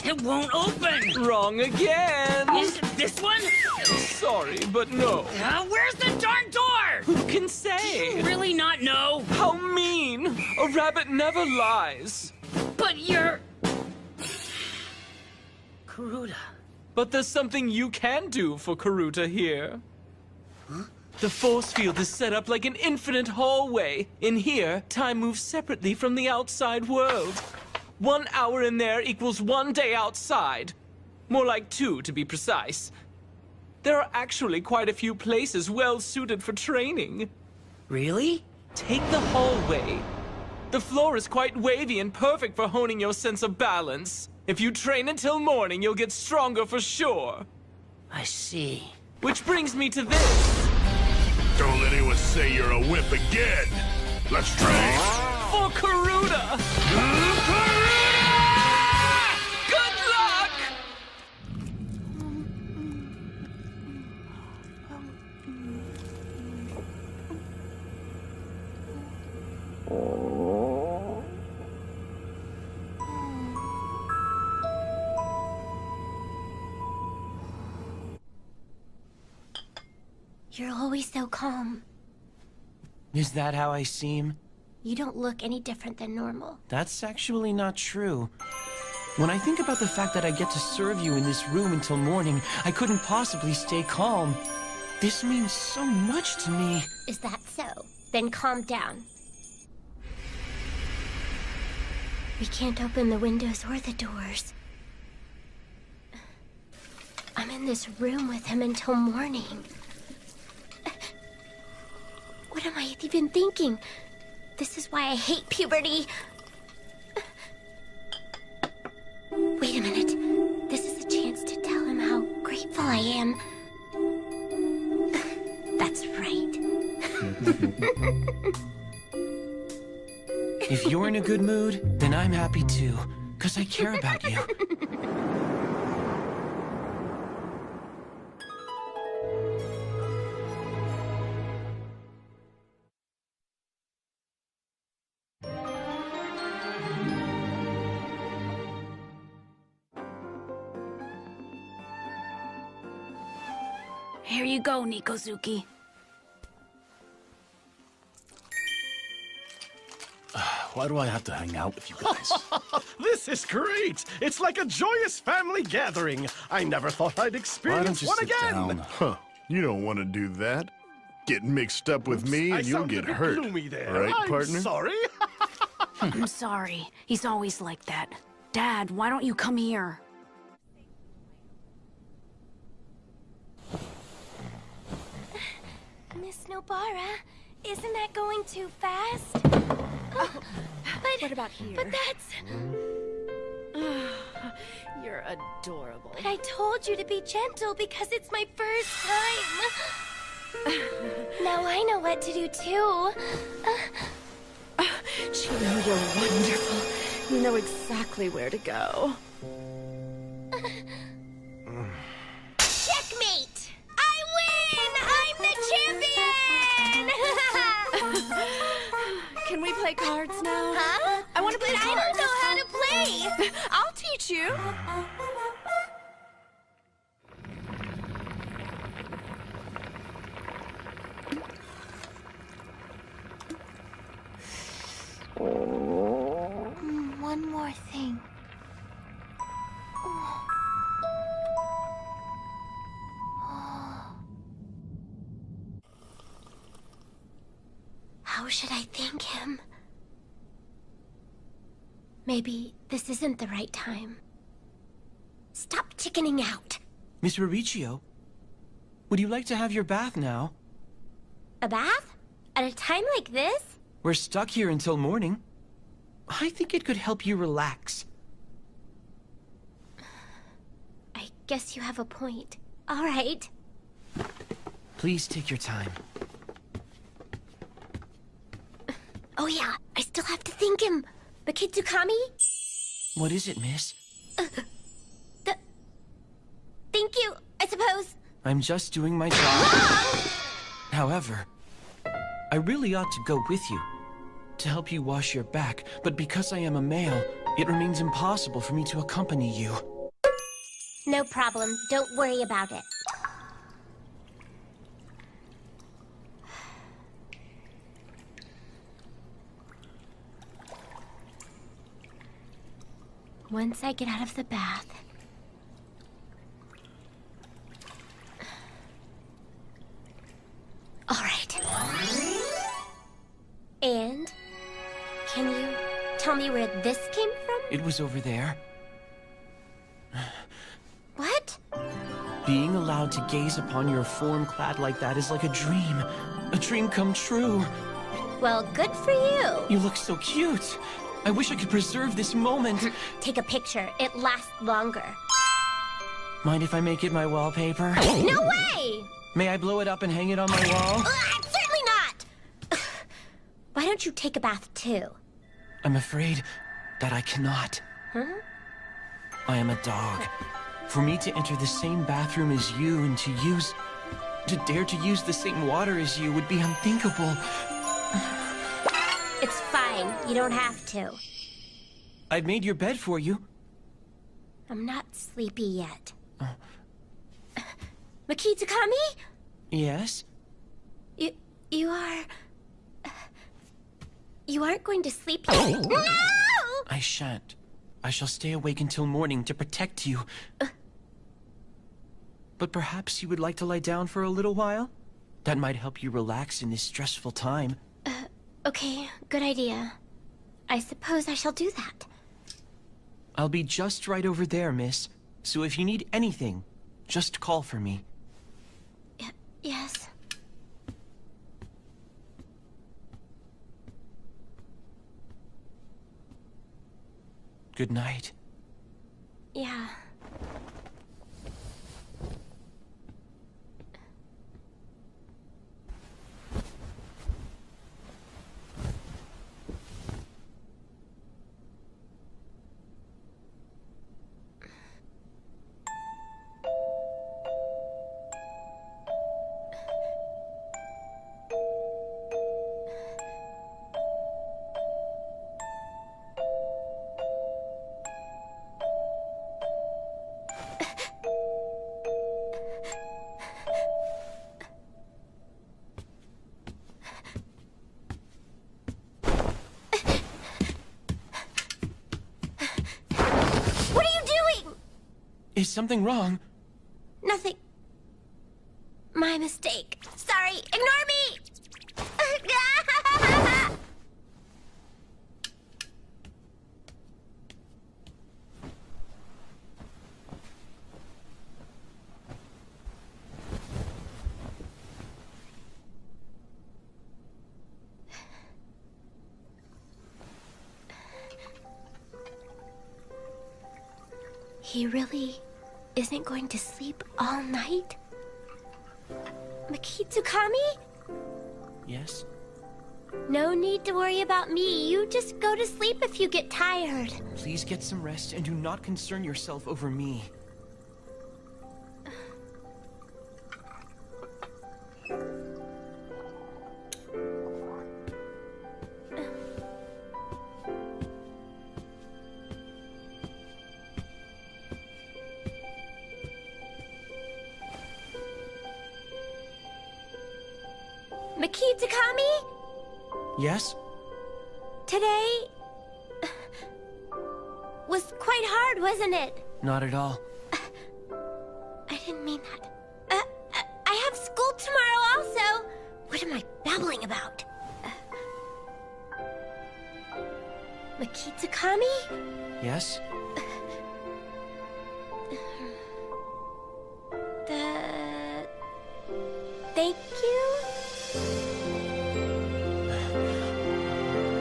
It won't open! Wrong again! Is it this one? Sorry, but no. Where's the darn door? Who can say? Do you really not know? How mean! A rabbit never lies. But you're... Karuta. But there's something you can do for Karuta here. Huh? The force field is set up like an infinite hallway. In here, time moves separately from the outside world. 1 hour in there equals 1 day outside. More like 2, to be precise. There are actually quite a few places well suited for training. Really? Take the hallway. The floor is quite wavy and perfect for honing your sense of balance. If you train until morning, you'll get stronger for sure. I see. Which brings me to this. Don't let anyone say you're a wimp again. Let's train. For Karuta! Karuta! Good luck! You're always so calm. Is that how I seem? You don't look any different than normal. That's actually not true. When I think about the fact that I get to serve you in this room until morning, I couldn't possibly stay calm. This means so much to me. Is that so? Then calm down. We can't open the windows or the doors. I'm in this room with him until morning. What am I even thinking? This is why I hate puberty. Wait a minute. This is a chance to tell him how grateful I am. That's right. If you're in a good mood, then I'm happy too, 'cause I care about you. Here you go, Nikozuki. Why do I have to hang out with you guys? This is great! It's like a joyous family gathering. I never thought I'd Why experience don't you one sit again. down? Huh. You don't want to do that. Get mixed up with me I and you'll sounded get a bit hurt. gloomy there. Right, I'm partner? sorry. I'm sorry. He's always like that. Dad, why don't you come here? Miss Nobara, isn't that going too fast? But what about here? But that's... You're adorable. But I told you to be gentle because it's my first time. Now I know what to do too. Chino, you're wonderful. You know exactly where to go. Checkmate! I win! I'm the champion! Can we play cards now? Huh? I want to play But cards. I don't know how to play! I'll teach you. One more thing. How should I thank him? Maybe this isn't the right time. Stop chickening out. Miss Mauricio, would you like to have your bath now? A bath? At a time like this? We're stuck here until morning. I think it could help you relax. I guess you have a point. All right. Please take your time. Oh yeah, I still have to thank him. The Kitsukami? What is it, miss? Thank you, I suppose. I'm just doing my job. However, I really ought to go with you, to help you wash your back, but because I am a male, it remains impossible for me to accompany you. No problem. Don't worry about it. Once I get out of the bath... All right. And can you tell me where this came from? It was over there. What? Being allowed to gaze upon your form clad like that is like a dream come true. Well, good for you. You look so cute. I wish I could preserve this moment. Take a picture. It lasts longer. Mind if I make it my wallpaper? No way! May I blow it up and hang it on my wall? Certainly not! Why don't you take a bath too? I'm afraid that I cannot. Huh? I am a dog. For me to enter the same bathroom as you and to dare to use the same water as you would be unthinkable. It's fine. You don't have to. I've made your bed for you. I'm not sleepy yet. Makitakami? Yes? You aren't going to sleep yet? No! I shan't. I shall stay awake until morning to protect you. But perhaps you would like to lie down for a little while? That might help you relax in this stressful time. Okay, good idea. I suppose I shall do that. I'll be just right over there, miss. So if you need anything, just call for me. Yes. Good night. Yeah. Is something wrong? Nothing. My mistake. Sorry. Ignore me! He really isn't going to sleep all night? Makitakami? Yes? No need to worry about me. You just go to sleep if you get tired. Please get some rest and do not concern yourself over me. Makitakami? Yes? Today... was quite hard, wasn't it? Not at all. I didn't mean that. I have school tomorrow also. What am I babbling about? Makitakami? Yes? Thank you?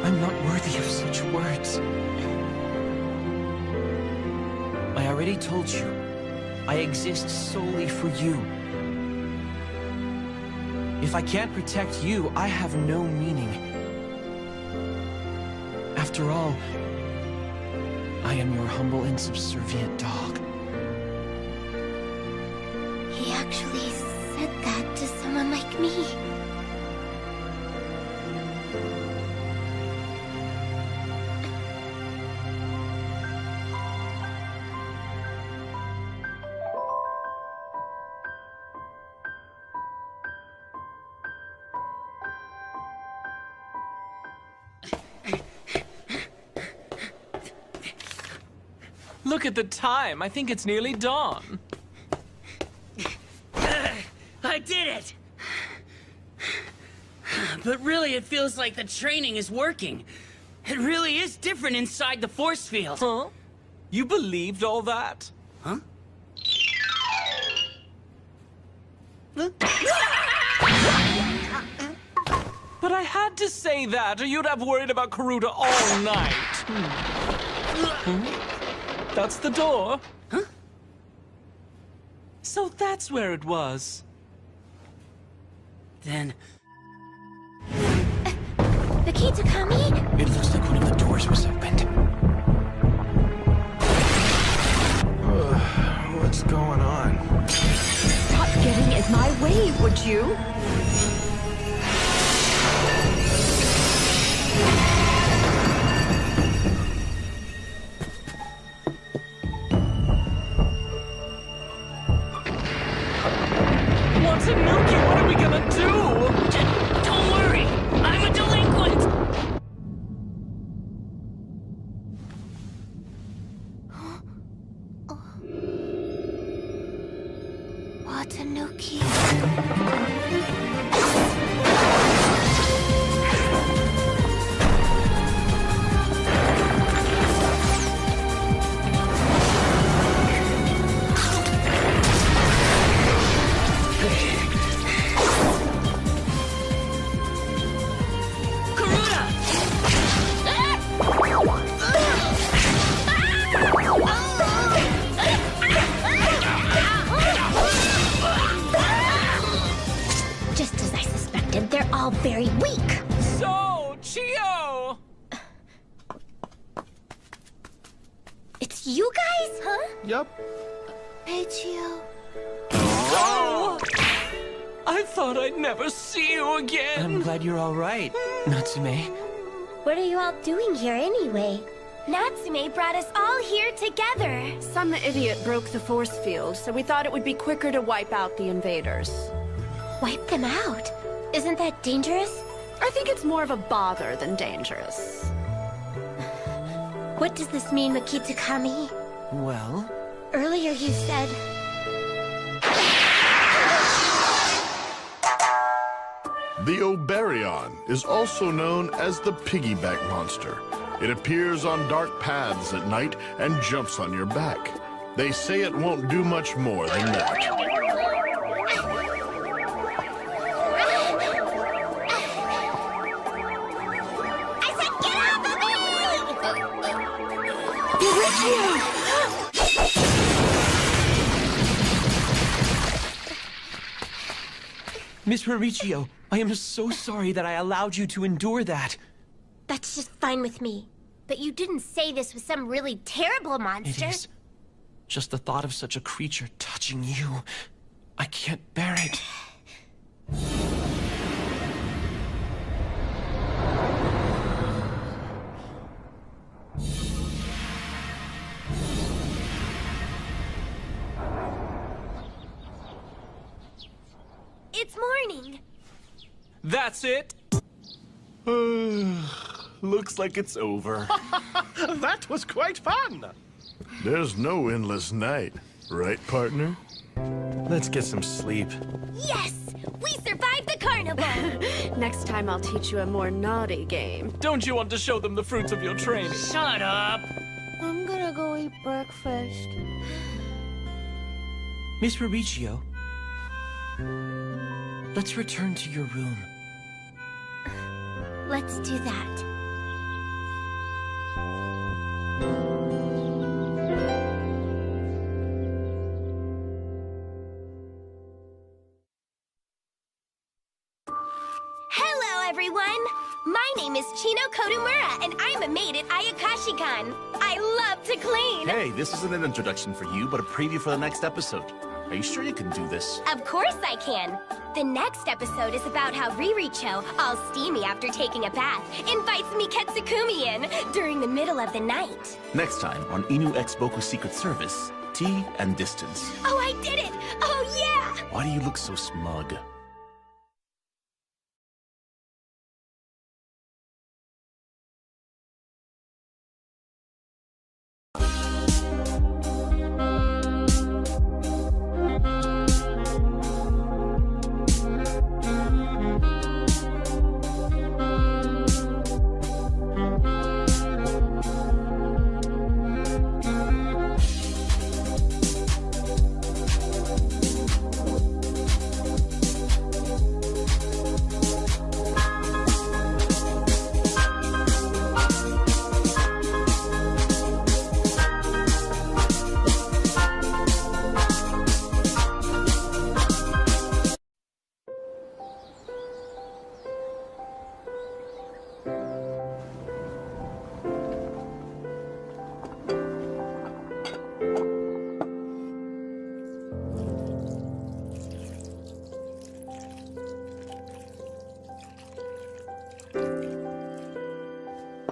I'm not worthy of such words. I already told you, I exist solely for you. If I can't protect you, I have no meaning. After all, I am your humble and subservient dog. He actually said that to someone like me. Look at the time. I think it's nearly dawn. I did it! But really, it feels like the training is working. It really is different inside the force field. Huh? You believed all that? Huh? But I had to say that, or you'd have worried about Karuta all night. That's the door. Huh? So that's where it was. Then... The Kitakami? It looks like one of the doors was opened. What's going on? Stop getting in my way, would you? Watanuki, what are we gonna do? Don't worry! I'm a delinquent! Watanuki. Just as I suspected, they're all very weak. So, Chio! It's you guys, huh? Yup. Hey, Chio. Oh! I thought I'd never see you again. I'm glad you're all right, Natsume. What are you all doing here anyway? Natsume brought us all here together. Some idiot broke the force field, so we thought it would be quicker to wipe out the invaders. Wipe them out? Isn't that dangerous? I think it's more of a bother than dangerous. What does this mean, Makitakami? Well? Earlier you said... The Oberion is also known as the piggyback monster. It appears on dark paths at night and jumps on your back. They say it won't do much more than that. I said get off of me! Miss Mauricio, I am so sorry that I allowed you to endure that. That's just fine with me. But you didn't say this was some really terrible monster. It is. Just the thought of such a creature touching you. I can't bear it. It's morning. That's it? Looks like it's over. That was quite fun. There's no endless night, right, partner? Let's get some sleep. Yes! We survived the carnival! Next time I'll teach you a more naughty game. Don't you want to show them the fruits of your training? Shut up! I'm gonna go eat breakfast. Miss Mauricio, let's return to your room. Let's do that. Hello, everyone! My name is Chino Kodamura, and I'm a maid at Ayakashi-kan. I love to clean! Hey, this isn't an introduction for you, but a preview for the nenext episode. Are you sure you can do this? Of course I can! The next episode is about how Riricho, all steamy after taking a bath, invites Miketsukumi in during the middle of the night. Next time on Inu X Boku Secret Service, Tea and Distance. Oh, I did it! Oh, yeah! Why do you look so smug?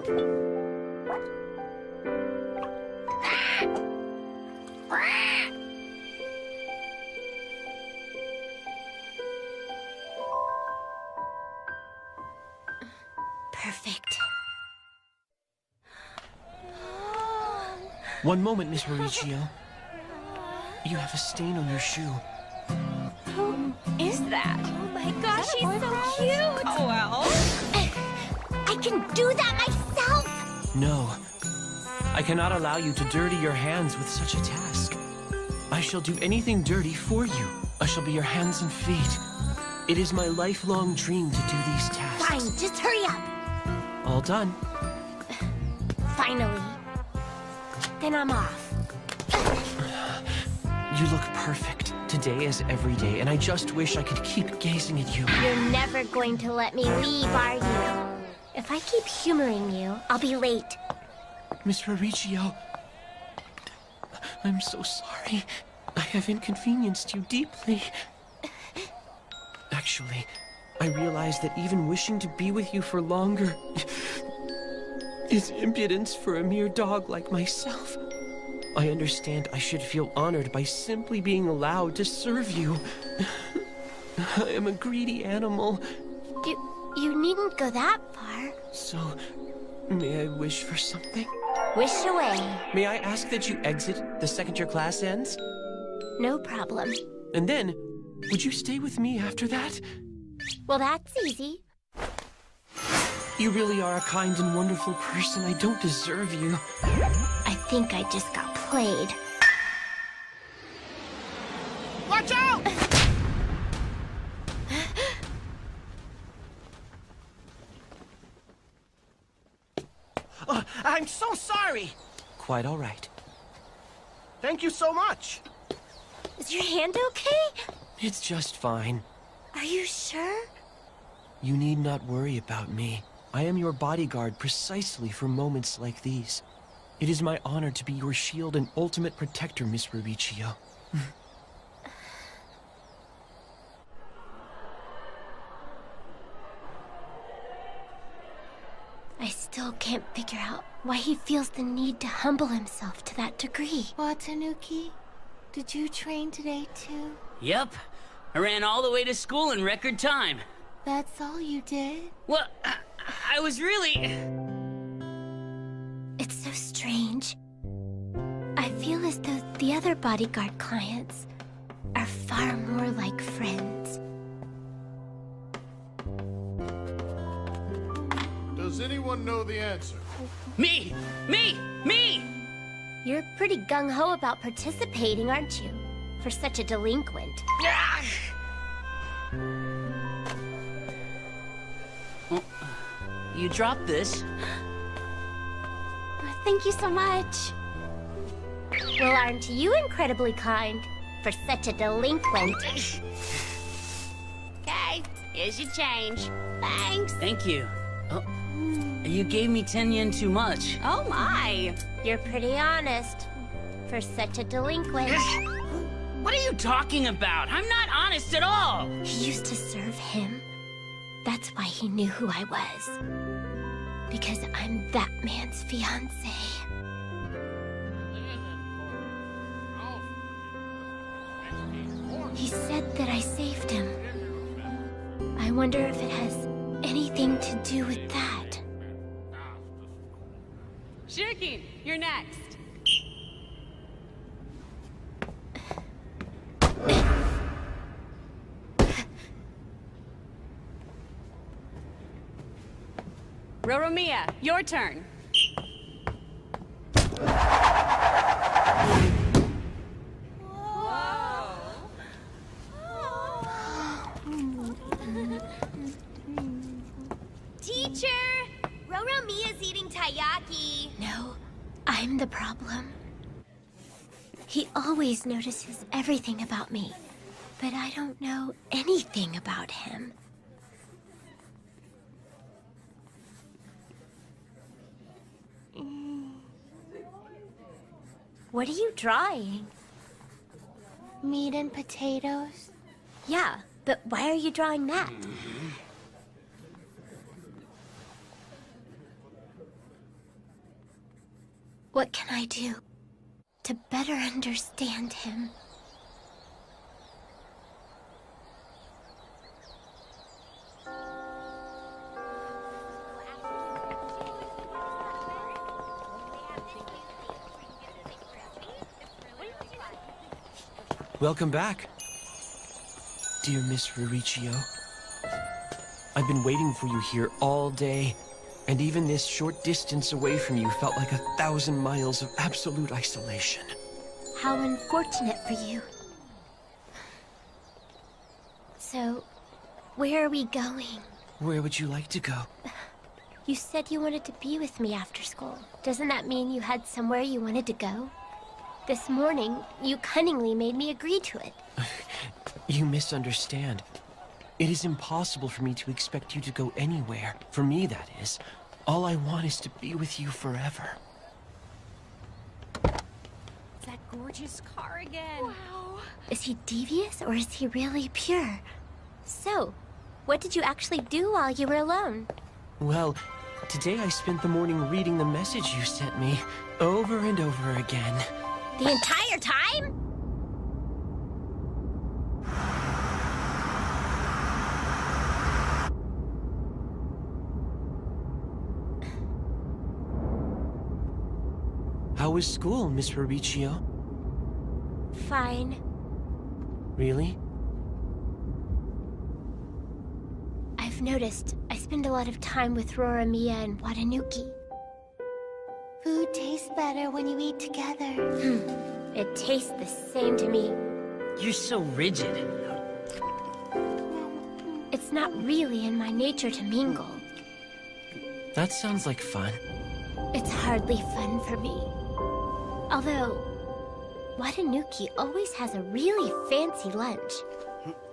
Perfect. One moment, Miss Mauricio. You have a stain on your shoe. Who is that? Oh my gosh, she's so cute! Oh, well. I can do that myself! No. I cannot allow you to dirty your hands with such a task. I shall do anything dirty for you. I shall be your hands and feet. It is my lifelong dream to do these tasks. Fine, just hurry up. All done. Finally. Then I'm off. You look perfect, today as every day, and I just wish I could keep gazing at you. You're never going to let me leave, are you? If I keep humoring you, I'll be late. Miss Mauricio, I'm so sorry. I have inconvenienced you deeply. Actually, I realize that even wishing to be with you for longer is impudence for a mere dog like myself. I understand I should feel honored by simply being allowed to serve you. I am a greedy animal. You needn't go that far. So, may I wish for something? Wish away. May I ask that you exit the second your class ends? No problem. And then, would you stay with me after that? Well, that's easy. You really are a kind and wonderful person. I don't deserve you. I think I just got played. Watch out! I'm so sorry. Quite all right. Thank you so much. Is your hand okay? It's just fine. Are you sure? You need not worry about me. I am your bodyguard precisely for moments like these. It is my honor to be your shield and ultimate protector, Miss Mauricio. I still can't figure out why he feels the need to humble himself to that degree. Watanuki, did you train today too? Yep. I ran all the way to school in record time. That's all you did? Well, I was really... It's so strange. I feel as though the other bodyguard clients are far more like friends. Does anyone know the answer? Me! Me! Me! You're pretty gung-ho about participating, aren't you? For such a delinquent. Well, you dropped this. Thank you so much. Well, aren't you incredibly kind for such a delinquent? Okay, here's your change. Thanks. Thank you. Oh, you gave me 10 yen too much. Oh my! You're pretty honest for such a delinquent. What are you talking about? I'm not honest at all. He used to serve him. That's why he knew who I was. Because I'm that man's fiancé. He said that I saved him. I wonder if it has anything to do with that. Shirkin, you're next. Roromia, your turn. Teacher! Roromia's eating taiyaki. No, I'm the problem. He always notices everything about me, but I don't know anything about him. What are you drawing? Meat and potatoes? Yeah, but why are you drawing that? What can I do to better understand him? Welcome back, dear Miss Riricchio. I've been waiting for you here all day, and even this short distance away from you felt like 1,000 miles of absolute isolation. How unfortunate for you. So, where are we going? Where would you like to go? You said you wanted to be with me after school. Doesn't that mean you had somewhere you wanted to go? This morning, you cunningly made me agree to it. You misunderstand. It is impossible for me to expect you to go anywhere. For me, that is. All I want is to be with you forever. That gorgeous car again. Wow. Is he devious or is he really pure? So, what did you actually do while you were alone? Well, today I spent the morning reading the message you sent me over and over again. The entire time? How was school, Miss Riricchio? Fine. Really? I've noticed I spend a lot of time with Roramiya and Watanuki. Food tastes better when you eat together. It tastes the same to me. You're so rigid. It's not really in my nature to mingle. That sounds like fun. It's hardly fun for me. Although, Watanuki always has a really fancy lunch.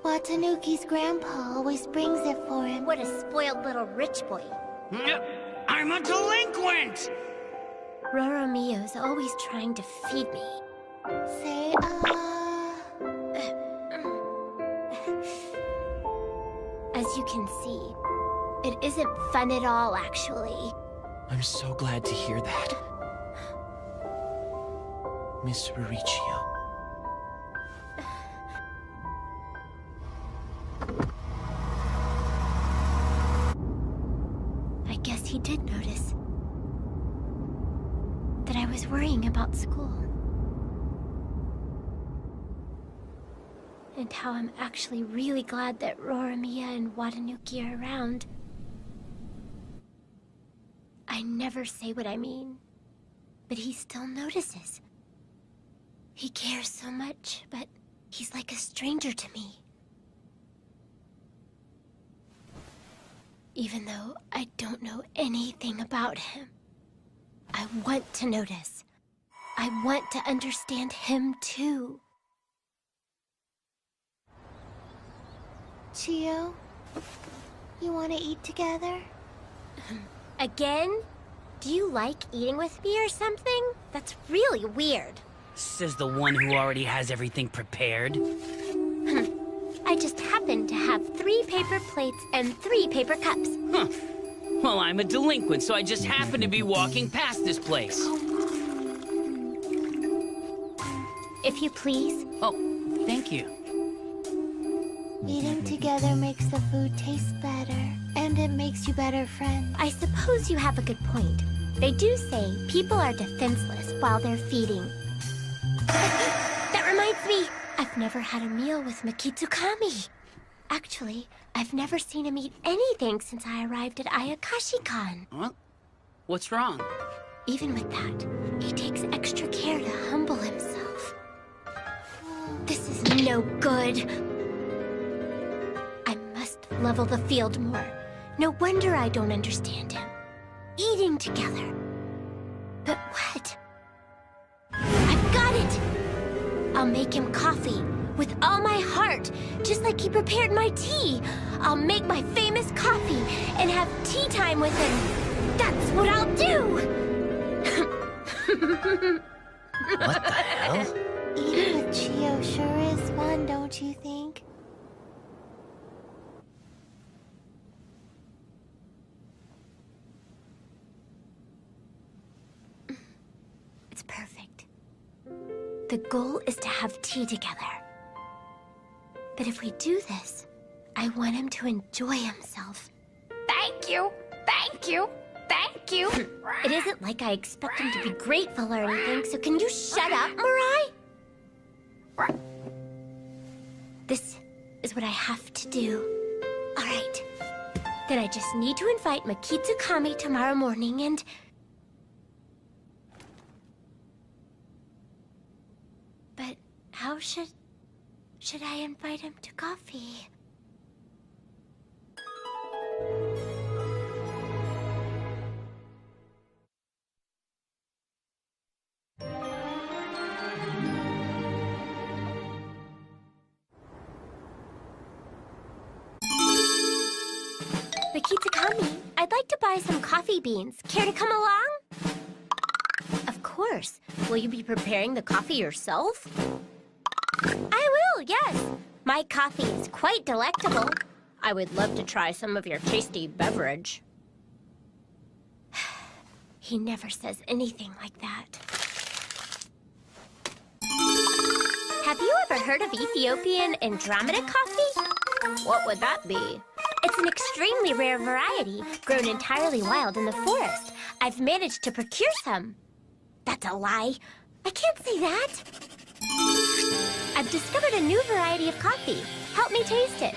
Watanuki's grandpa always brings it for him. What a spoiled little rich boy. I'm a delinquent! Roromiyo's always trying to feed me. Say, As you can see, it isn't fun at all, actually. I'm so glad to hear that. Miss Riricchio. I guess he did notice that I was worrying about school. And how I'm actually really glad that Roramiya and Watanuki are around. I never say what I mean, but he still notices. He cares so much, but he's like a stranger to me. Even though I don't know anything about him, I want to notice. I want to understand him too. Chio, you want to eat together? Again? Do you like eating with me or something? That's really weird. Says the one who already has everything prepared. I just happen to have 3 paper plates and 3 paper cups. Huh. Well, I'm a delinquent, so I just happen to be walking past this place. If you please. Oh, thank you. Eating together makes the food taste better, and it makes you better friends. I suppose you have a good point. They do say people are defenseless while they're feeding. That reminds me, I've never had a meal with Mikitsukami. Actually, I've never seen him eat anything since I arrived at Ayakashi-kan. What? What's wrong? Even with that, he takes extra care to humble himself. This is no good. I must level the field more. No wonder I don't understand him. Eating together. But what? I've got it! I'll make him coffee with all my heart, just like he prepared my tea. I'll make my famous coffee and have tea time with him. That's what I'll do! What the hell? Eating with Chio sure is fun, don't you think? The goal is to have tea together. But if we do this, I want him to enjoy himself. Thank you. Thank you. Thank you. It isn't like I expect him to be grateful or anything, so can you shut up, Mirai? This is what I have to do. All right. Then I just need to invite Mikitsukami tomorrow morning and... But how should I invite him to coffee? Mikitsukami, I'd like to buy some coffee beans. Care to come along? Of course. Will you be preparing the coffee yourself? I will, yes. My coffee is quite delectable. I would love to try some of your tasty beverage. He never says anything like that. Have you ever heard of Ethiopian Andromeda coffee? What would that be? It's an extremely rare variety, grown entirely wild in the forest. I've managed to procure some. That's a lie. I can't say that. I've discovered a new variety of coffee. Help me taste it.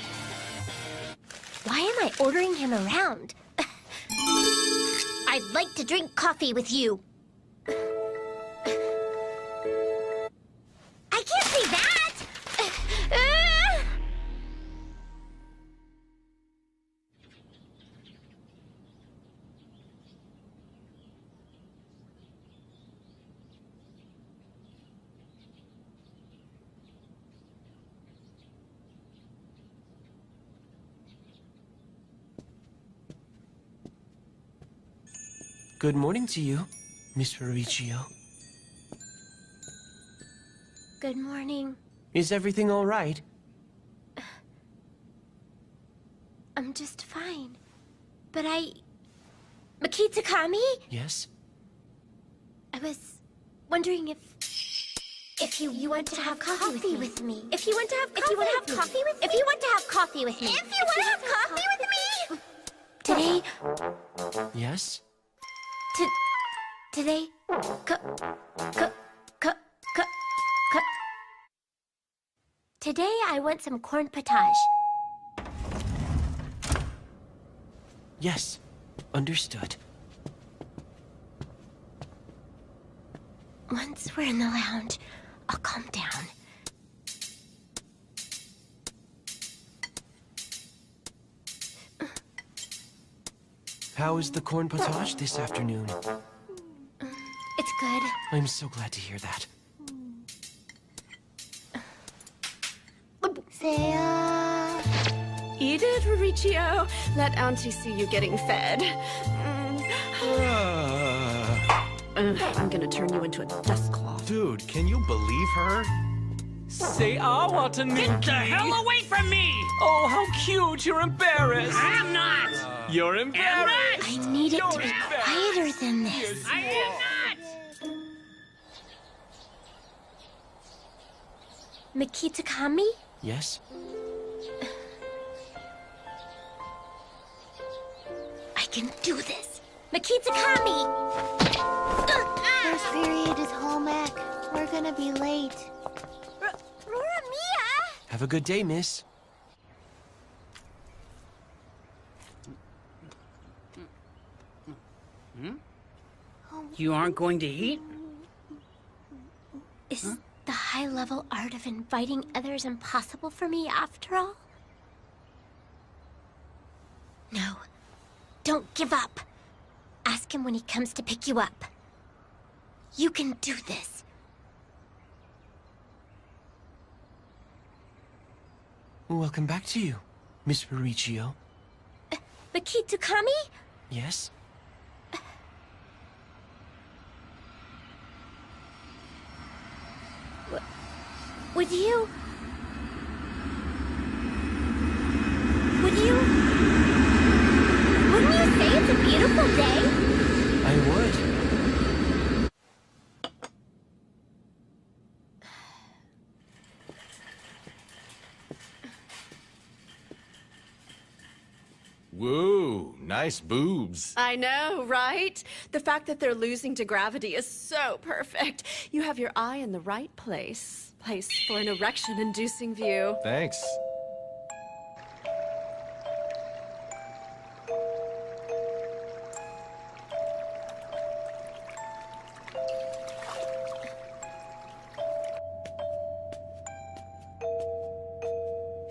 Why am I ordering him around? I'd like to drink coffee with you. I can't say that! Good morning to you, Miss Mauricio. Good morning. Is everything all right? I'm just fine. But Mikitsukami? Yes? I was wondering if you want to have coffee with me. If you want to have coffee with me. If you want to have coffee with me. If you want to have coffee with me. Today. Yes? Today. Today I want some corn potage. Yes. Understood. Once we're in the lounge, I'll calm down. How is the corn potage this afternoon? It's good. I'm so glad to hear that. Eat it, Mauricio. Let Auntie see you getting fed. I'm gonna turn you into a dust cloth. Dude, can you believe her? Say Watanuki. Get the hell away from me! Oh, how cute. You're embarrassed. I'm not! You're embarrassed. I need it to be quieter than this. I am not! Mikitsukami? Yes? I can do this. Mikitsukami! First period is home ec. We're gonna be late. Roramia! Have a good day, miss. You aren't going to eat? Is the high-level art of inviting others impossible for me after all? No. Don't give up. Ask him when he comes to pick you up. You can do this. Welcome back to you, Miss Mauricio. Mikitsukami? Yes? Wouldn't you say it's a beautiful day? I would. Whoa, nice boobs. I know, right? The fact that they're losing to gravity is so perfect. You have your eye in the right place. Place for an erection-inducing view. Thanks.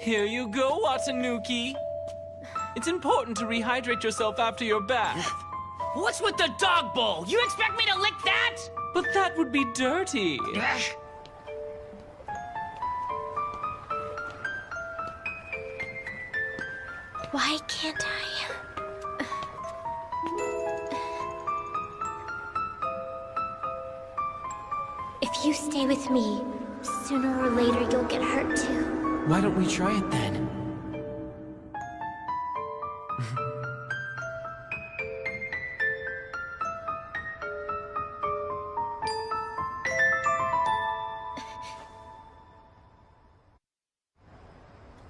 Here you go, Watanuki. It's important to rehydrate yourself after your bath. What's with the dog bowl? You expect me to lick that? But that would be dirty. Why can't I? If you stay with me, sooner or later you'll get hurt too. Why don't we try it then?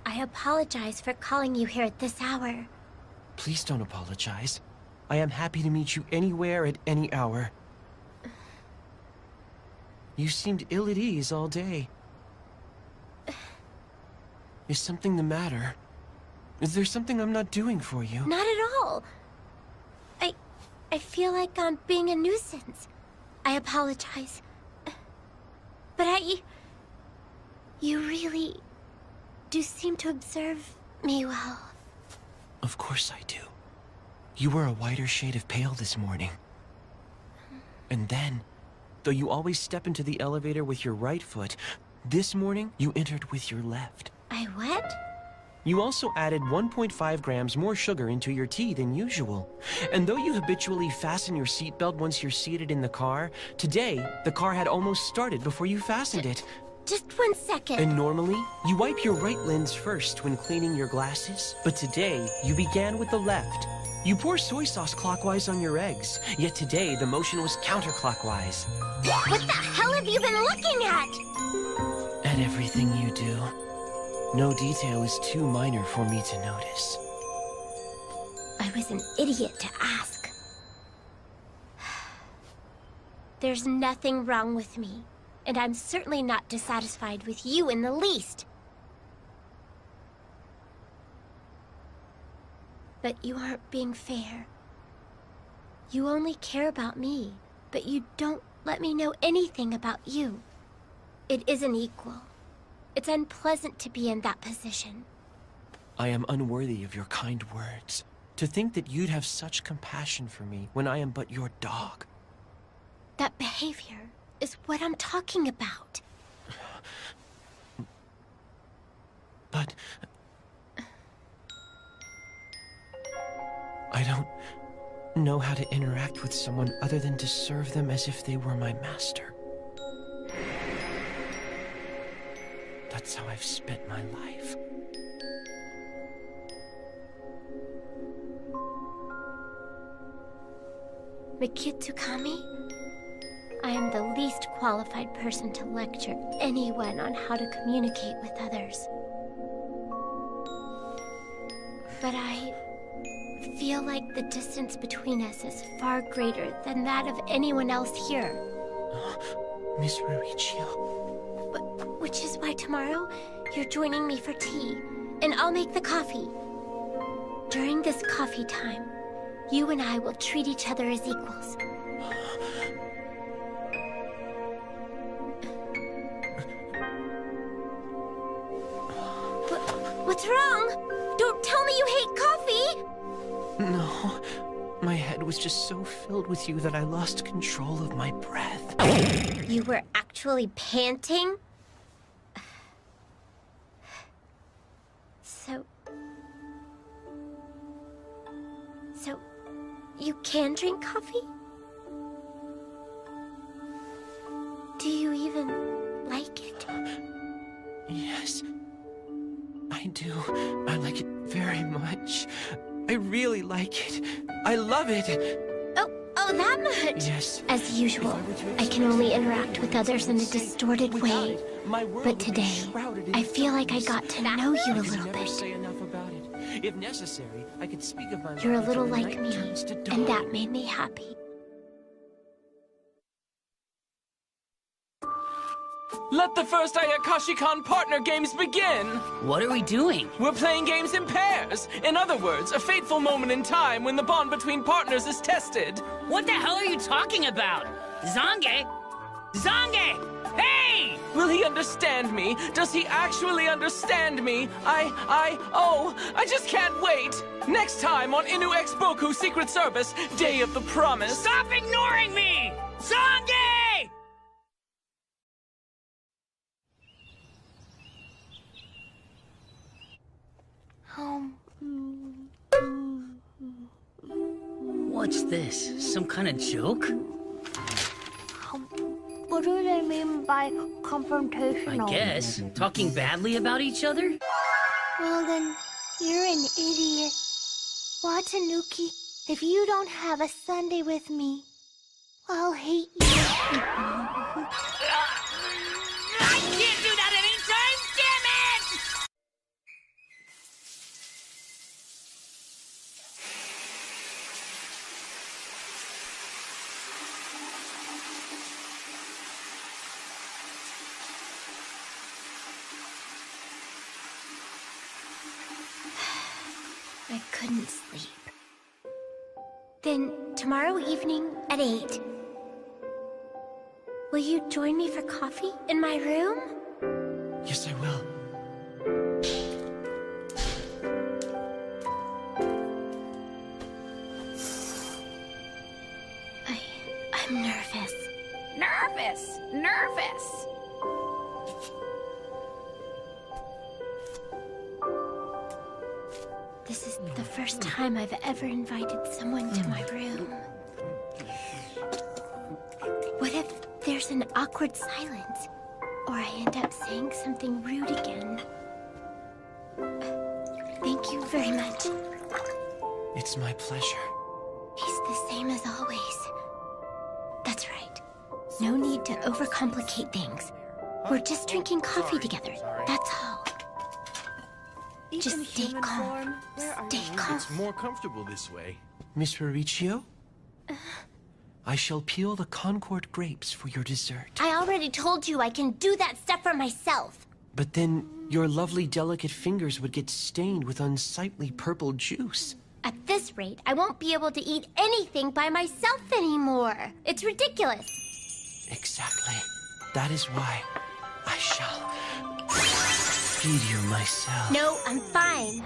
I apologize for calling you here at this hour. Please don't apologize. I am happy to meet you anywhere at any hour. You seemed ill at ease all day. Is something the matter? Is there something I'm not doing for you? Not at all. I feel like I'm being a nuisance. I apologize. But you really do seem to observe me well. Of course I do. You were a whiter shade of pale this morning. And then, though you always step into the elevator with your right foot, this morning you entered with your left. I what? You also added 1.5 grams more sugar into your tea than usual. And though you habitually fasten your seatbelt once you're seated in the car, today, the car had almost started before you fastened it. Just 1 second. And normally, you wipe your right lens first when cleaning your glasses, but today, you began with the left. You pour soy sauce clockwise on your eggs, yet today, the motion was counterclockwise. What the hell have you been looking at? At everything you do. No detail is too minor for me to notice. I was an idiot to ask. There's nothing wrong with me, and I'm certainly not dissatisfied with you in the least. But you aren't being fair. You only care about me, but you don't let me know anything about you. It isn't equal. It's unpleasant to be in that position. I am unworthy of your kind words. To think that you'd have such compassion for me when I am but your dog. That behavior is what I'm talking about. But... I don't know how to interact with someone other than to serve them as if they were my master. That's how I've spent my life. Mikitsukami? I am the least qualified person to lecture anyone on how to communicate with others. But I feel like the distance between us is far greater than that of anyone else here. Miss Rurichio. Which is why tomorrow, you're joining me for tea, and I'll make the coffee. During this coffee time, you and I will treat each other as equals. What's wrong? Don't tell me you hate coffee! No, my head was just so filled with you that I lost control of my breath. You were actually panting? So, you can drink coffee? Do you even like it? Yes, I do. I like it very much. I really like it. I love it. Oh, that much? Yes. As usual, I can only interact with others in a distorted way. But today, I feel like I got to know you a little bit. If necessary, I could speak of my You're a life little when the like night me, turns to dawn. and that made me happy. Let the first Ayakashi-Con partner games begin! What are we doing? We're playing games in pairs. In other words, a fateful moment in time when the bond between partners is tested. What the hell are you talking about? Zange? Zange! Hey! Will he understand me? Does he actually understand me? I just can't wait! Next time on Inu X Boku Secret Service, Day of the Promise. Stop ignoring me! Zange! What's this? Some kind of joke? What do they mean by confrontational? I guess. Talking badly about each other? Well then, you're an idiot. Watanuki, if you don't have a Sunday with me, I'll hate you. I can't do that anytime, damn it! I couldn't sleep. Then, tomorrow evening at 8, will you join me for coffee in my room? Yes, I will. I'm nervous. Nervous. This is the first time I've ever invited someone to my room. What if there's an awkward silence? Or I end up saying something rude again? Thank you very much. It's my pleasure. He's the same as always. That's right. No need to overcomplicate things. We're just drinking coffee together. That's all. Just stay calm. Stay calm. It's more comfortable this way. Miss Mauricio? I shall peel the Concord grapes for your dessert. I already told you I can do that stuff for myself. But then your lovely, delicate fingers would get stained with unsightly purple juice. At this rate, I won't be able to eat anything by myself anymore. It's ridiculous. Exactly. That is why I shall feed you myself. No, I'm fine.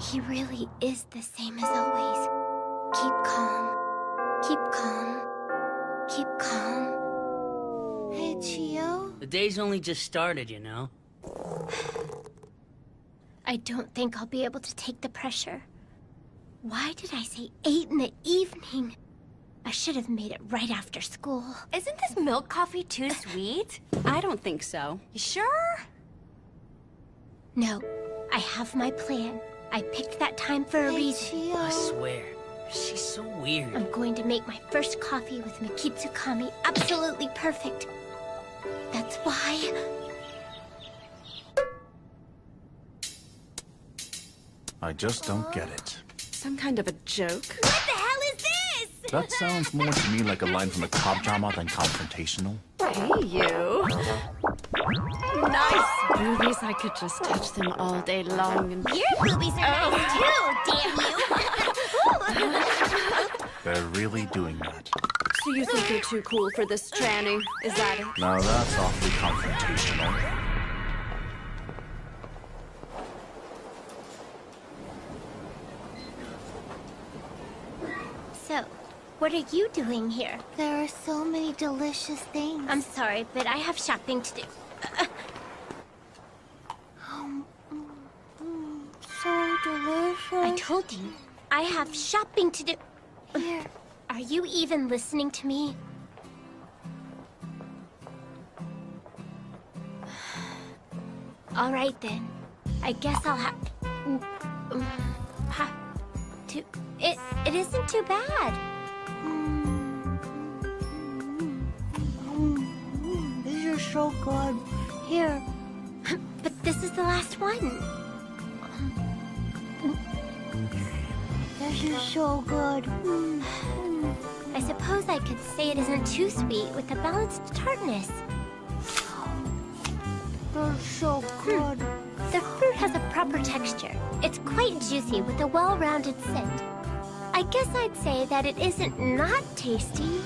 He really is the same as always. Keep calm. Keep calm. Keep calm. Hey, Chio? The day's only just started, you know? I don't think I'll be able to take the pressure. Why did I say 8 in the evening? I should have made it right after school. Isn't this milk coffee too sweet? I don't think so. You sure? No, I have my plan. I picked that time for a reason. I swear, she's so weird. I'm going to make my first coffee with Mikitsukami absolutely perfect. That's why... I just don't get it. Some kind of a joke? What the hell is this? That sounds more to me like a line from a cop drama than confrontational. Hey, you. Nice boobies. I could just touch them all day long and... Your boobies are nice too, damn you! They're really doing that. So you think you're too cool for this tranny? Is that it? Now that's awfully confrontational. So, what are you doing here? There are so many delicious things. I'm sorry, but I have shopping to do. So delicious. I told you, I have shopping to do. Here. Are you even listening to me? All right then. I guess I'll have to. It isn't too bad. This is so good. Here. But this is the last one. This is so good. I suppose I could say it isn't too sweet with a balanced tartness. That's so good. The fruit has a proper texture. It's quite juicy with a well-rounded scent. I guess I'd say that it isn't not tasty.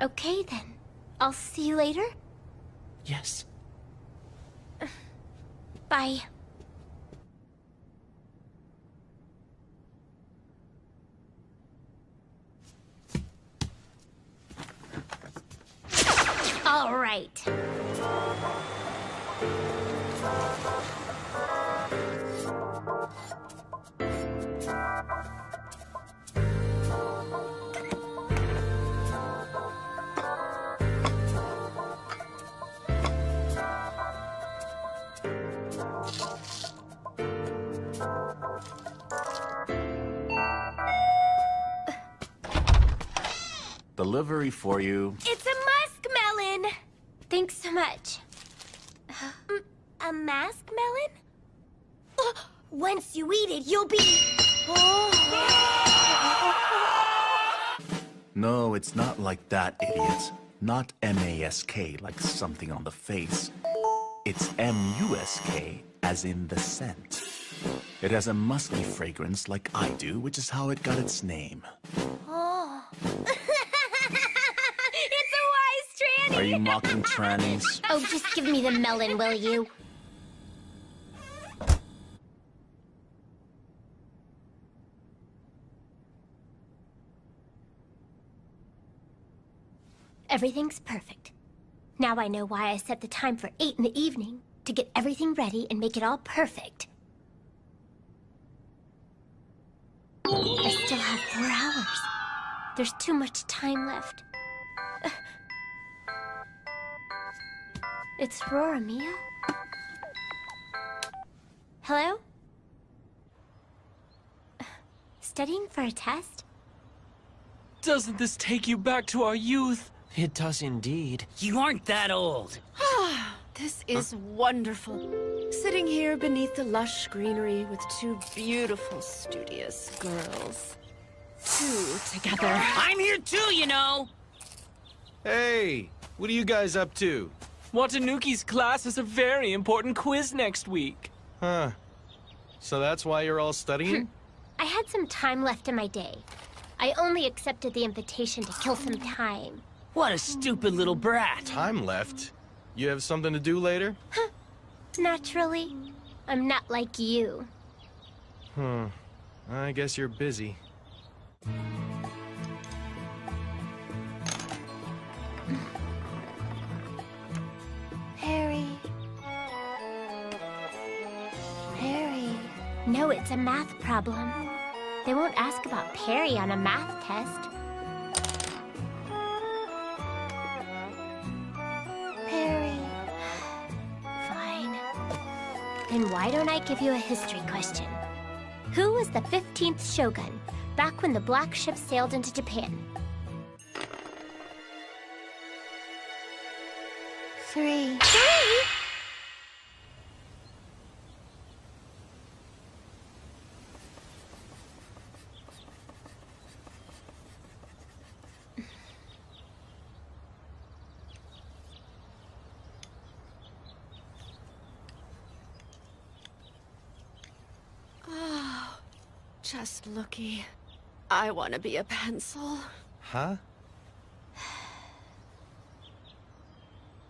Okay, then. I'll see you later. Yes. Bye. All right. Delivery for you. It's a muskmelon! Thanks so much. A muskmelon? Once you eat it, you'll be... No, it's not like that, idiot. Not M-A-S-K, like something on the face. It's M-U-S-K, as in the scent. It has a musky fragrance like I do, which is how it got its name. Oh. It's a wise tranny! Are you mocking trannies? Oh, just give me the melon, will you? Everything's perfect. Now I know why I set the time for 8 in the evening, to get everything ready and make it all perfect. I still have 4 hours. There's too much time left. It's Rora Mia? Hello? Studying for a test? Doesn't this take you back to our youth? It does indeed. You aren't that old. This is wonderful. Sitting here beneath the lush greenery with 2 beautiful, studious girls. 2 together. I'm here too, you know. Hey, what are you guys up to? Watanuki's class has a very important quiz next week. Huh. So that's why you're all studying? I had some time left in my day. I only accepted the invitation to kill some time. What a stupid little brat. Time left? You have something to do later? Naturally. I'm not like you. I guess you're busy. Harry. Harry. No, it's a math problem. They won't ask about Perry on a math test. Perry. Fine. Then why don't I give you a history question? Who was the 15th shogun, back when the Black Ship sailed into Japan? 3. 3? Oh, just looky. I want to be a pencil. Huh?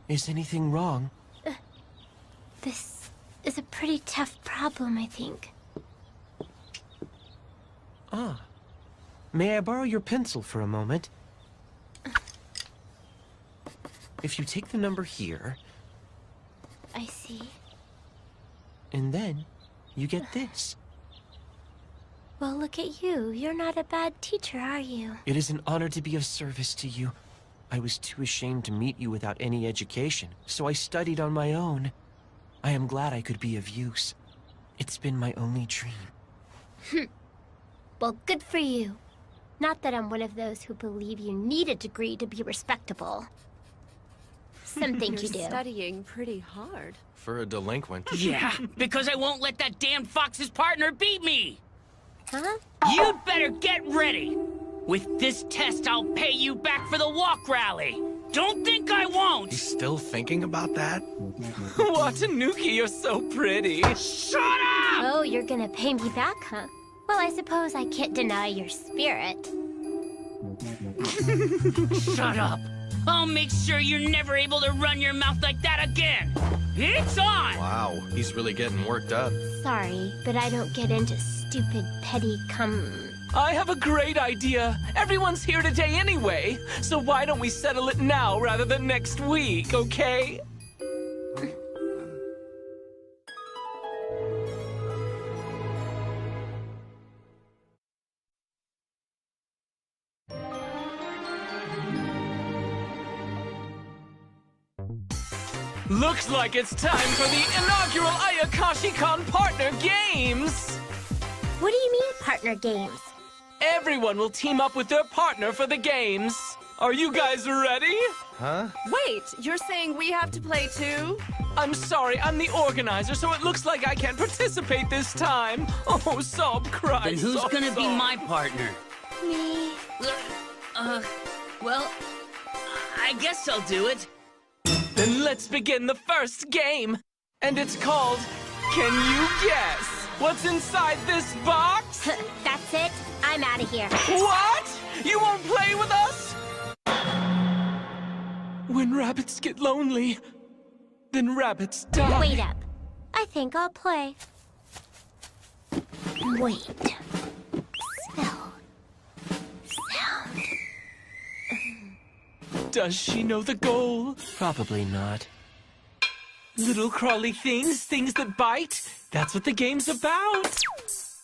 Is anything wrong? This is a pretty tough problem, I think. Ah. May I borrow your pencil for a moment? If you take the number here... I see. And then you get this. Well, look at you. You're not a bad teacher, are you? It is an honor to be of service to you. I was too ashamed to meet you without any education, so I studied on my own. I am glad I could be of use. It's been my only dream. Well, good for you. Not that I'm one of those who believe you need a degree to be respectable. Some think you do. You're studying pretty hard. For a delinquent. Yeah, because I won't let that damn fox's partner beat me! Huh? You'd better get ready! With this test, I'll pay you back for the walk rally! Don't think I won't! He's still thinking about that? Watanuki, you're so pretty. Shut up! Oh, you're gonna pay me back, huh? Well, I suppose I can't deny your spirit. Shut up! I'll make sure you're never able to run your mouth like that again! It's on! Wow, he's really getting worked up. Sorry, but I don't get into stupid, petty I have a great idea. Everyone's here today anyway, so why don't we settle it now rather than next week, okay? Looks like it's time for the inaugural Ayakashi-Con Partner Games! What do you mean, partner games? Everyone will team up with their partner for the games. Are you guys ready? Huh? Wait, you're saying we have to play too? I'm sorry, I'm the organizer, so it looks like I can't participate this time. Oh, sob, cry, Then who's sob, gonna sob. be my partner? Me. Well, I guess I'll do it. Then let's begin the first game. And it's called, Can You Guess What's Inside This Box? That's it. I'm out of here. What? You won't play with us? When rabbits get lonely, then rabbits die. Wait up. I think I'll play. Wait. Smell. Sound. Does she know the goal? Probably not. Little crawly things, things that bite. That's what the game's about.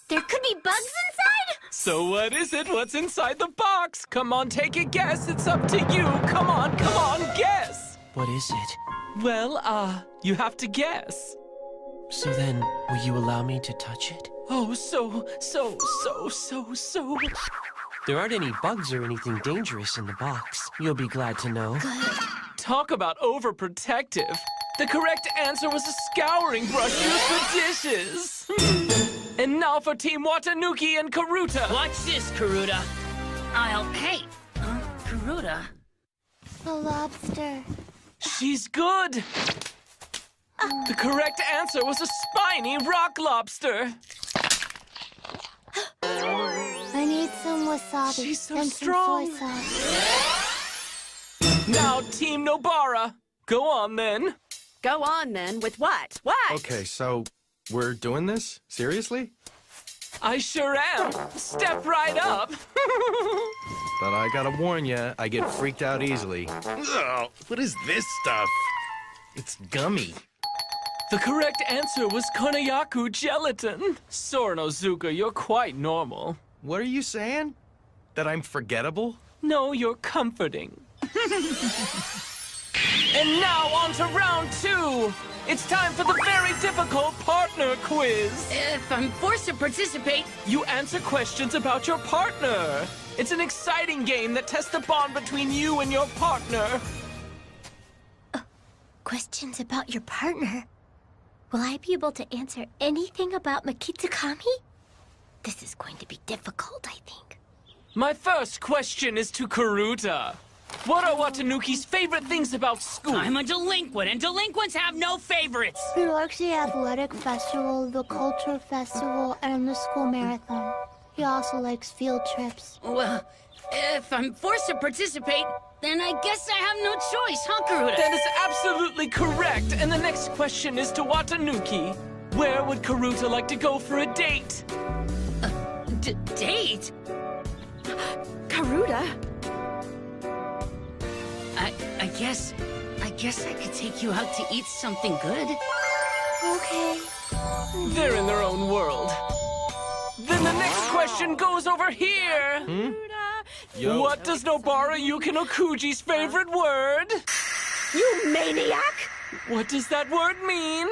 There could be bugs inside? So what is it? What's inside the box? Come on, take a guess. It's up to you. Come on, guess. What is it? Well, you have to guess. So then, will you allow me to touch it? Oh, so. There aren't any bugs or anything dangerous in the box. You'll be glad to know. Talk about overprotective. The correct answer was a scouring brush used for dishes. And now for Team Watanuki and Karuta. Watch this, Karuta. Hey, Karuta. A lobster. She's good. The correct answer was a spiny rock lobster. I need some wasabi. She's so and strong. some soy sauce. Now, Team Nobara. Go on, then. Go on, then. With what? What? Okay, so we're doing this? Seriously? I sure am. Step right up. But I gotta warn you, I get freaked out easily. Ugh, what is this stuff? It's gummy. The correct answer was Konoyaku gelatin. Sora Nozuka, you're quite normal. What are you saying? That I'm forgettable? No, you're comforting. And now on to round 2. It's time for the very difficult partner quiz. If I'm forced to participate, You answer questions about your partner. It's an exciting game that tests the bond between you and your partner. Questions about your partner? Will I be able to answer anything about Mikitsukami? This is going to be difficult, I think. My first question is to Karuta. What are Watanuki's favorite things about school? I'm a delinquent, and delinquents have no favorites. He likes the athletic festival, the culture festival, and the school marathon. He also likes field trips. Well, if I'm forced to participate, then I guess I have no choice, huh, Karuta? That is absolutely correct. And the next question is to Watanuki. Where would Karuta like to go for a date? Date? Karuta? I guess I could take you out to eat something good. Okay. They're in their own world. Then the next question goes over here. Yo. What does Nobara Yukinokuji's favorite word? You maniac! What does that word mean?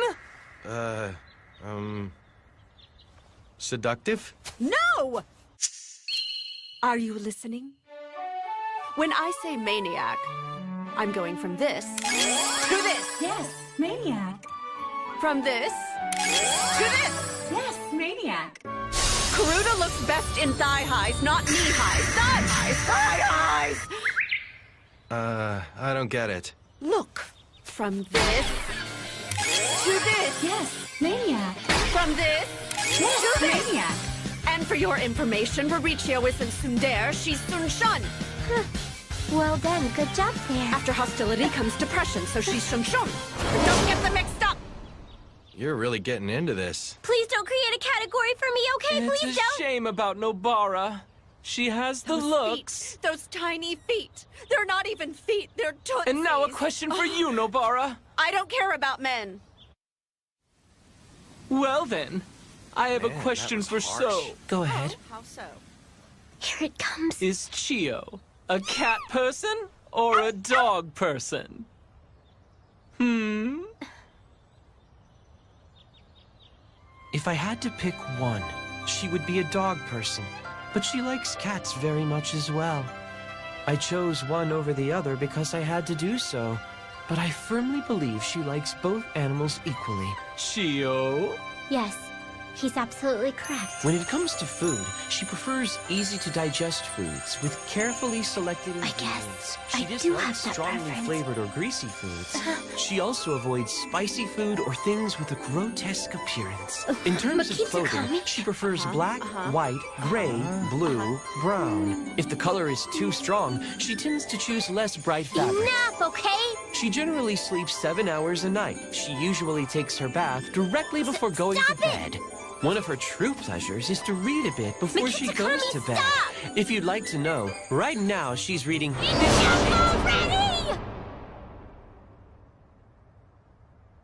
Seductive? No! Are you listening? When I say maniac, I'm going from this to this. Yes, maniac. From this to this. Yes, maniac. Karuta looks best in thigh highs, not knee highs. Thigh highs, thigh highs! I don't get it. Look, from this to this. Yes, maniac. From this Yes, to this. maniac. And for your information, Mauricio isn't tsundere, she's Sunshun. Well done, good job there. After hostility comes depression, so she's Shunshun. Don't get them mixed up! You're really getting into this. Please don't create a category for me, okay? It's Please a don't. shame about Nobara. She has the Those looks. feet, those tiny feet. They're not even feet, they're tootsies. And now a question for you, Nobara. I don't care about men. Well then, I have a question for So. Go ahead. How so? Here it comes. Is Chio a cat person or a dog person? If I had to pick one, she would be a dog person, but she likes cats very much as well. I chose one over the other because I had to do so, but I firmly believe she likes both animals equally. Chio? Yes, he's absolutely correct. When it comes to food, she prefers easy-to-digest foods with carefully selected ingredients. She I do dislikes have that strongly preference. flavored or greasy foods. She also avoids spicy food or things with a grotesque appearance. In terms of clothing, she prefers black, white, gray, blue, brown. If the color is too strong, she tends to choose less bright fabrics. Enough, okay? She generally sleeps 7 hours a night. She usually takes her bath directly before going to bed. One of her true pleasures is to read a bit before she goes to bed. If you'd like to know, right now she's reading 50 Shades of Grey.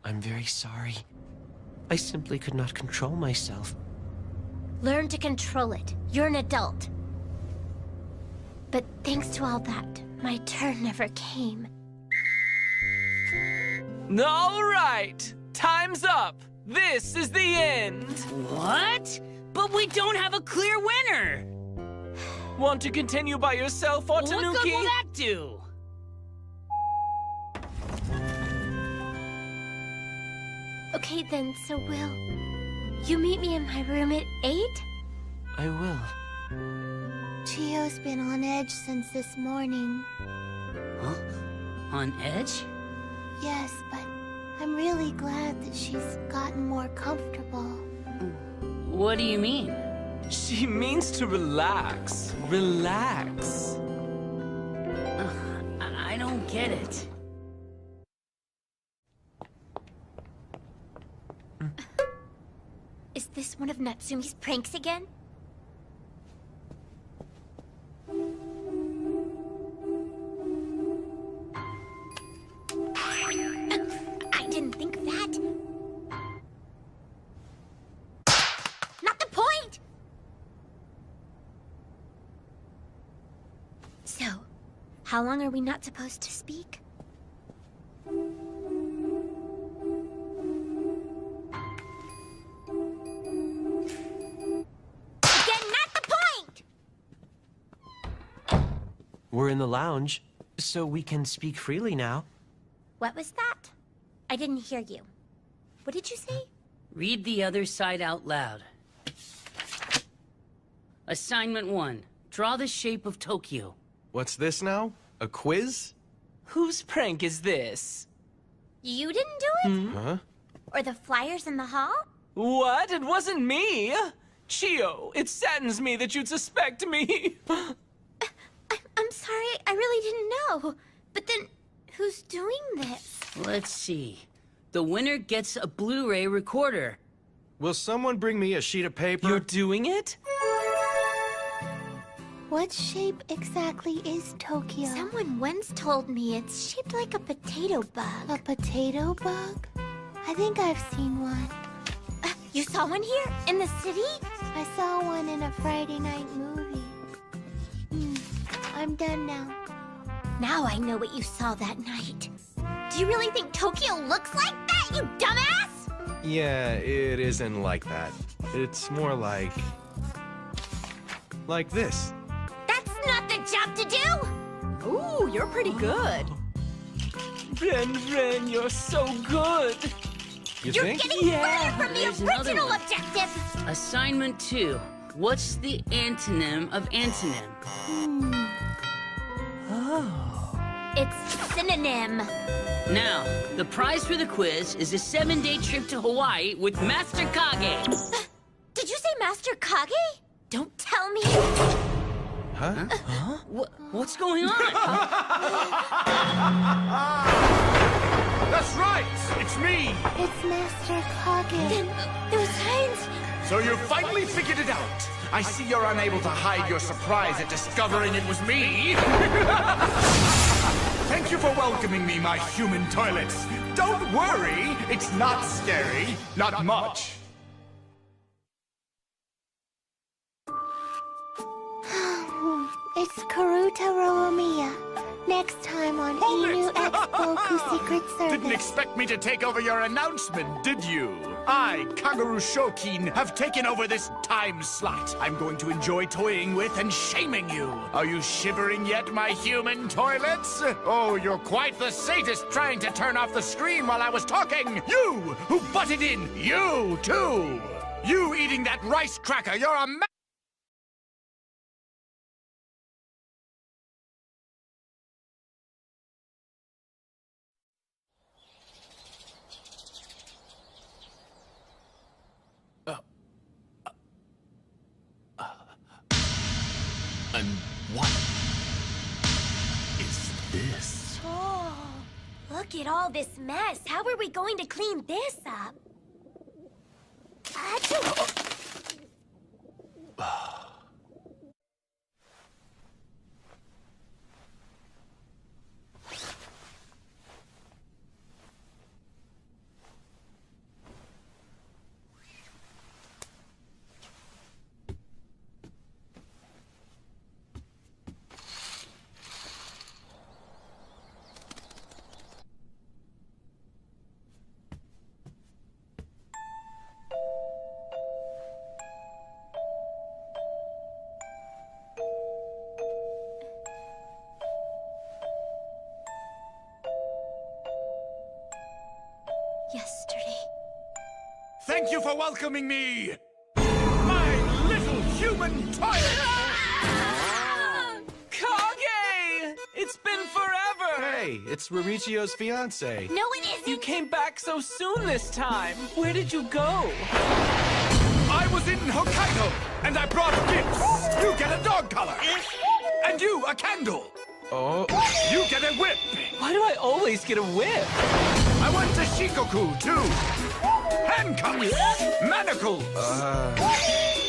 I'm very sorry. I simply could not control myself. Learn to control it. You're an adult. But thanks to all that, my turn never came. All right, time's up. This is the end. What? But we don't have a clear winner. Want to continue by yourself, What good Watanuki? will that do? Okay then, so will you meet me in my room at 8? I will. Chio's been on edge since this morning. Huh? On edge? Yes, but I'm really glad that she's gotten more comfortable. What do you mean? She means to relax. Relax. I don't get it. Is this one of Natsumi's pranks again? I didn't think of that. Not the point! So, how long are we not supposed to speak? We're in the lounge, so we can speak freely now. What was that? I didn't hear you. What did you say? Read the other side out loud. Assignment 1. Draw the shape of Tokyo. What's this now? A quiz? Whose prank is this? You didn't do it? Huh? Or the flyers in the hall? What? It wasn't me! Chio, it saddens me that you'd suspect me. I'm sorry, I really didn't know. But then, who's doing this? Let's see. The winner gets a Blu-ray recorder. Will someone bring me a sheet of paper? You're doing it? What shape exactly is Tokyo? Someone once told me it's shaped like a potato bug. A potato bug? I think I've seen one. You saw one here? In the city? I saw one in a Friday night movie. I'm done now. Now I know what you saw that night. Do you really think Tokyo looks like that, you dumbass? Yeah, it isn't like that. It's more like this. That's not the job to do! Ooh, you're pretty good. Ren, you're so good. You're getting further from the there's another original one. objective! Assignment 2. What's the antonym of antonym? It's synonym. Now, the prize for the quiz is a 7-day trip to Hawaii with Master Kage. Did you say Master Kage? Don't tell me. Huh? What's going on? That's right! It's me! It's Master Kage. Then those signs... So you finally figured it out! I see you're unable to hide your surprise at discovering it was me! Thank you for welcoming me, my human toilets! Don't worry, it's not scary. Not much. It's Karuta Roamiya. Next time on Inu X Boku Secret Service. Didn't expect me to take over your announcement, did you? I, Kaguru Shokin, have taken over this time slot. I'm going to enjoy toying with and shaming you. Are you shivering yet, my human toilets? Oh, you're quite the sadist trying to turn off the screen while I was talking. You, who butted in, you, too. You eating that rice cracker, you're a And what is this? Oh, look at all this mess. How are we going to clean this up? Achoo! Yesterday. Thank you for welcoming me! My little human toilet! Kage! It's been forever! Hey, it's Ririchio's fiance. No, it isn't! You came back so soon this time. Where did you go? I was in Hokkaido, and I brought gifts. You get a dog collar. And you, a candle. Oh. You get a whip. Why do I always get a whip? I went to Shikoku, too. Handcuffs. Manacles.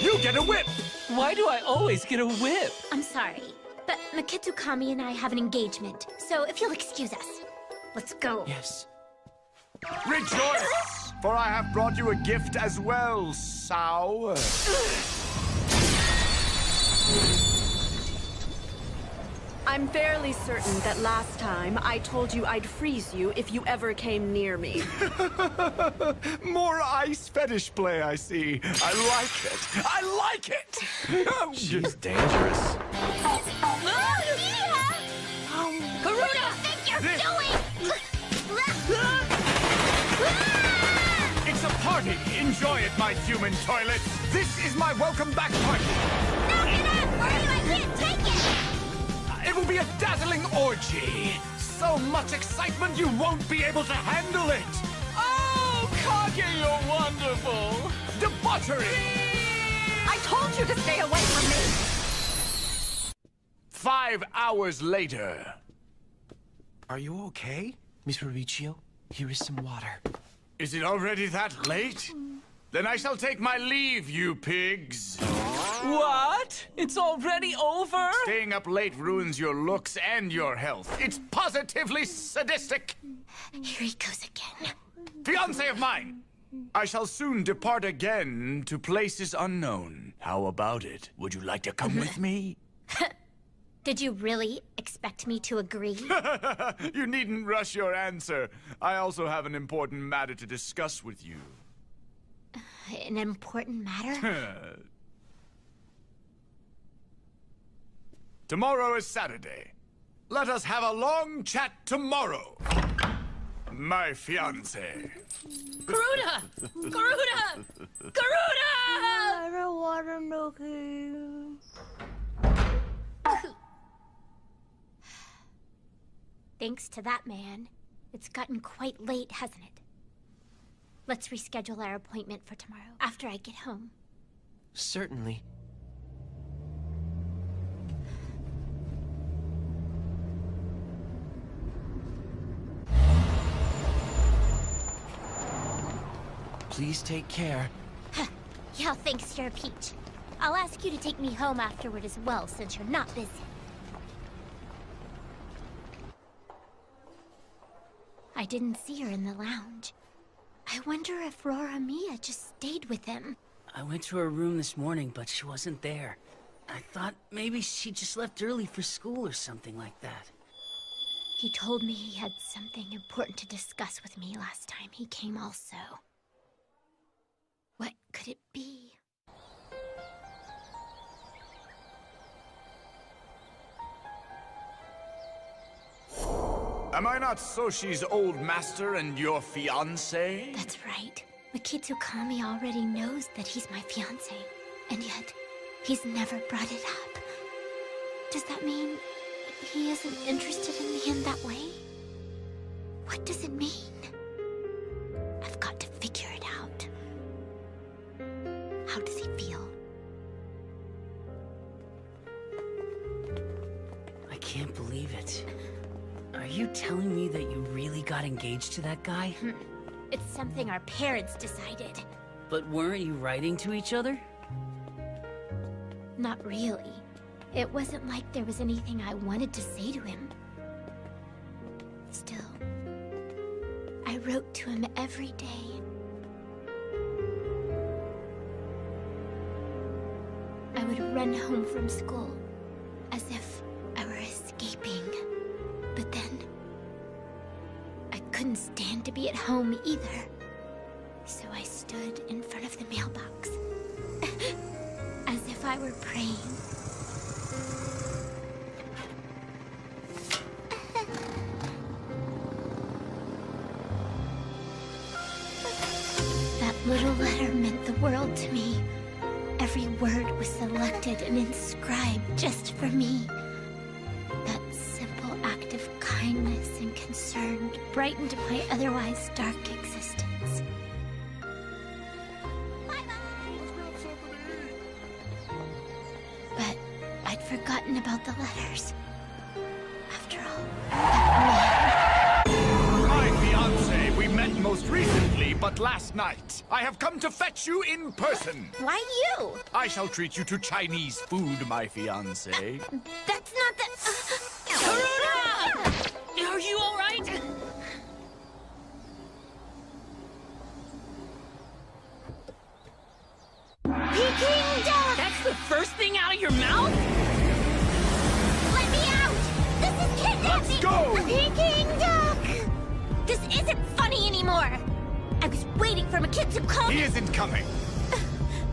You get a whip. Why do I always get a whip? I'm sorry, but Maketsukami and I have an engagement, so if you'll excuse us, let's go. Yes. Rejoice, for I have brought you a gift as well, Sao. I'm fairly certain that last time I told you I'd freeze you if you ever came near me. More ice fetish play, I see. I like it. I like it. She's dangerous. Karuta! Think you're doing? It's a party. Enjoy it, my human toilet. This is my welcome back party. Knock it up, or I can't take it! It will be a dazzling orgy. So much excitement you won't be able to handle it. Oh, Kage, you're wonderful. Debauchery. I told you to stay away from me. 5 hours later. Are you okay, Miss Ririchio? Here is some water. Is it already that late? Then I shall take my leave, you pigs. What? It's already over? Staying up late ruins your looks and your health. It's positively sadistic. Here he goes again. Fiancé of mine, I shall soon depart again to places unknown. How about it? Would you like to come with me? Did you really expect me to agree? You needn't rush your answer. I also have an important matter to discuss with you. An important matter? Tomorrow is Saturday. Let us have a long chat tomorrow. My fiancé. Garuda! Garuda! Garuda! I don't want to know you. Thanks to that man, it's gotten quite late, hasn't it? Let's reschedule our appointment for tomorrow, after I get home. Certainly. Please take care. Yeah, thanks, Sir Peach. I'll ask you to take me home afterward as well, since you're not busy. I didn't see her in the lounge. I wonder if Rora Mia just stayed with him. I went to her room this morning, but she wasn't there. I thought maybe she just left early for school or something like that. He told me he had something important to discuss with me last time he came also. What could it be? Am I not Soshi's old master and your fiancé? That's right. Mikitsukami already knows that he's my fiancé, and yet he's never brought it up. Does that mean he isn't interested in me in that way? What does it mean? I've got to figure it out. How does he feel? I can't believe it. Are you telling me that you really got engaged to that guy? It's something our parents decided. But weren't you writing to each other? Not really. It wasn't like there was anything I wanted to say to him. Still, I wrote to him every day. I would run home from school as if I were escaping. But then, I couldn't stand to be at home either. So I stood in front of the mailbox, as if I were praying. That little letter meant the world to me. Every word was selected and inscribed just for me. That simple act of kindness and concern brightened my otherwise dark existence. But I'd forgotten about the letters. After all, My fiancé, we met most recently, but last night. I have come to fetch you in person. Why you? I shall treat you to Chinese food, my fiancé. That's not the... Garuda! Are you all right? Peking duck! That's the first thing out of your mouth? Let me out! This is kidnapping! Let's go! Peking duck! This isn't funny anymore! I was waiting for Mikitsukami. He isn't coming.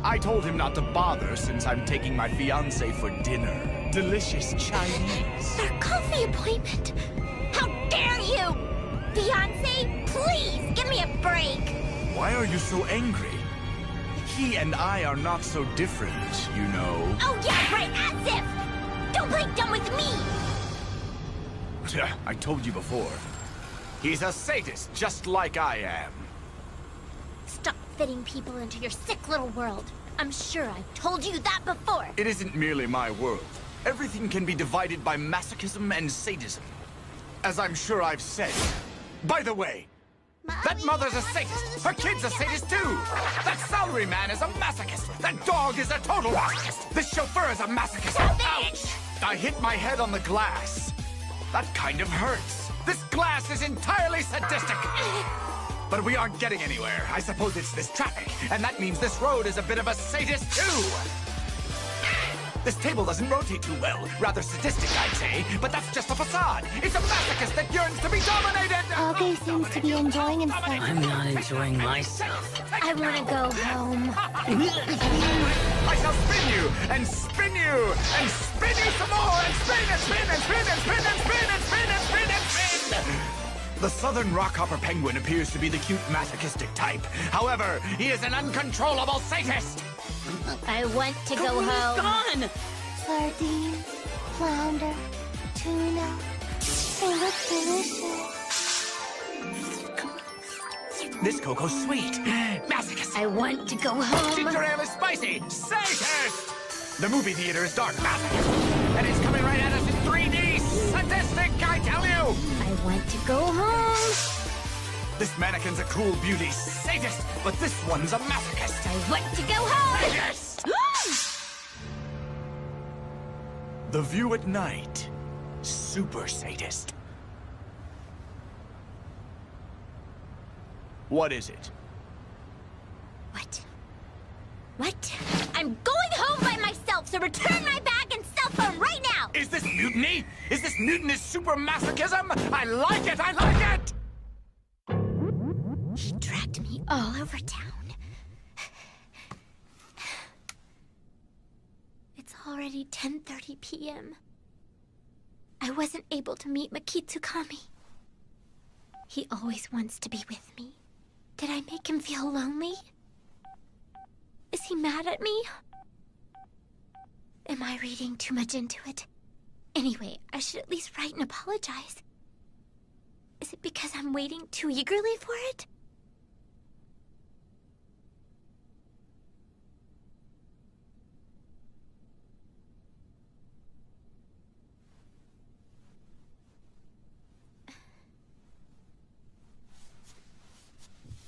I told him not to bother since I'm taking my fiancé for dinner. Delicious Chinese. Our coffee appointment! How dare you! Fiancé, please, give me a break! Why are you so angry? He and I are not so different, you know. Oh yeah, right, as if! Don't play dumb with me! I told you before. He's a sadist, just like I am. Stop fitting people into your sick little world. I'm sure I've told you that before. It isn't merely my world. Everything can be divided by masochism and sadism. As I'm sure I've said. By the way, that mother's a sadist. Her kid's a sadist too. That salaryman is a masochist. That dog is a total masochist. This chauffeur is a masochist. Ouch! I hit my head on the glass. That kind of hurts. This glass is entirely sadistic. but we aren't getting anywhere. I suppose it's this traffic, and that means this road is a bit of a sadist too. This table doesn't rotate too well. Rather sadistic, I'd say, but that's just a facade. It's a masochist that yearns to be dominated! Augie seems to be enjoying himself. I'm not enjoying myself. I want to go home. I shall spin you, and spin you, and spin you some more, and spin, and spin, and spin, and spin, and spin, and spin, and spin, and spin! The southern rockhopper penguin appears to be the cute masochistic type. However, he is an uncontrollable sadist! I want to go home. Gone! Sardines, flounder, tuna. They look delicious. This cocoa's sweet. Masochist. I want to go home. Ginger ale is spicy. Sadist! The movie theater is dark. Masochist. And it's coming right at us in 3D. Sadistic, I tell you! I want to go home. This mannequin's a cool beauty. Sadist! But this one's a masochist. I want to go home. Sadist! The View at Night. Super sadist. What is it? What? I'm going home by myself, so return my bag and cell phone right now! Is this mutiny? Is this mutinous super masochism? I like it! I like it! He dragged me all over town. It's already 10:30 p.m. I wasn't able to meet Makitsukami. He always wants to be with me. Did I make him feel lonely? Is he mad at me? Am I reading too much into it? Anyway, I should at least write and apologize. Is it because I'm waiting too eagerly for it?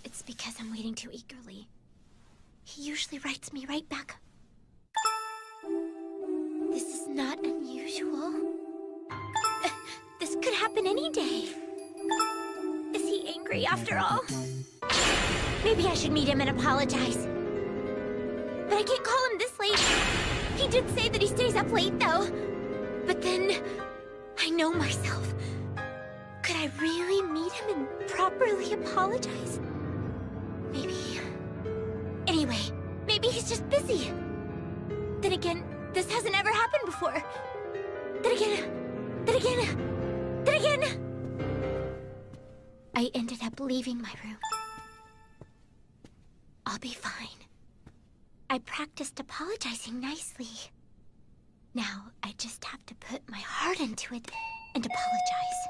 It's because I'm waiting too eagerly. He usually writes me right back. This is not unusual. This could happen any day. Is he angry after all? Maybe I should meet him and apologize. But I can't call him this late. He did say that he stays up late, though. But then, I know myself. Could I really meet him and properly apologize? Maybe. Anyway, maybe he's just busy. Then again, this hasn't ever happened before. Then again... I ended up leaving my room. I'll be fine. I practiced apologizing nicely. Now, I just have to put my heart into it and apologize.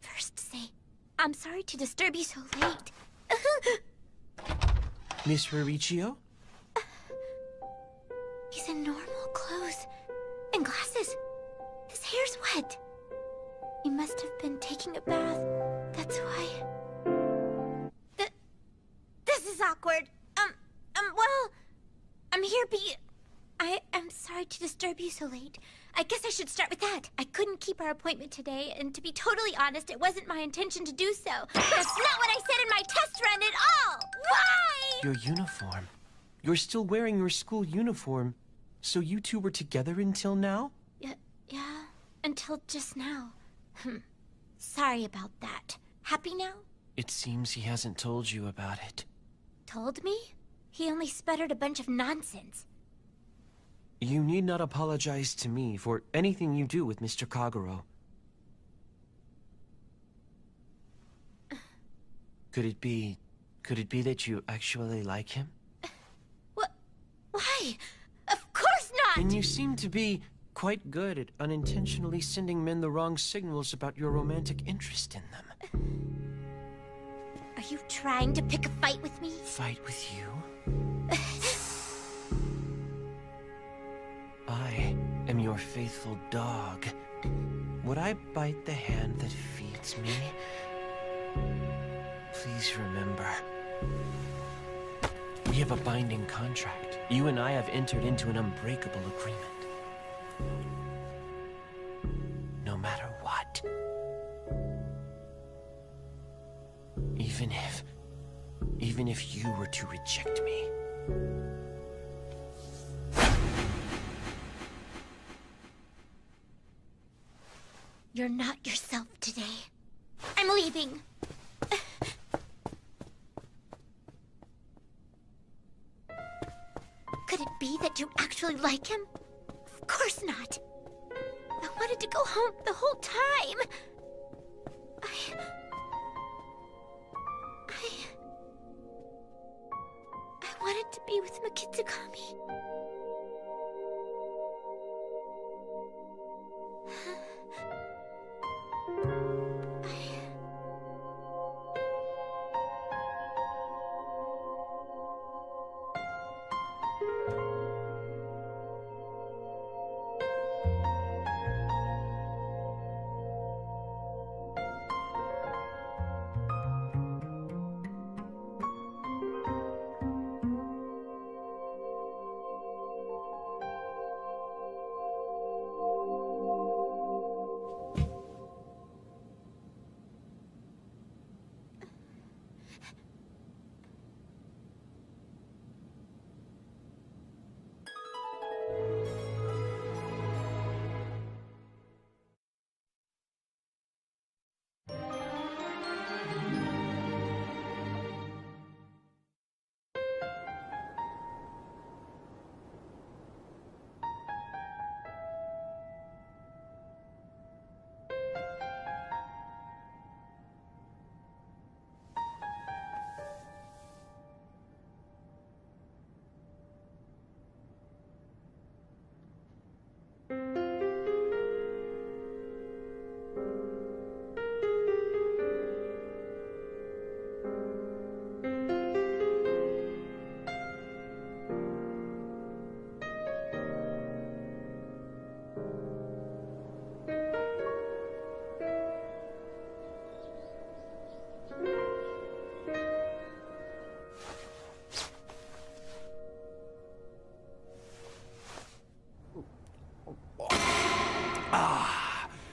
First say, I'm sorry to disturb you so late. Miss Riccio? He's in normal clothes and glasses. His hair's wet. He must have been taking a bath. That's why. This is awkward. Well, I'm here I'm sorry to disturb you so late. I guess I should start with that. I couldn't keep our appointment today, and to be totally honest, it wasn't my intention to do so. That's not what I said in my test run at all! Why? Your uniform. You're still wearing your school uniform. So you two were together until now? Yeah, until just now. Sorry about that. Happy now? It seems he hasn't told you about it. Told me? He only sputtered a bunch of nonsense. You need not apologize to me for anything you do with Mr. Kagero. Could it be that you actually like him? What? Why? Of course not! And you seem to be quite good at unintentionally sending men the wrong signals about your romantic interest in them. Are you trying to pick a fight with me? Fight with you? I am your faithful dog. Would I bite the hand that feeds me? Please remember. We have a binding contract. You and I have entered into an unbreakable agreement. No matter what. Even if even if you were to reject me. You're not yourself today. I'm leaving. Could it be that you actually like him? Of course not. I wanted to go home the whole time. I wanted to be with Mikitsukami.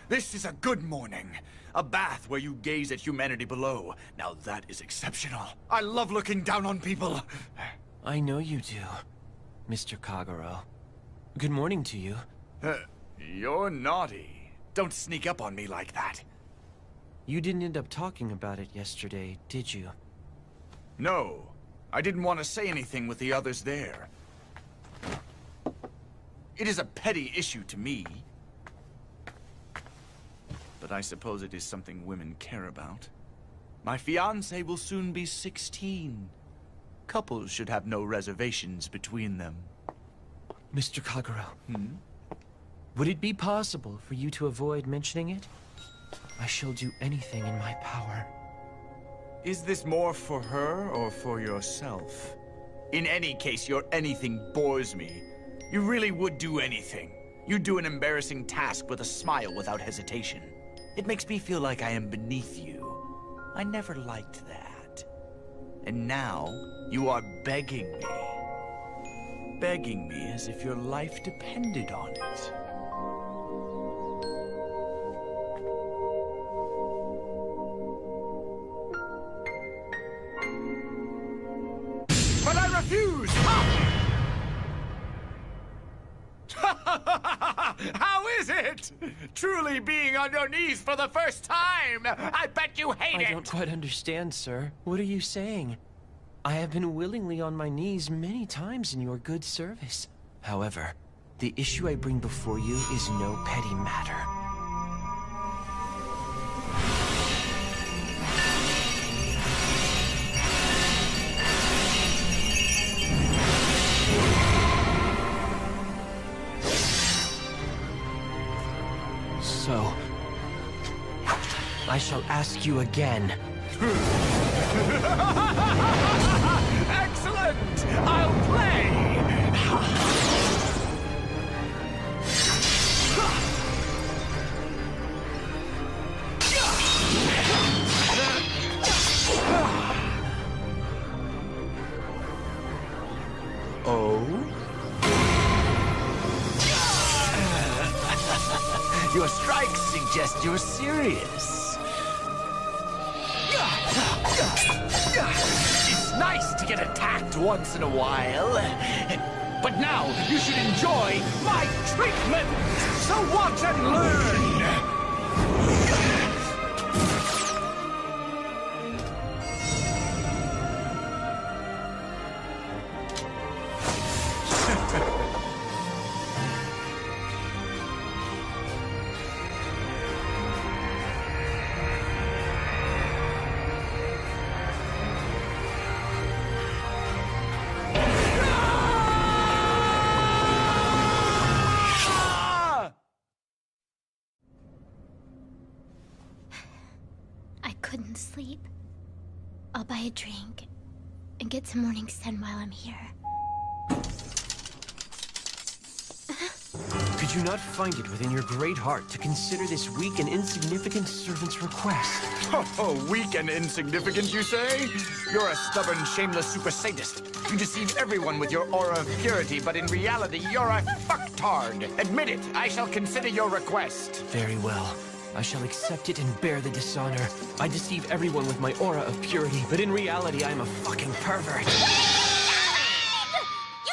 This is a good morning. A bath where you gaze at humanity below. Now that is exceptional. I love looking down on people. I know you do, Mr. Kagero. Good morning to you. You're naughty. Don't sneak up on me like that. You didn't end up talking about it yesterday, did you? No. I didn't want to say anything with the others there. It is a petty issue to me. But I suppose it is something women care about. My fiancé will soon be 16. Couples should have no reservations between them. Mr. Kagero, would it be possible for you to avoid mentioning it? I shall do anything in my power. Is this more for her or for yourself? In any case, your anything bores me. You really would do anything. You'd do an embarrassing task with a smile without hesitation. It makes me feel like I am beneath you. I never liked that. And now, you are begging me. Begging me as if your life depended on it. But I refuse! How is it? Truly being on your knees for the first time! I bet you hate it! I don't quite understand, sir. What are you saying? I have been willingly on my knees many times in your good service. However, the issue I bring before you is no petty matter. So, I shall ask you again. Excellent! I'll play! Oh? Your strikes suggest you're serious. It's get attacked once in a while. But now you should enjoy my treatment! So watch and learn! Couldn't sleep. I'll buy a drink and get some morning sun while I'm here. Could you not find it within your great heart to consider this weak and insignificant servant's request? Oh, weak and insignificant, you say? You're a stubborn, shameless super sadist. You deceive everyone with your aura of purity, but in reality, you're a fucktard. Admit it. I shall consider your request. Very well. I shall accept it and bear the dishonor. I deceive everyone with my aura of purity, but in reality, I'm a fucking pervert. You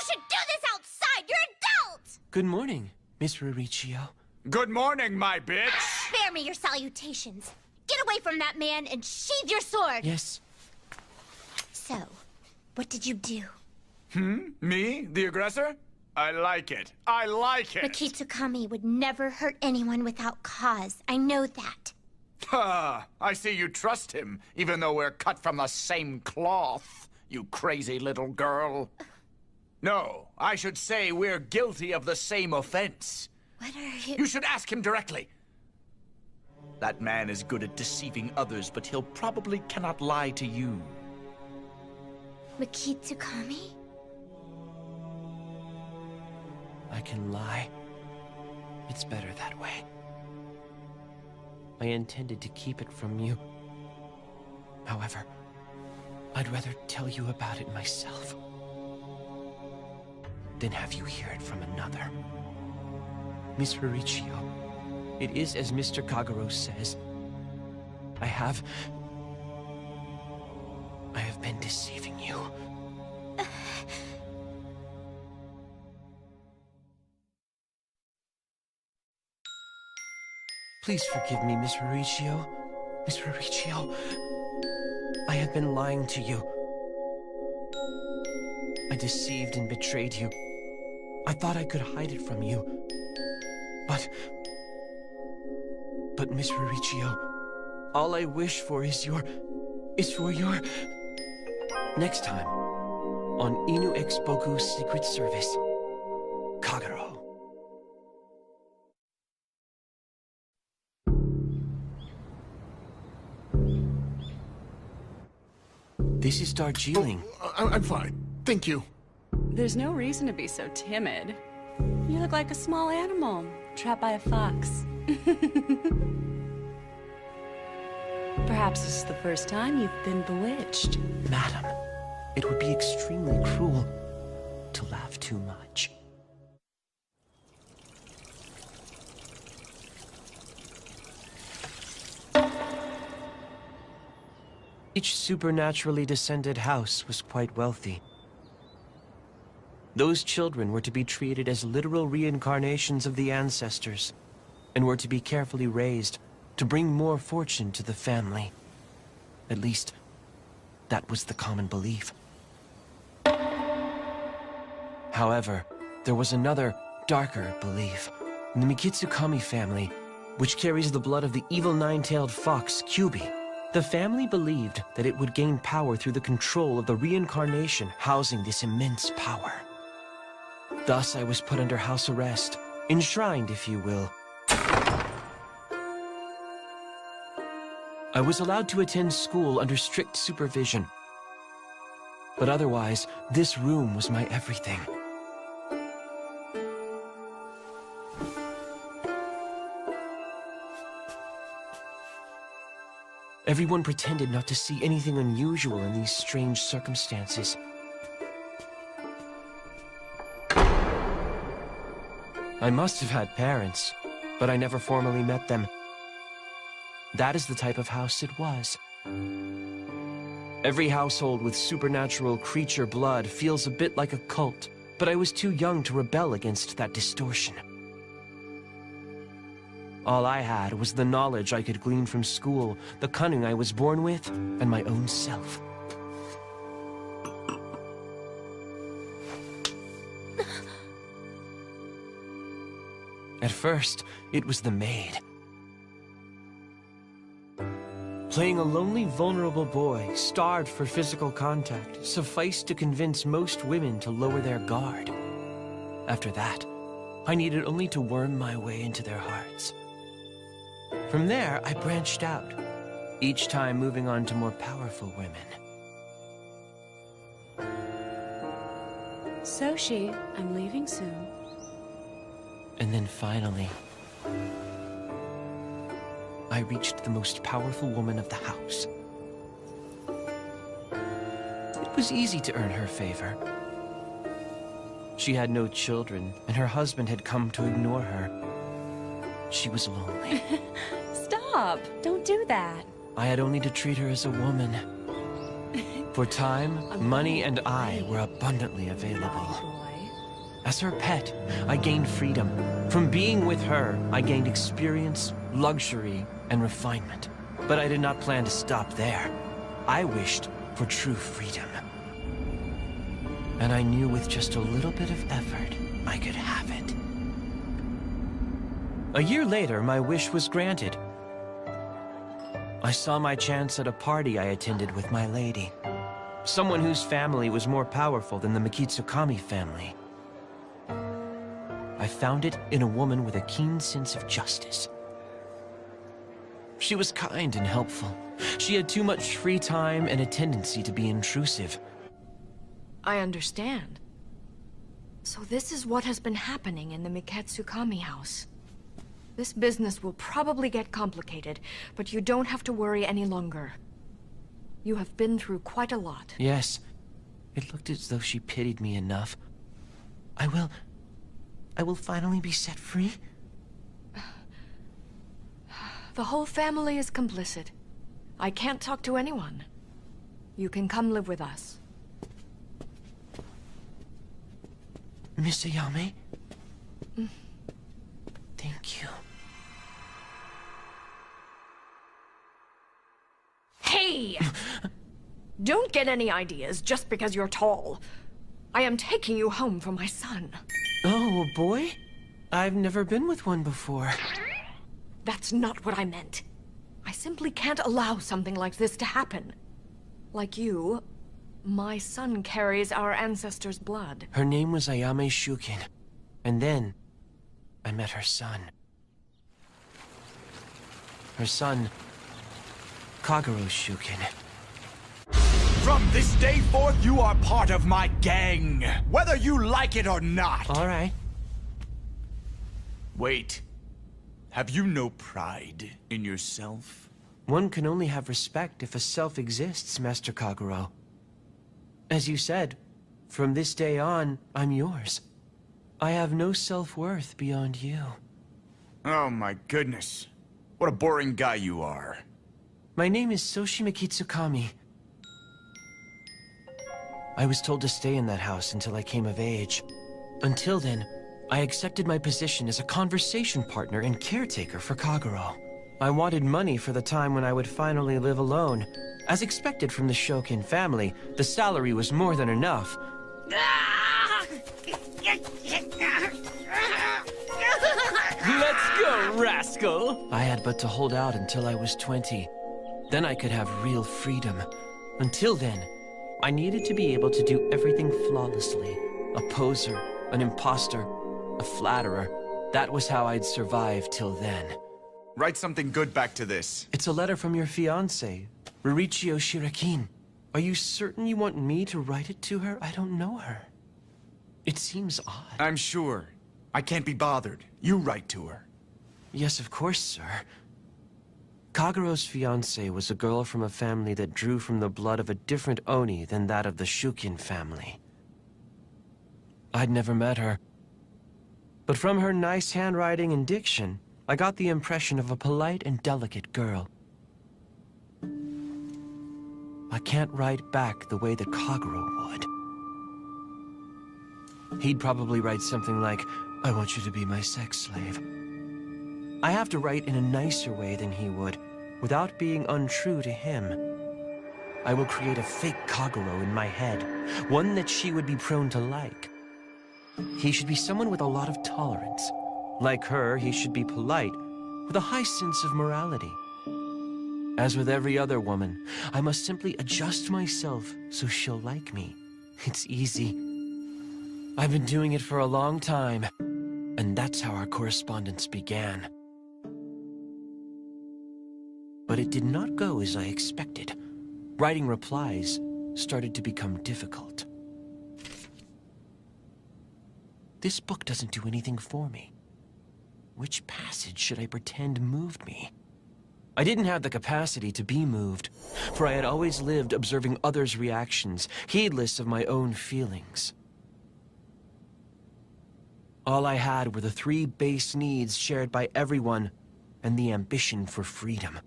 should do this outside! You're adults! Good morning, Miss Ruricchio. Good morning, my bitch! Spare me your salutations. Get away from that man and sheathe your sword! Yes. So, what did you do? Me? The aggressor? I like it. I like it! Mikitsukami would never hurt anyone without cause. I know that. Ha! I see you trust him, even though we're cut from the same cloth, you crazy little girl. No, I should say we're guilty of the same offense. What are you... You should ask him directly. That man is good at deceiving others, but he'll probably cannot lie to you. Mikitsukami? I can lie. It's better that way. I intended to keep it from you. However, I'd rather tell you about it myself than have you hear it from another. Miss Ruricchio, it is as Mr. Kagero says. I have been deceiving you. Please forgive me, Miss Ruricchio. Miss Ruricchio, I have been lying to you. I deceived and betrayed you. I thought I could hide it from you. But Miss Ruricchio, all I wish for is for your... Next time, on Inu X Boku's Secret Service, Kagero. This is Darjeeling. Oh, I'm fine. Thank you. There's no reason to be so timid. You look like a small animal, trapped by a fox. Perhaps this is the first time you've been bewitched. Madam, it would be extremely cruel to laugh too much. Each supernaturally descended house was quite wealthy. Those children were to be treated as literal reincarnations of the ancestors, and were to be carefully raised to bring more fortune to the family. At least, that was the common belief. However, there was another, darker belief. In the Mikitsukami family, which carries the blood of the evil nine-tailed fox, Kyubi, the family believed that it would gain power through the control of the reincarnation housing this immense power. Thus, I was put under house arrest, enshrined, if you will. I was allowed to attend school under strict supervision. But otherwise, this room was my everything. Everyone pretended not to see anything unusual in these strange circumstances. I must have had parents, but I never formally met them. That is the type of house it was. Every household with supernatural creature blood feels a bit like a cult, but I was too young to rebel against that distortion. All I had was the knowledge I could glean from school, the cunning I was born with, and my own self. At first, it was the maid. Playing a lonely, vulnerable boy, starved for physical contact, sufficed to convince most women to lower their guard. After that, I needed only to worm my way into their hearts. From there, I branched out, each time moving on to more powerful women. Soshi, I'm leaving soon. And then finally, I reached the most powerful woman of the house. It was easy to earn her favor. She had no children, and her husband had come to ignore her. She was lonely. Stop! Don't do that. I had only to treat her as a woman. For time, money, and I were abundantly available. As her pet, I gained freedom. From being with her, I gained experience, luxury, and refinement. But I did not plan to stop there. I wished for true freedom. And I knew with just a little bit of effort, I could have it. A year later, my wish was granted. I saw my chance at a party I attended with my lady. Someone whose family was more powerful than the Mikitsukami family. I found it in a woman with a keen sense of justice. She was kind and helpful. She had too much free time and a tendency to be intrusive. I understand. So this is what has been happening in the Mikitsukami house. This business will probably get complicated, but you don't have to worry any longer. You have been through quite a lot. Yes. It looked as though she pitied me enough. I will finally be set free? The whole family is complicit. I can't talk to anyone. You can come live with us. Miss Ayame? Thank you. Hey! Don't get any ideas just because you're tall. I am taking you home for my son. Oh, a boy? I've never been with one before. That's not what I meant. I simply can't allow something like this to happen. Like you, my son carries our ancestors' blood. Her name was Ayame Shukin. And then, I met her son. Her son, Kagero Shukin. From this day forth, you are part of my gang, whether you like it or not. All right. Wait. Have you no pride in yourself? One can only have respect if a self exists, Master Kagero. As you said, from this day on, I'm yours. I have no self-worth beyond you. Oh my goodness. What a boring guy you are. My name is Soshi Mikitsukami. I was told to stay in that house until I came of age. Until then, I accepted my position as a conversation partner and caretaker for Kagero. I wanted money for the time when I would finally live alone. As expected from the Shokin family, the salary was more than enough. Let's go, rascal! I had but to hold out until I was 20. Then I could have real freedom. Until then, I needed to be able to do everything flawlessly. A poser, an imposter, a flatterer. That was how I'd survive till then. Write something good back to this. It's a letter from your fiancé, Rurichio Shirakin. Are you certain you want me to write it to her? I don't know her. It seems odd. I'm sure. I can't be bothered. You write to her. Yes, of course, sir. Kagero's fiancée was a girl from a family that drew from the blood of a different Oni than that of the Shukin family. I'd never met her. But from her nice handwriting and diction, I got the impression of a polite and delicate girl. I can't write back the way that Kagero would. He'd probably write something like, "I want you to be my sex slave." I have to write in a nicer way than he would, without being untrue to him. I will create a fake Kagero in my head, one that she would be prone to like. He should be someone with a lot of tolerance. Like her, he should be polite, with a high sense of morality. As with every other woman, I must simply adjust myself so she'll like me. It's easy. I've been doing it for a long time, and that's how our correspondence began. But it did not go as I expected. Writing replies started to become difficult. This book doesn't do anything for me. Which passage should I pretend moved me? I didn't have the capacity to be moved, for I had always lived observing others' reactions, heedless of my own feelings. All I had were the 3 base needs shared by everyone, and the ambition for freedom.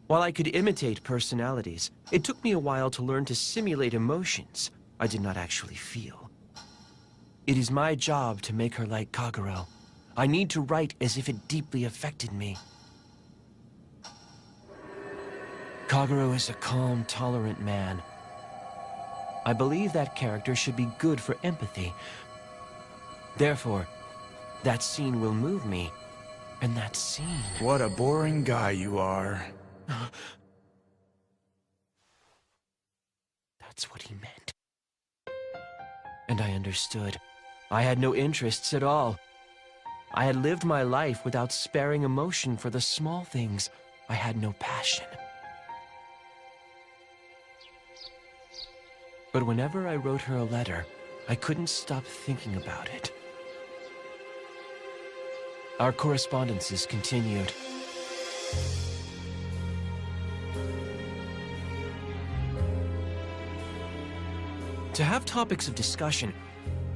While I could imitate personalities, it took me a while to learn to simulate emotions I did not actually feel. It is my job to make her like Kagero. I need to write as if it deeply affected me. Kagero is a calm, tolerant man. I believe that character should be good for empathy. Therefore, that scene will move me. And that scene... What a boring guy you are. That's what he meant. And I understood. I had no interests at all. I had lived my life without sparing emotion for the small things. I had no passion. But whenever I wrote her a letter, I couldn't stop thinking about it. Our correspondences continued. To have topics of discussion,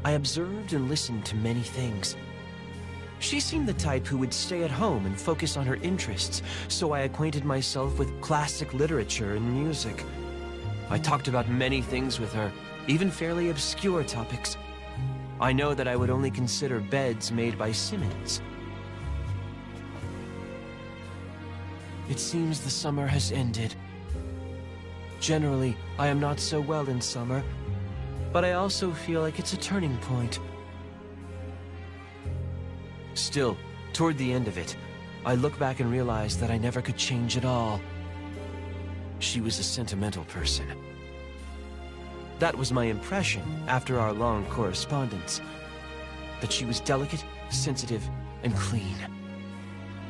I observed and listened to many things. She seemed the type who would stay at home and focus on her interests, so I acquainted myself with classic literature and music. I talked about many things with her, even fairly obscure topics. I know that I would only consider beds made by Simmons. It seems the summer has ended. Generally, I am not so well in summer, but I also feel like it's a turning point. Still, toward the end of it, I look back and realize that I never could change at all. She was a sentimental person. That was my impression after our long correspondence. That she was delicate, sensitive, and clean.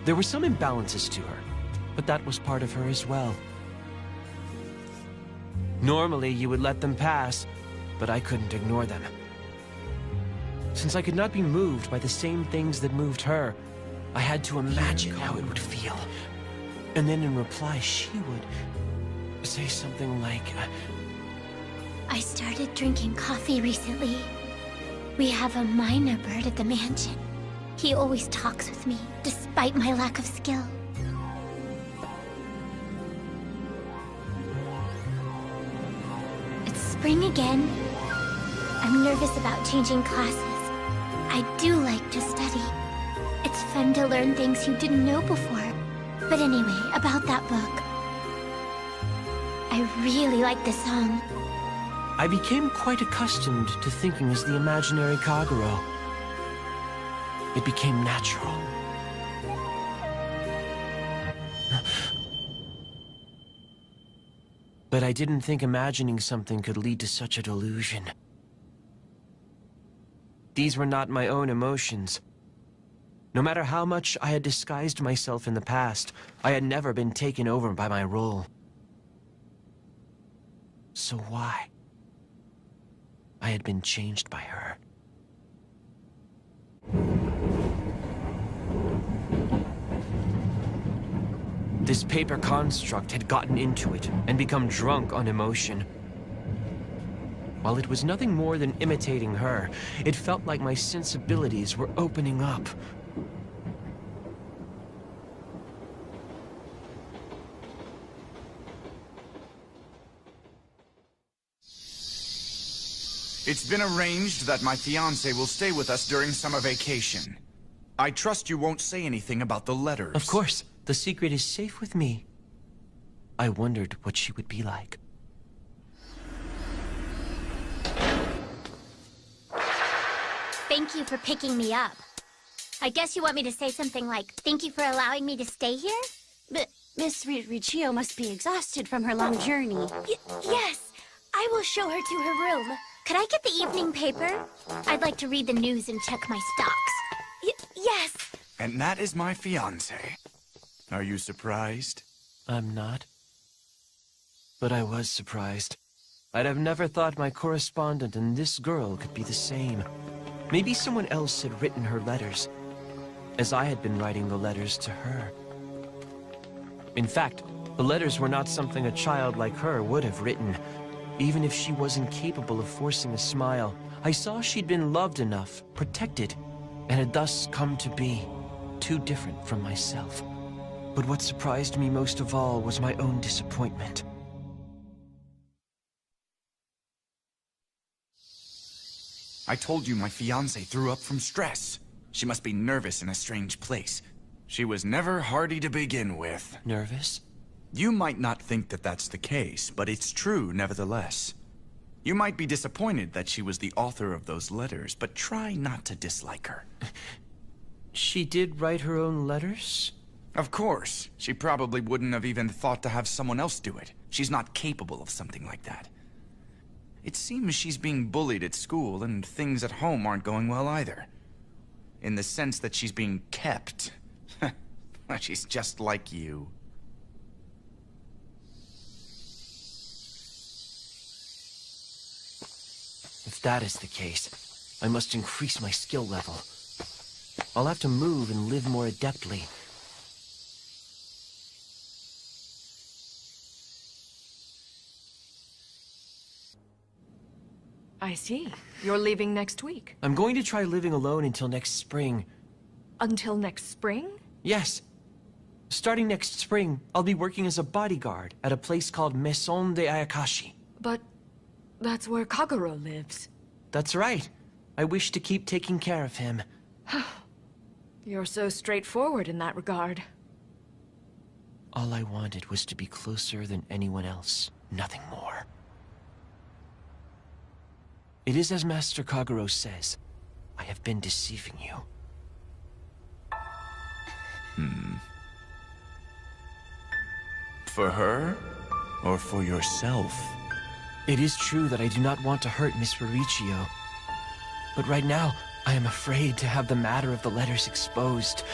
There were some imbalances to her, but that was part of her as well. Normally, you would let them pass, but I couldn't ignore them. Since I could not be moved by the same things that moved her, I had to imagine how it would feel. And then in reply, she would say something like, I started drinking coffee recently. We have a minor bird at the mansion. He always talks with me, despite my lack of skill. It's spring again. I'm nervous about changing classes. I do like to study. It's fun to learn things you didn't know before. But anyway, about that book. I really like the song. I became quite accustomed to thinking as the imaginary Kagero. It became natural. But I didn't think imagining something could lead to such a delusion. These were not my own emotions. No matter how much I had disguised myself in the past, I had never been taken over by my role. So why? I had been changed by her. This paper construct had gotten into it and become drunk on emotion. While it was nothing more than imitating her, it felt like my sensibilities were opening up. It's been arranged that my fiancé will stay with us during summer vacation. I trust you won't say anything about the letters. Of course. The secret is safe with me. I wondered what she would be like. Thank you for picking me up. I guess you want me to say something like, thank you for allowing me to stay here? But Miss Riccio must be exhausted from her long journey. Yes, I will show her to her room. Could I get the evening paper? I'd like to read the news and check my stocks. Yes. And that is my fiancé. Are you surprised? I'm not. But I was surprised. I'd have never thought my correspondent and this girl could be the same. Maybe someone else had written her letters, as I had been writing the letters to her. In fact, the letters were not something a child like her would have written. Even if she wasn't capable of forcing a smile, I saw she'd been loved enough, protected, and had thus come to be too different from myself. But what surprised me most of all was my own disappointment. I told you my fiancé threw up from stress. She must be nervous in a strange place. She was never hardy to begin with. Nervous? You might not think that that's the case, but it's true nevertheless. You might be disappointed that she was the author of those letters, but try not to dislike her. She did write her own letters? Of course. She probably wouldn't have even thought to have someone else do it. She's not capable of something like that. It seems she's being bullied at school, and things at home aren't going well either. In the sense that she's being kept. She's just like you. If that is the case, I must increase my skill level. I'll have to move and live more adeptly. I see. You're leaving next week. I'm going to try living alone until next spring. Until next spring? Yes. Starting next spring, I'll be working as a bodyguard at a place called Maison de Ayakashi. But that's where Kagero lives. That's right. I wish to keep taking care of him. You're so straightforward in that regard. All I wanted was to be closer than anyone else. Nothing more. It is as Master Kagero says. I have been deceiving you. For her? Or for yourself? It is true that I do not want to hurt Miss Riccio. But right now, I am afraid to have the matter of the letters exposed,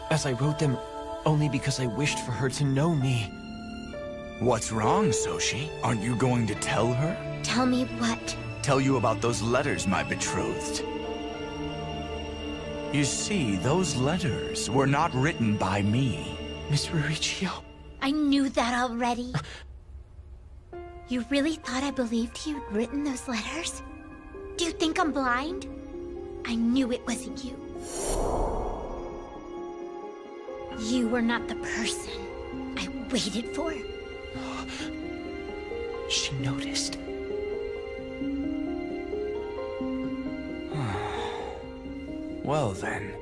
as I wrote them only because I wished for her to know me. What's wrong, Soshi? Aren't you going to tell her? Tell me what? Tell you about those letters, my betrothed. You see, those letters were not written by me. Miss Riccio. I knew that already. You really thought I believed you'd written those letters? Do you think I'm blind? I knew it wasn't you. You were not the person I waited for. She noticed. Well then,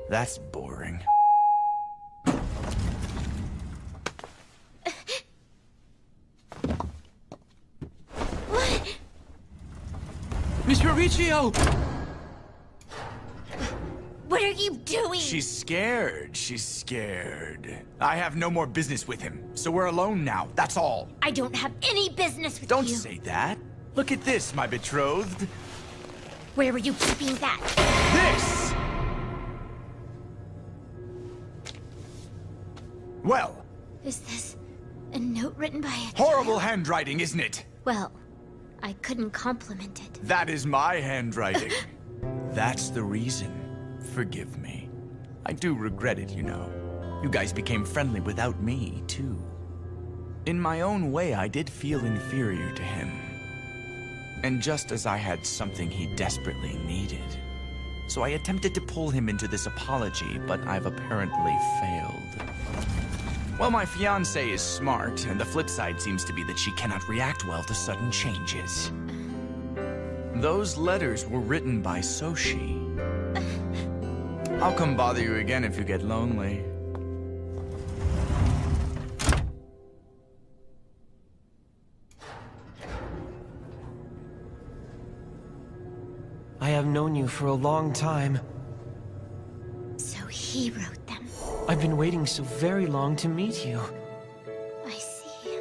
that's boring. What? Miss Riccio! What are you doing? She's scared. She's scared. I have no more business with him, so we're alone now. That's all. I don't have any business with you. Don't say that. Look at this, my betrothed. Where were you keeping that? This! Well. Is this a note written by a Horrible child? handwriting, isn't it? Well, I couldn't compliment it. That is my handwriting. That's the reason. Forgive me. I do regret it, you know. You guys became friendly without me, too. In my own way, I did feel inferior to him. And just as I had something he desperately needed. So I attempted to pull him into this apology, but I've apparently failed. Well, my fiancée is smart, and the flip side seems to be that she cannot react well to sudden changes. Those letters were written by Soshi. I'll come bother you again if you get lonely. I have known you for a long time. So he wrote them. I've been waiting so very long to meet you. I see.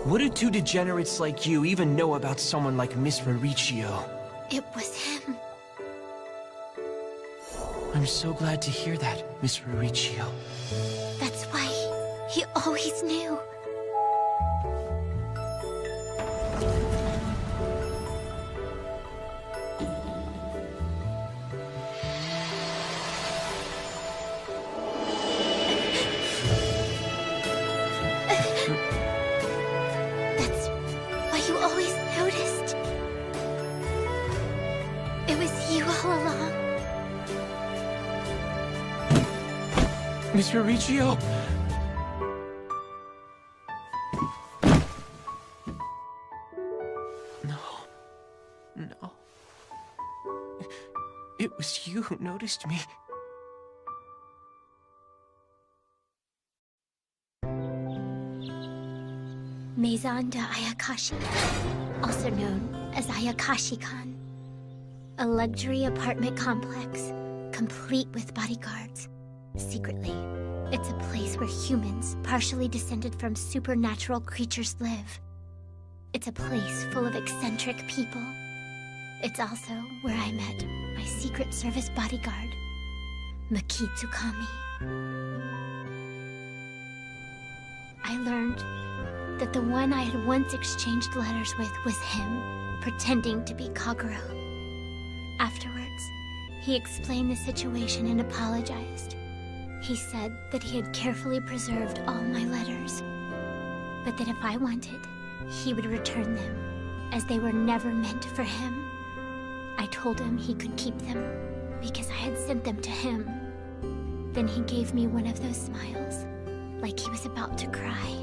What do two degenerates like you even know about someone like Miss Mauricio? It was him. I'm so glad to hear that, Miss Mauricio. That's why he always knew. That's why you always noticed. It was you all along. Miss Mauricio! No. It was you who noticed me. Maison de Ayakashi, also known as Ayakashi-kan. A luxury apartment complex, complete with bodyguards. Secretly, it's a place where humans, partially descended from supernatural creatures, live. It's a place full of eccentric people. It's also where I met my Secret Service bodyguard, Maki Tsukami. I learned that the one I had once exchanged letters with was him, pretending to be Kagero. Afterwards, he explained the situation and apologized. He said that he had carefully preserved all my letters, but that if I wanted, he would return them, as they were never meant for him. I told him he could keep them, because I had sent them to him. Then he gave me one of those smiles, like he was about to cry.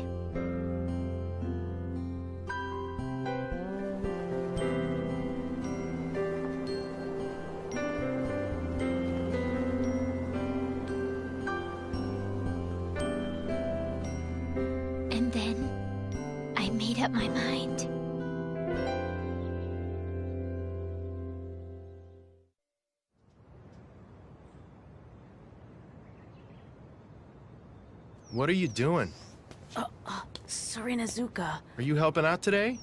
And then, I made up my mind. What are you doing? Sorinazuka. Are you helping out today?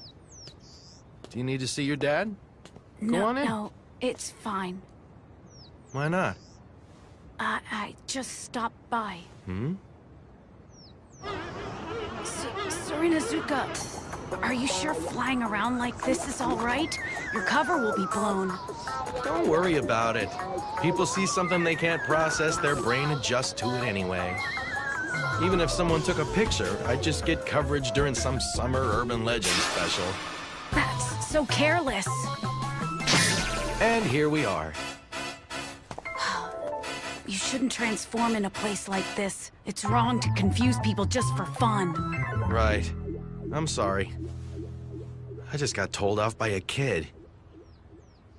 Do you need to see your dad? Go on in. No, it's fine. Why not? I just stopped by. Hmm? Sorinazuka, are you sure flying around like this is all right? Your cover will be blown. Don't worry about it. People see something they can't process, their brain adjusts to it anyway. Even if someone took a picture, I'd just get coverage during some summer urban legend special. That's so careless. And here we are. You shouldn't transform in a place like this. It's wrong to confuse people just for fun. Right. I'm sorry. I just got told off by a kid.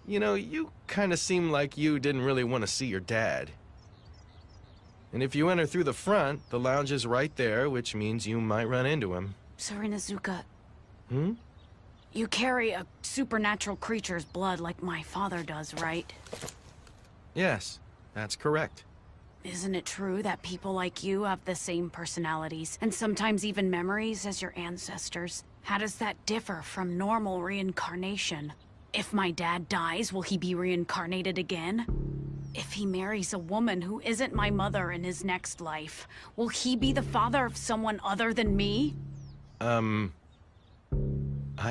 You know, you kind of seem like you didn't really want to see your dad. And if you enter through the front, the lounge is right there, which means you might run into him. Sorinazuka, Hmm? you carry a supernatural creature's blood like my father does, right? Yes, that's correct. Isn't it true that people like you have the same personalities, and sometimes even memories as your ancestors? How does that differ from normal reincarnation? If my dad dies, will he be reincarnated again? If he marries a woman who isn't my mother in his next life, will he be the father of someone other than me? I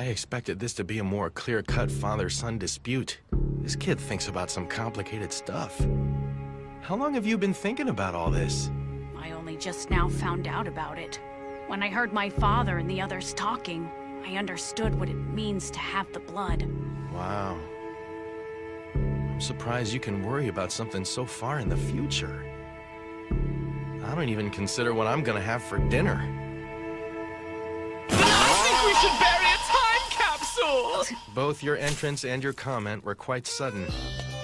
expected this to be a more clear-cut father-son dispute. This kid thinks about some complicated stuff. How long have you been thinking about all this? I only just now found out about it. When I heard my father and the others talking, I understood what it means to have the blood. Wow. I'm surprised you can worry about something so far in the future. I don't even consider what I'm gonna have for dinner. I think we should bury a time capsule! Both your entrance and your comment were quite sudden.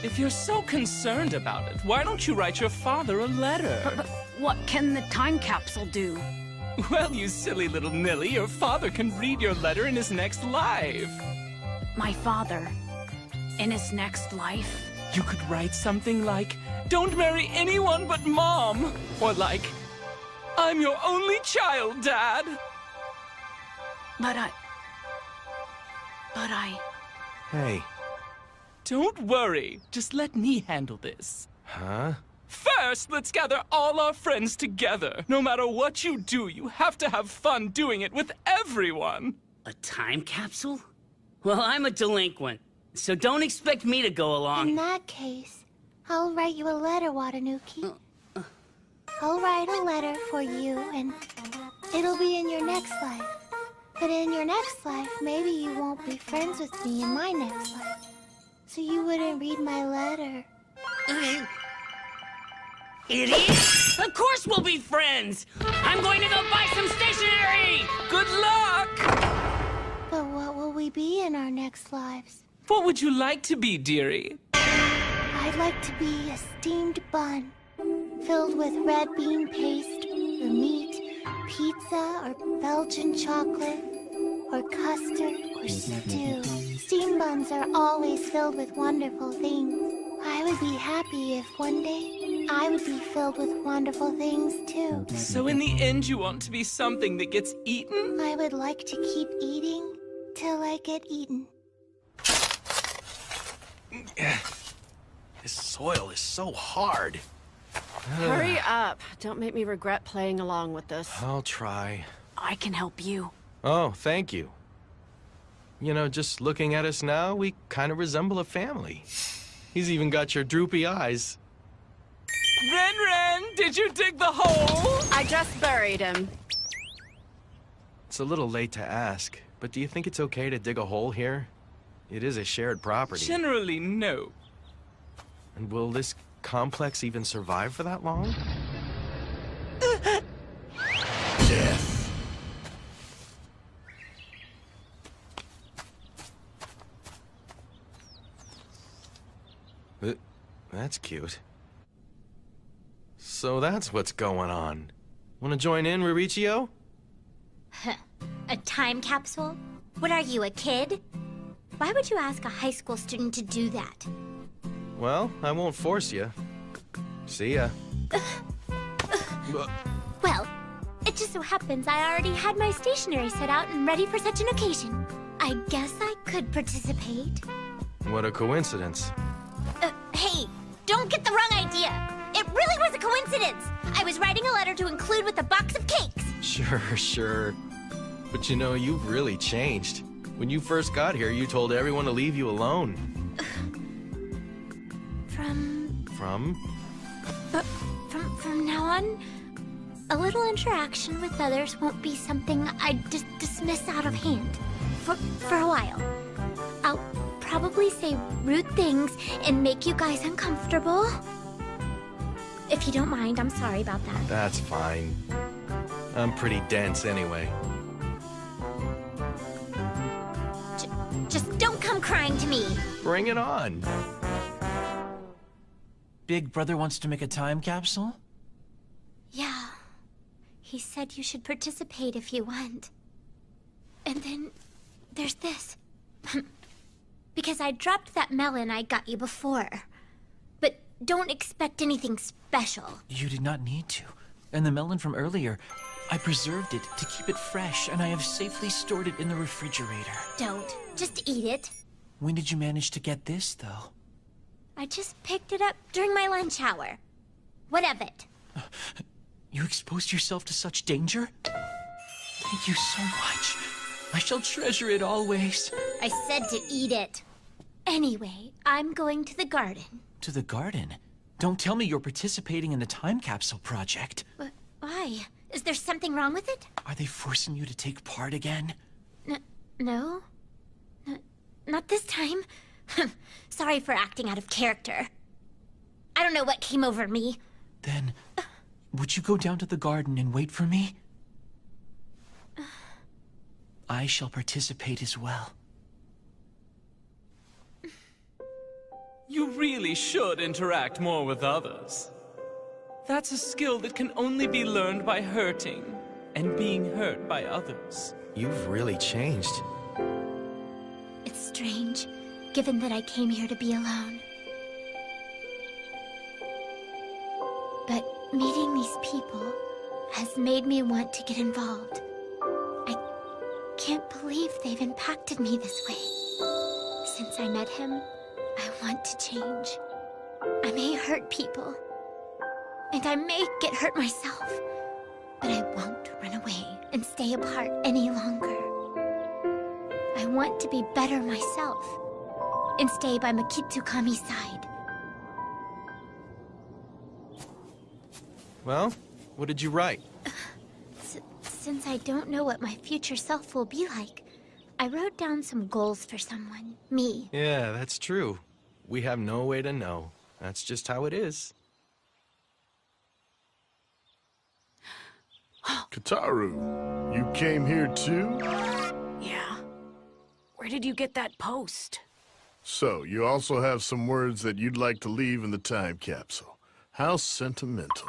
If you're so concerned about it, why don't you write your father a letter? But what can the time capsule do? Well, you silly little Nilly, your father can read your letter in his next life. My father? In his next life? You could write something like, "Don't marry anyone but Mom." Or like, "I'm your only child, Dad." But I... Hey. Don't worry. Just let me handle this. Huh? First, let's gather all our friends together. No matter what you do, you have to have fun doing it with everyone. A time capsule? Well, I'm a delinquent, so don't expect me to go along. In that case, I'll write you a letter, Watanuki. I'll write a letter for you, and it'll be in your next life. But in your next life, maybe you won't be friends with me in my next life. So you wouldn't read my letter. Idiot! Of course we'll be friends! I'm going to go buy some stationery! Good luck! But what will we be in our next lives? What would you like to be, dearie? I'd like to be a steamed bun, filled with red bean paste, or meat, pizza, or Belgian chocolate, or custard, or stew. Steamed buns are always filled with wonderful things. I would be happy if one day I would be filled with wonderful things too. So in the end, you want to be something that gets eaten? I would like to keep eating till I get eaten. This soil is so hard. Hurry up. Don't make me regret playing along with this. I'll try. I can help you. Oh, thank you. You know, just looking at us now, we kind of resemble a family. He's even got your droopy eyes. Ren, did you dig the hole? I just buried him. It's a little late to ask, but do you think it's okay to dig a hole here? It is a shared property. Generally, no. And will this complex even survive for that long? Death. That's cute. So that's what's going on. Want to join in, Ririchio? A time capsule? What are you, a kid? Why would you ask a high school student to do that? Well, I won't force you. See ya. Well, it just so happens I already had my stationery set out and ready for such an occasion. I guess I could participate. What a coincidence. Hey, don't get the wrong idea. It really was a coincidence. I was writing a letter to include with a box of cakes. Sure. But you know, you've really changed. When you first got here, you told everyone to leave you alone. From now on, a little interaction with others won't be something I just dismiss out of hand. For a while. I'll probably say rude things and make you guys uncomfortable. If you don't mind, I'm sorry about that. That's fine. I'm pretty dense anyway. Just don't come crying to me. Bring it on. Big Brother wants to make a time capsule? Yeah. He said you should participate if you want. And then there's this. Because I dropped that melon I got you before. But don't expect anything special. You did not need to. And the melon from earlier, I preserved it to keep it fresh, and I have safely stored it in the refrigerator. Don't. Just eat it. When did you manage to get this, though? I just picked it up during my lunch hour. What of it? You exposed yourself to such danger? Thank you so much. I shall treasure it always. I said to eat it. Anyway, I'm going to the garden. To the garden? Don't tell me you're participating in the time capsule project. Why? Is there something wrong with it? Are they forcing you to take part again? No. Not this time. Sorry for acting out of character. I don't know what came over me. Then, would you go down to the garden and wait for me? I shall participate as well. You really should interact more with others. That's a skill that can only be learned by hurting and being hurt by others. You've really changed. It's strange, given that I came here to be alone. But meeting these people has made me want to get involved. I can't believe they've impacted me this way. Since I met him, I want to change. I may hurt people, and I may get hurt myself, but I won't run away and stay apart any longer. I want to be better myself and stay by Mikitsukami's side. Well, what did you write? Since I don't know what my future self will be like, I wrote down some goals for someone. Me. Yeah, that's true. We have no way to know. That's just how it is. Kataru, you came here too? Yeah. Where did you get that post? So, you also have some words that you'd like to leave in the time capsule. How sentimental.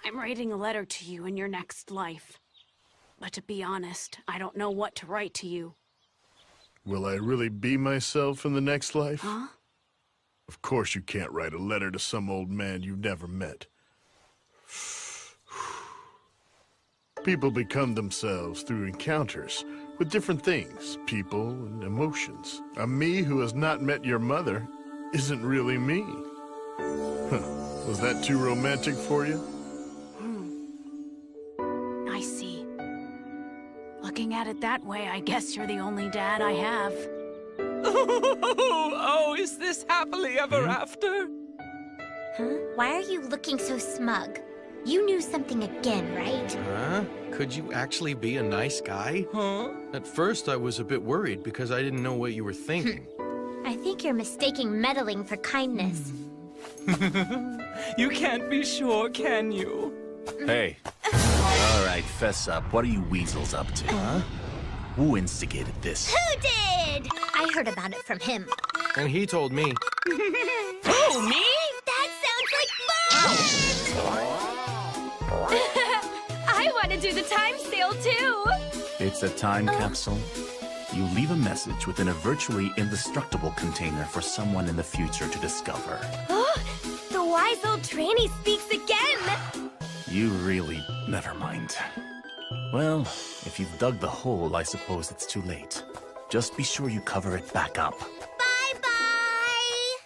I'm writing a letter to you in your next life. But to be honest, I don't know what to write to you. Will I really be myself in the next life? Huh? Of course you can't write a letter to some old man you've never met. People become themselves through encounters with different things, people, and emotions. A me who has not met your mother isn't really me. Huh. Was that too romantic for you? I see. Looking at it that way, I guess you're the only dad I have. Oh, is this happily ever after? Huh? Why are you looking so smug? You knew something again, right? Huh? Could you actually be a nice guy? Huh? At first, I was a bit worried because I didn't know what you were thinking. I think you're mistaking meddling for kindness. You can't be sure, can you? Hey. All right, fess up. What are you weasels up to? Huh? Who instigated this? Who did? I heard about it from him. And he told me. Who, me? That sounds like fun! I want to do the time sale too. It's a time capsule. You leave a message within a virtually indestructible container for someone in the future to discover. Oh, the wise old tranny speaks again! You really... never mind. Well, if you've dug the hole, I suppose it's too late. Just be sure you cover it back up. Bye-bye!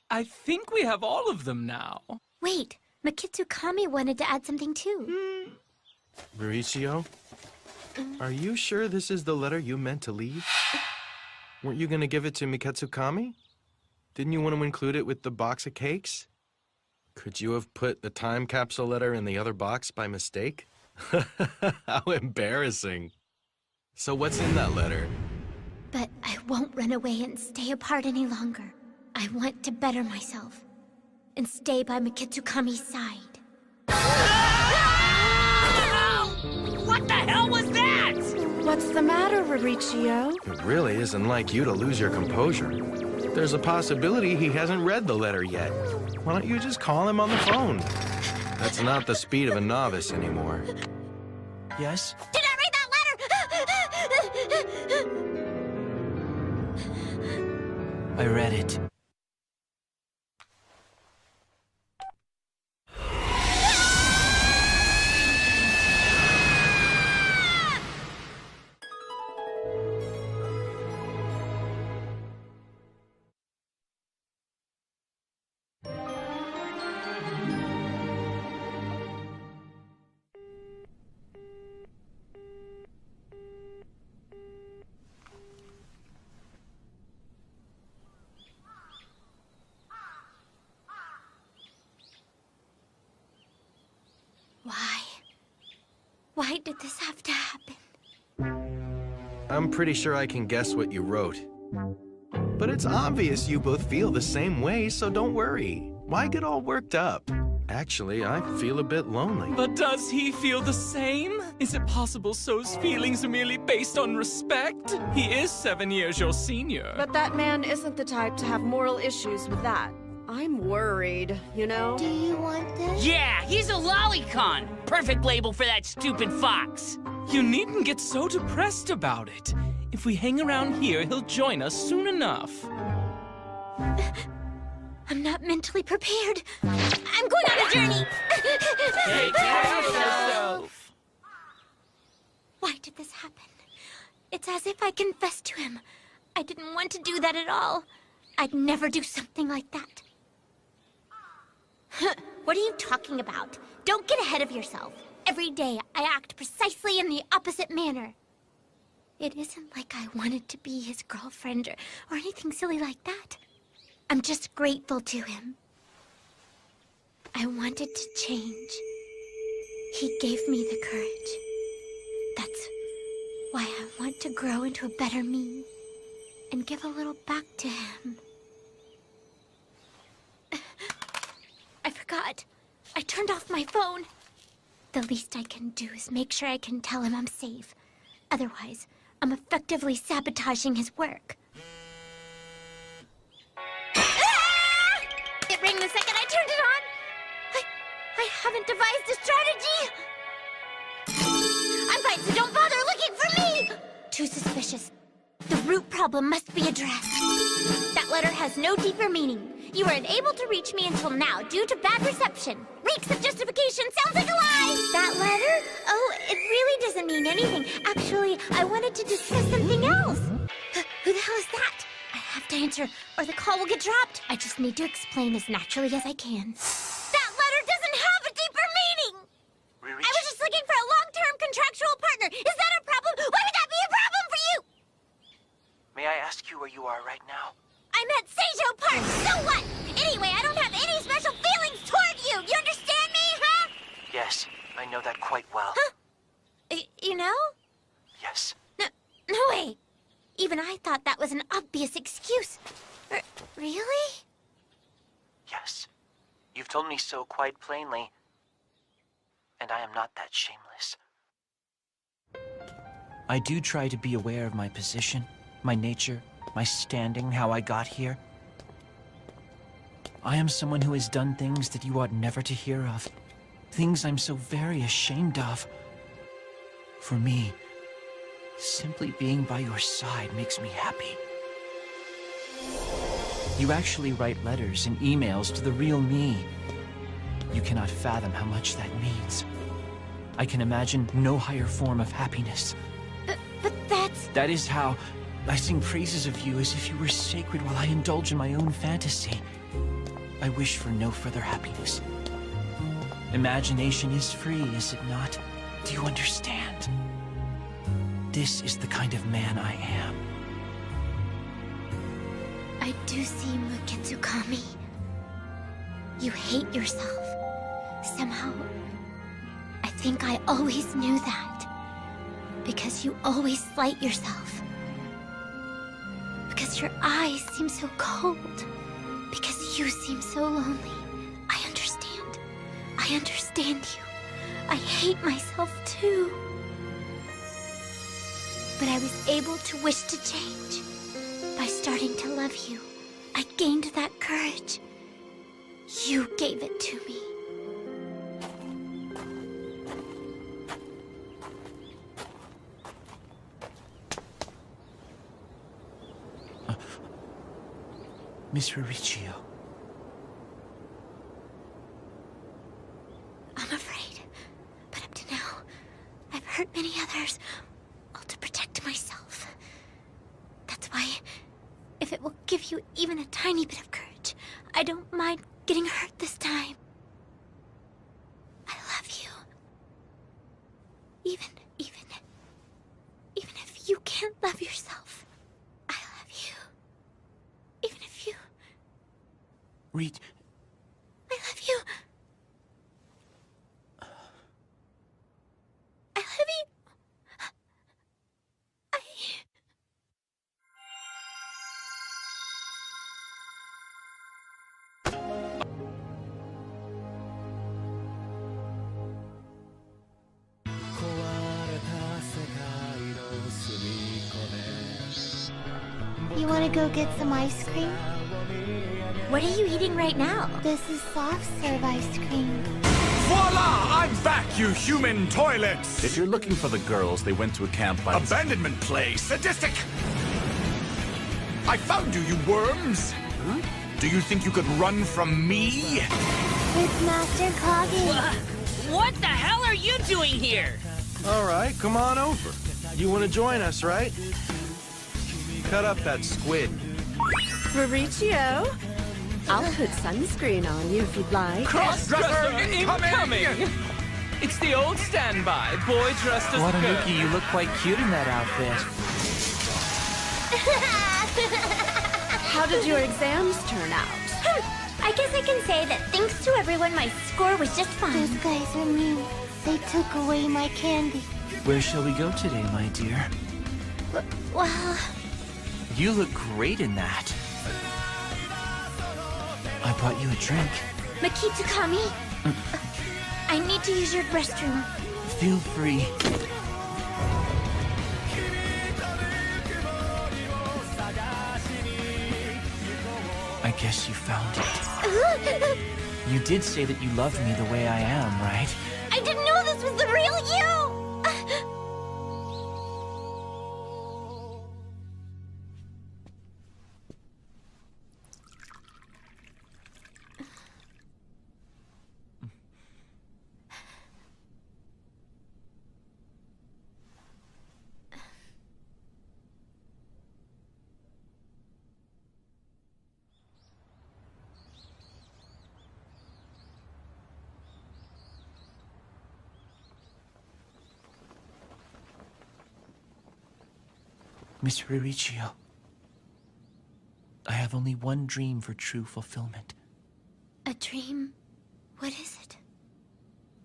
I think we have all of them now. Wait, Mikitsukami wanted to add something too. Mauricio? Are you sure this is the letter you meant to leave? Weren't you going to give it to Mikitsukami? Didn't you want to include it with the box of cakes? Could you have put the time capsule letter in the other box by mistake? How embarrassing. So what's in that letter? But I won't run away and stay apart any longer. I want to better myself and stay by Mikitsukami's side. What the hell was that? What's the matter, Mauricio? It really isn't like you to lose your composure. There's a possibility he hasn't read the letter yet. Why don't you just call him on the phone? That's not the speed of a novice anymore. Yes? Did I read that letter? I read it. Why did this have to happen? I'm pretty sure I can guess what you wrote. But it's obvious you both feel the same way, so don't worry. Why get all worked up? Actually, I feel a bit lonely. But does he feel the same? Is it possible So's feelings are merely based on respect? He is 7 years your senior. But that man isn't the type to have moral issues with that. I'm worried, you know? Do you want this? Yeah, he's a lolicon. Perfect label for that stupid fox. You needn't get so depressed about it. If we hang around here, he'll join us soon enough. I'm not mentally prepared. I'm going on a journey. Take care of yourself. Why did this happen? It's as if I confessed to him. I didn't want to do that at all. I'd never do something like that. What are you talking about? Don't get ahead of yourself. Every day, I act precisely in the opposite manner. It isn't like I wanted to be his girlfriend or anything silly like that. I'm just grateful to him. I wanted to change. He gave me the courage. That's why I want to grow into a better me and give a little back to him. I forgot. I turned off my phone. The least I can do is make sure I can tell him I'm safe. Otherwise, I'm effectively sabotaging his work. It rang the second I turned it on. I haven't devised a strategy. I'm fine, so don't bother looking for me. Too suspicious. The root problem must be addressed. That letter has no deeper meaning. You were unable to reach me until now due to bad reception. Reeks of justification sounds like a lie! That letter? Oh, it really doesn't mean anything. Actually, I wanted to discuss something else. Who the hell is that? I have to answer, or the call will get dropped. I just need to explain as naturally as I can. That letter doesn't have a deeper meaning! I was just looking for a long-term contractual partner. Is that a problem? Why would that be a problem for you? May I ask you where you are right now? I'm at Seijo Park. So what? Anyway, I don't have any special feelings toward you. You understand me, huh? Yes, I know that quite well. Huh? You know? Yes. No way. Even I thought that was an obvious excuse. Really? Yes. You've told me so quite plainly. And I am not that shameless. I do try to be aware of my position, my nature, my standing, how I got here. I am someone who has done things that you ought never to hear of. Things I'm so very ashamed of. For me, simply being by your side makes me happy. You actually write letters and emails to the real me. You cannot fathom how much that means. I can imagine no higher form of happiness. But that's... That is how I sing praises of you as if you were sacred while I indulge in my own fantasy. I wish for no further happiness. Imagination is free, is it not? Do you understand? This is the kind of man I am. I do see, Muketsukami. You hate yourself. Somehow, I think I always knew that. Because you always slight yourself. Because your eyes seem so cold. Because you seem so lonely. I understand. I understand you. I hate myself too. But I was able to wish to change. By starting to love you, I gained that courage. You gave it to me. Miss Riichio. I'm afraid, but up to now, I've hurt many others, all to protect myself. That's why, if it will give you even a tiny bit of courage, I don't mind getting hurt this time. I love you. Even if you can't love yourself, I love you. Even if you... Reed. I love you. I love you. You want to go get some ice cream? What are you eating right now? This is soft serve ice cream. Voila! I'm back, you human toilets! If you're looking for the girls, they went to a camp by... Abandonment play, sadistic! I found you, you worms! Huh? Do you think you could run from me? It's Master Kage. What the hell are you doing here? All right, come on over. You want to join us, right? Cut up that squid. Mauricio, I'll put sunscreen on you if you'd like. Cross-dresser incoming! It's the old standby, boy dressed as a girl. Watanuki, you look quite cute in that outfit. How did your exams turn out? I guess I can say that thanks to everyone, my score was just fine. Those guys are mean. They took away my candy. Where shall we go today, my dear? Well... You look great in that. I brought you a drink. Makitsukami? I need to use your restroom. Feel free. I guess you found it. You did say that you loved me the way I am, right? I didn't know this was the real you! Miss Riichio, I have only one dream for true fulfillment. A dream? What is it?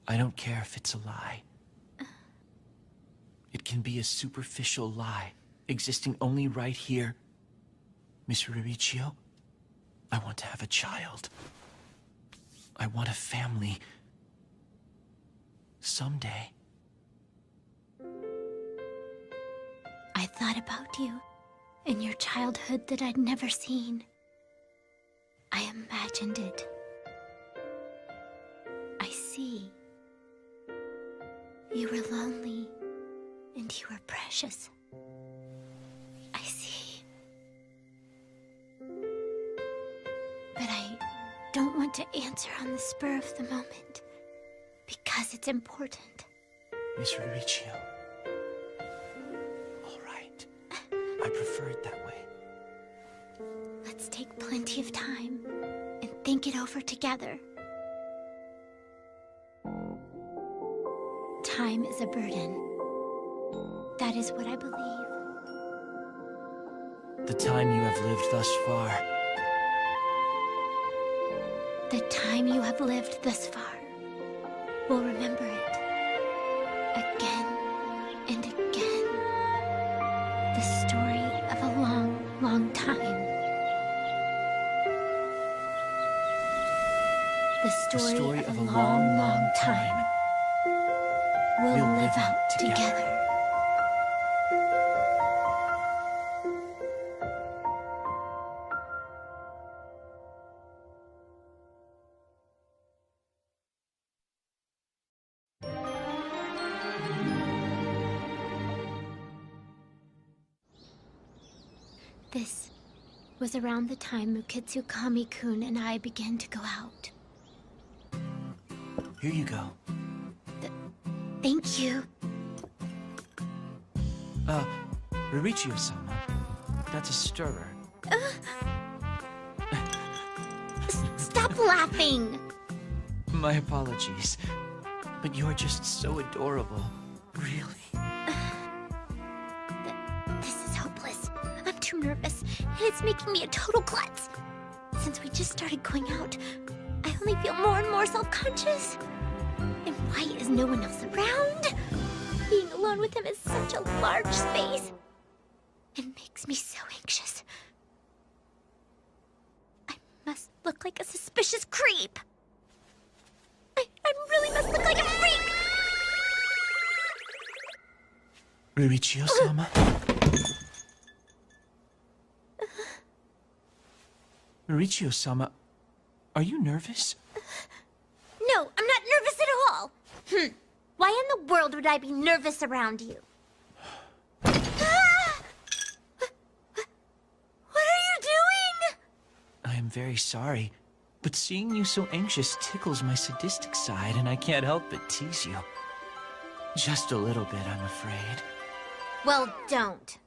I don't care if it's a lie. It can be a superficial lie, existing only right here. Miss Riichio, I want to have a child. I want a family. Someday. I thought about you in your childhood that I'd never seen. I imagined it. I see. You were lonely, and you were precious. I see. But I don't want to answer on the spur of the moment, because it's important. Miss Riichio. I prefer it that way. Let's take plenty of time and think it over together. Time is a burden. That is what I believe. The time you have lived thus far. The time you have lived thus far. We'll remember it. Again and again. The story of a long, long time. The story of a long, long time. We'll live out together. This was around the time Mukitsukami-kun and I began to go out. Here you go. Thank you. Riichio-sama. That's a stirrer. Stop laughing! My apologies. But you're just so adorable. Really. This is hopeless. I'm too nervous, and it's making me a total klutz. Since we just started going out, I only feel more and more self-conscious. And why is no one else around? Being alone with him is such a large space. It makes me so anxious. I must look like a suspicious creep. I really must look like a freak! Riichio-sama? Mauricio-sama, are you nervous? No, I'm not nervous at all. Why in the world would I be nervous around you? Ah! What are you doing? I am very sorry, but seeing you so anxious tickles my sadistic side, and I can't help but tease you. Just a little bit, I'm afraid. Well, don't.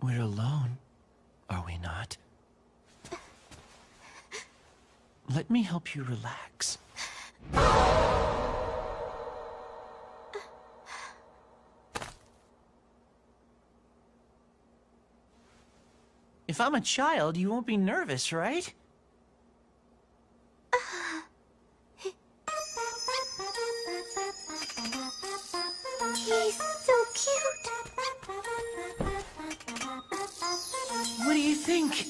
We're alone, are we not? Let me help you relax. If I'm a child, you won't be nervous, right? He's so cute. What do you think?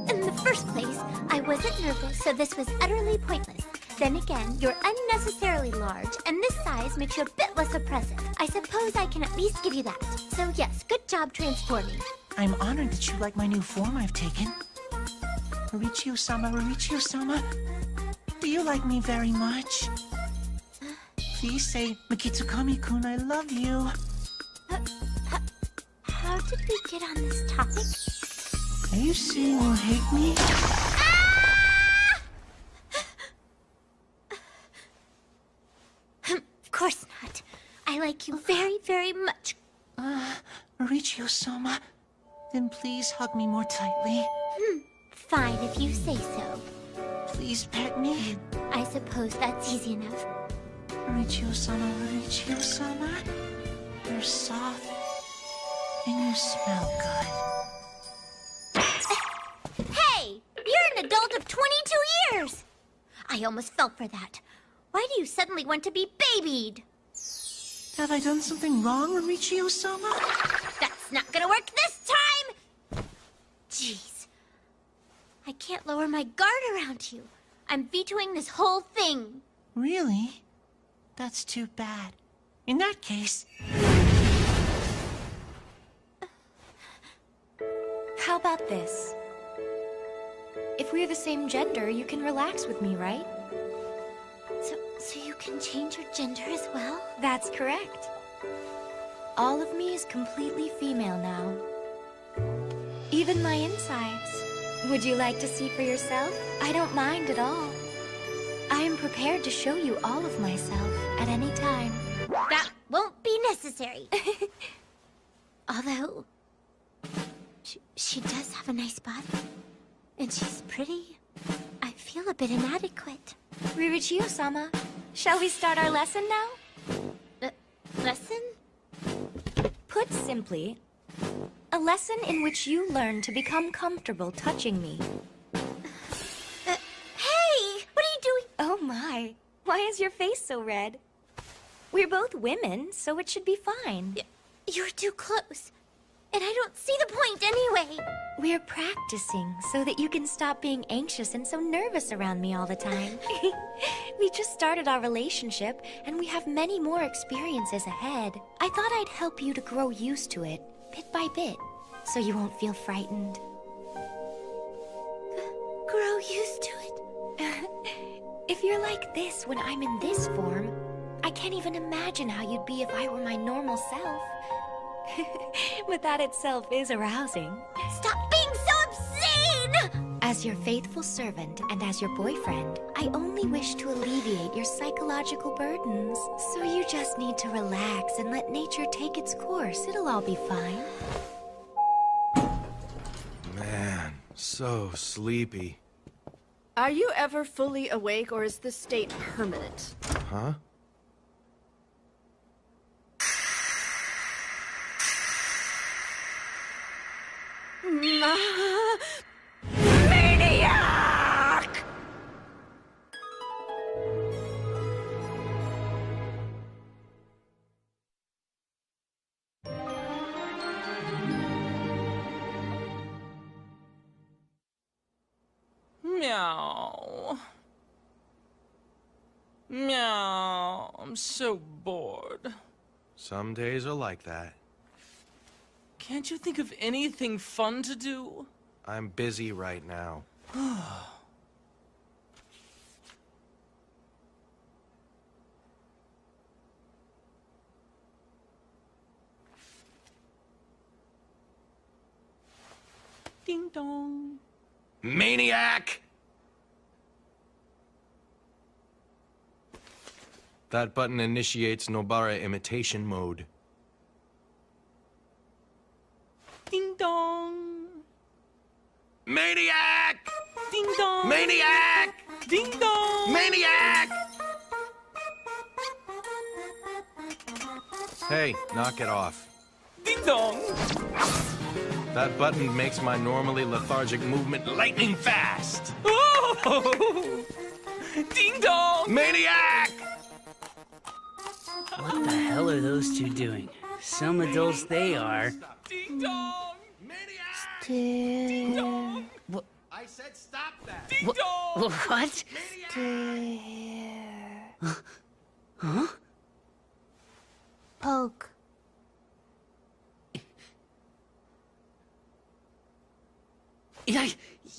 In the first place, I wasn't nervous, so this was utterly pointless. Then again, you're unnecessarily large, and this size makes you a bit less oppressive. I suppose I can at least give you that. So yes, good job transforming. I'm honored that you like my new form I've taken. Mauricio-sama, Mauricio-sama, do you like me very much? Please say, Mikitsukami-kun, I love you. How did we get on this topic? Are you saying you hate me? Of course not. I like you very, very much. Mauricio-sama, then please hug me more tightly. Fine, if you say so. Please pet me. I suppose that's easy enough. Mauricio-sama, Mauricio-sama, you're soft, and you smell good. Hey! You're an adult of 22 years! I almost fell for that. Why do you suddenly want to be babied? Have I done something wrong, Mauricio-sama? That's not gonna work this time! Jeez. I can't lower my guard around you. I'm vetoing this whole thing. Really? That's too bad. In that case... How about this? If we're the same gender, you can relax with me, right? So you can change your gender as well? That's correct. All of me is completely female now. Even my insides. Would you like to see for yourself? I don't mind at all. I am prepared to show you all of myself at any time. That won't be necessary. Although, she does have a nice body. And she's pretty. I feel a bit inadequate. Ririchio-sama, shall we start our lesson now? Lesson? Put simply, a lesson in which you learn to become comfortable touching me. Hey! What are you doing? Oh my, why is your face so red? We're both women, so it should be fine. You're too close. And I don't see the point anyway. We're practicing so that you can stop being anxious and so nervous around me all the time. We just started our relationship, and we have many more experiences ahead. I thought I'd help you to grow used to it, bit by bit, so you won't feel frightened. Grow used to it? If you're like this when I'm in this form, I can't even imagine how you'd be if I were my normal self. But that itself is arousing. Stop being so obscene! As your faithful servant and as your boyfriend, I only wish to alleviate your psychological burdens. So you just need to relax and let nature take its course. It'll all be fine. Man, so sleepy. Are you ever fully awake, or is this state permanent? Huh? Maniac! Meow. Meow. I'm so bored. Some days are like that. Can't you think of anything fun to do? I'm busy right now. Ding dong. Maniac! That button initiates Nobara imitation mode. Ding dong. Maniac! Ding dong. Maniac! Ding dong. Maniac! Hey, knock it off. Ding dong. That button makes my normally lethargic movement lightning fast. Oh! Ding dong. Maniac! What the hell are those two doing? Some adults they are. Ding dong. Stay. What? I said stop that. Ding dong. What? Stay here. Huh? Poke.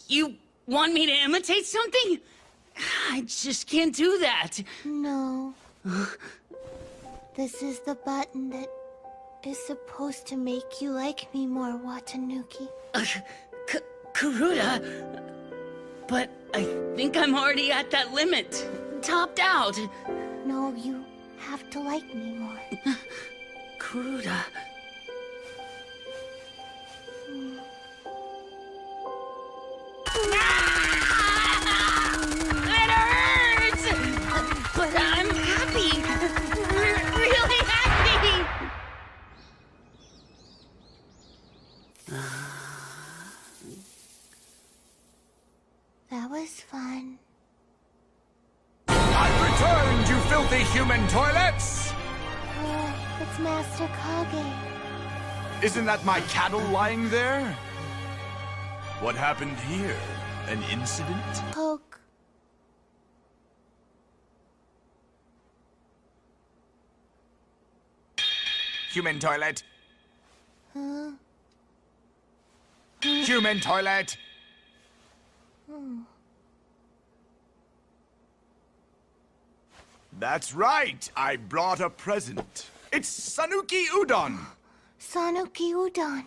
You want me to imitate something? I just can't do that. No. This is the button that is supposed to make you like me more, Watanuki. Kuruda? But I think I'm already at that limit. Topped out. No, you have to like me more. Kuruda. It hurts! But I'm happy. Really happy. That was fun. I've returned, you filthy human toilets! It's Master Kage. Isn't that my cattle lying there? What happened here? An incident? Poke. Human toilet. Huh? Human toilet. That's right. I brought a present. It's Sanuki Udon. Sanuki Udon.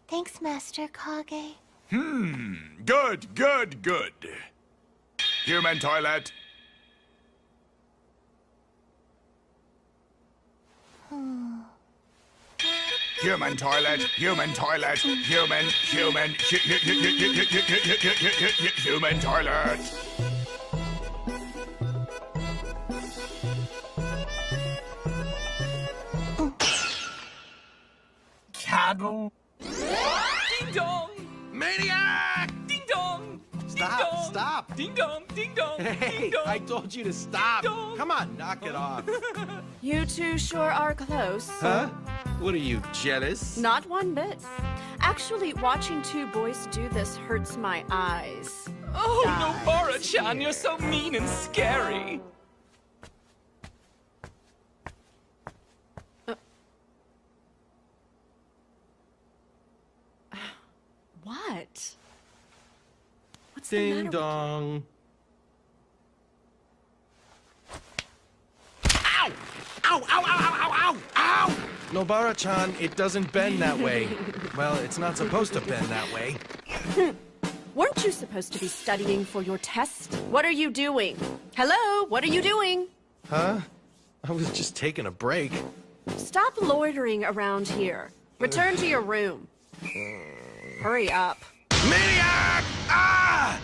Thanks, Master Kage. Good, good, good. Human toilet. Human toilet, human toilet, human toilet. Cattle. Ding dong. Maniac! Ding dong. Stop, Ding dong. stop. Ding dong, ding dong. Hey, ding dong. I told you to stop. Come on, knock it off. You two sure are close. Huh? What are you, jealous? Not one bit. Actually, watching two boys do this hurts my eyes. Oh, Nobara-chan, you're so mean and scary. What? What's Ding the matter dong. Ow! Ow, ow, ow, ow, ow, ow! Nobara-chan, it doesn't bend that way. Well, it's not supposed to bend that way. Weren't you supposed to be studying for your test? What are you doing? Hello? What are you doing? Huh? I was just taking a break. Stop loitering around here. Return to your room. Hurry up. Maniac! Ah!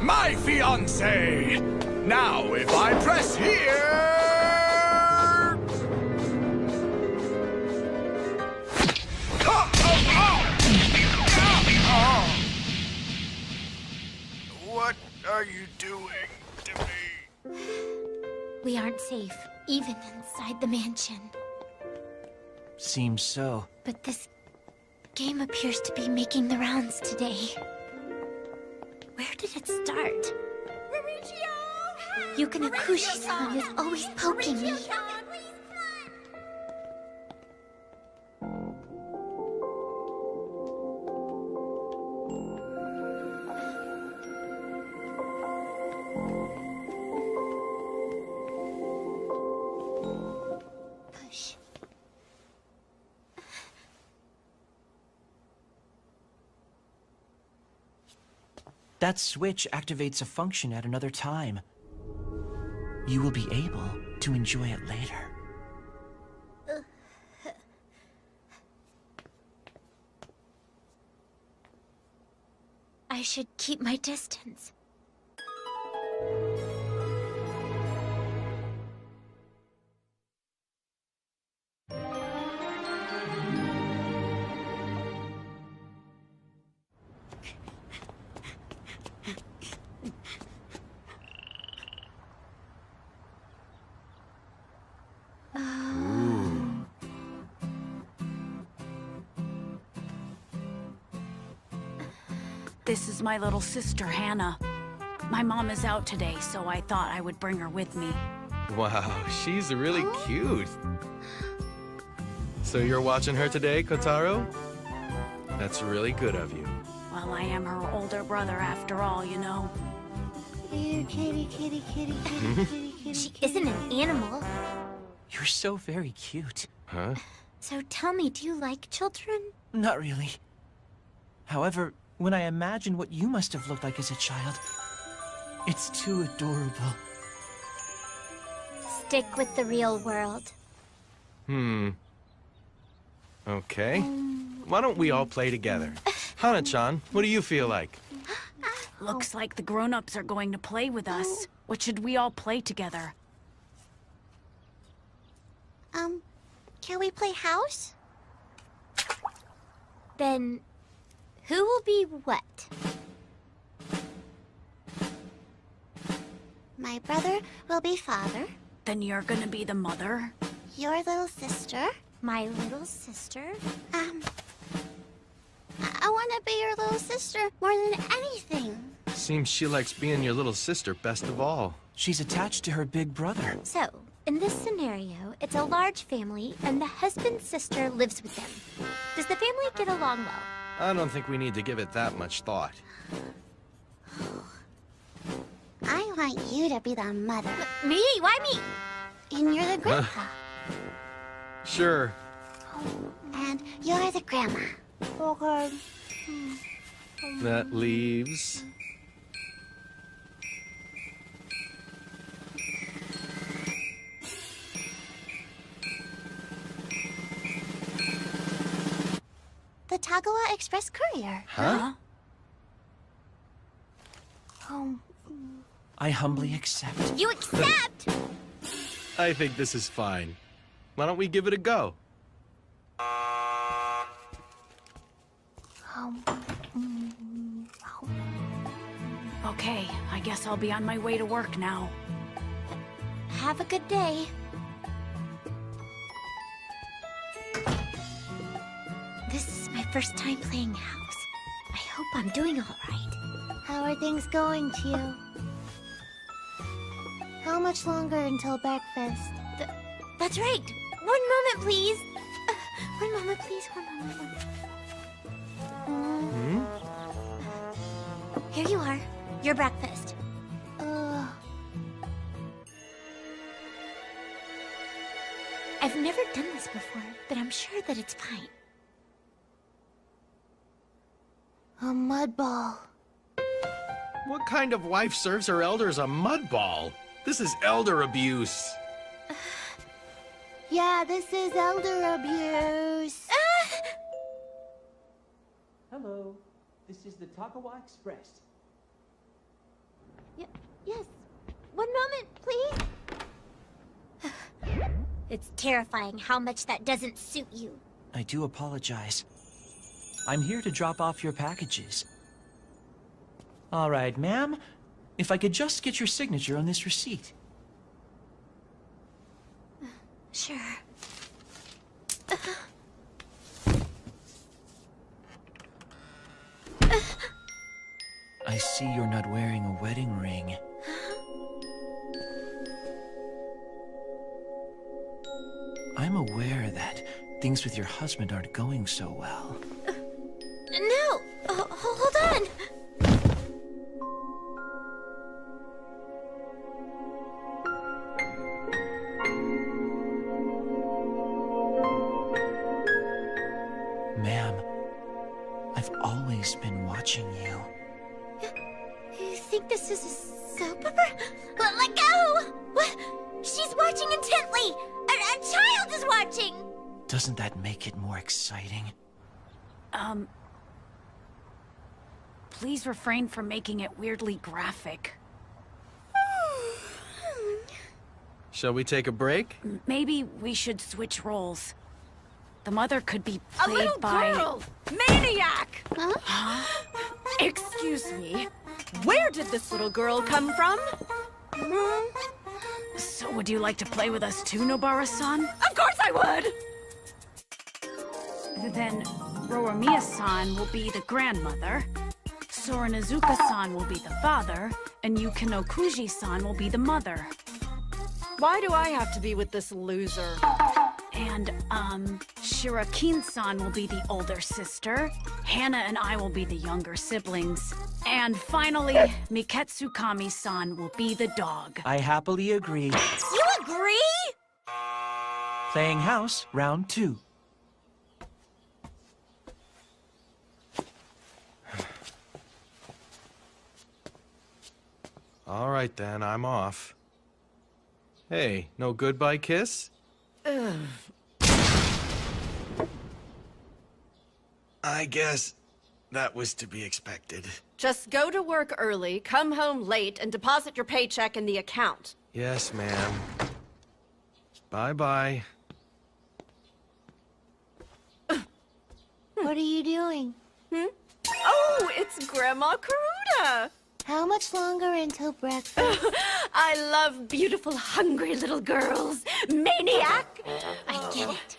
My fiancé! Now, if I press here... Oh, oh, oh! What are you doing to me? We aren't safe, even inside the mansion. Seems so. But this game appears to be making the rounds today. Where did it start? Mauricio! Yukinakushi-san is always poking me. Push. That switch activates a function at another time. You will be able to enjoy it later. I should keep my distance. This is my little sister, Hannah. My mom is out today, so I thought I would bring her with me. Wow, she's really cute. So you're watching her today, Kotaro? That's really good of you. Well, I am her older brother after all, you know. Here, kitty, kitty, kitty, kitty, kitty, kitty. She isn't an animal. You're so very cute. Huh? So tell me, do you like children? Not really. However, when I imagine what you must have looked like as a child, it's too adorable. Stick with the real world. Okay. Why don't we all play together? Hana-chan, what do you feel like? Looks like the grown-ups are going to play with us. What should we all play together? Can we play house? Then, who will be what? My brother will be father. Then you're gonna be the mother? Your little sister. My little sister? I want to be your little sister more than anything. Seems she likes being your little sister best of all. She's attached to her big brother. So, in this scenario, it's a large family, and the husband's sister lives with them. Does the family get along well? I don't think we need to give it that much thought. I want you to be the mother. Me? Why me? And you're the grandpa. Sure. And you're the grandma. Okay. That leaves... The Tagawa Express Courier. Huh? I humbly accept. You accept? I think this is fine. Why don't we give it a go? Okay, I guess I'll be on my way to work now. Have a good day. This is my first time playing house. I hope I'm doing all right. How are things going to you? How much longer until breakfast? That's right. One moment, please. One moment, please. One moment. Here you are. Your breakfast. I've never done this before, but I'm sure that it's fine. A mud ball. What kind of wife serves her elders a mud ball? This is elder abuse. Yeah, this is elder abuse. Hello, this is the Tagawa Express. Yes. One moment, please. It's terrifying how much that doesn't suit you. I do apologize. I'm here to drop off your packages. All right, ma'am. If I could just get your signature on this receipt. Sure. I see you're not wearing a wedding ring. I'm aware that things with your husband aren't going so well. No! Hold on! Ma'am, I've always been watching you. You think this is a soap opera? Let go! What? She's watching intently! A child is watching! Doesn't that make it more exciting? Please refrain from making it weirdly graphic. Shall we take a break? Maybe we should switch roles. The mother could be A played little by... girl! Maniac! Huh? Excuse me. Where did this little girl come from? So would you like to play with us too, Nobara-san? Of course I would! Then Roromiya-san will be the grandmother, Soranazuka-san will be the father, and Yukino Kuji-san will be the mother. Why do I have to be with this loser? And, Shirakin-san will be the older sister, Hana and I will be the younger siblings, and finally, Miketsu Kami-san will be the dog. I happily agree. You agree? Playing house, round 2. All right then, I'm off. Hey, no goodbye kiss? I guess that was to be expected. Just go to work early, come home late, and deposit your paycheck in the account. Yes, ma'am. Bye-bye. What are you doing? Oh, it's Grandma Karuta! How much longer until breakfast? I love beautiful, hungry little girls. Maniac! I get it.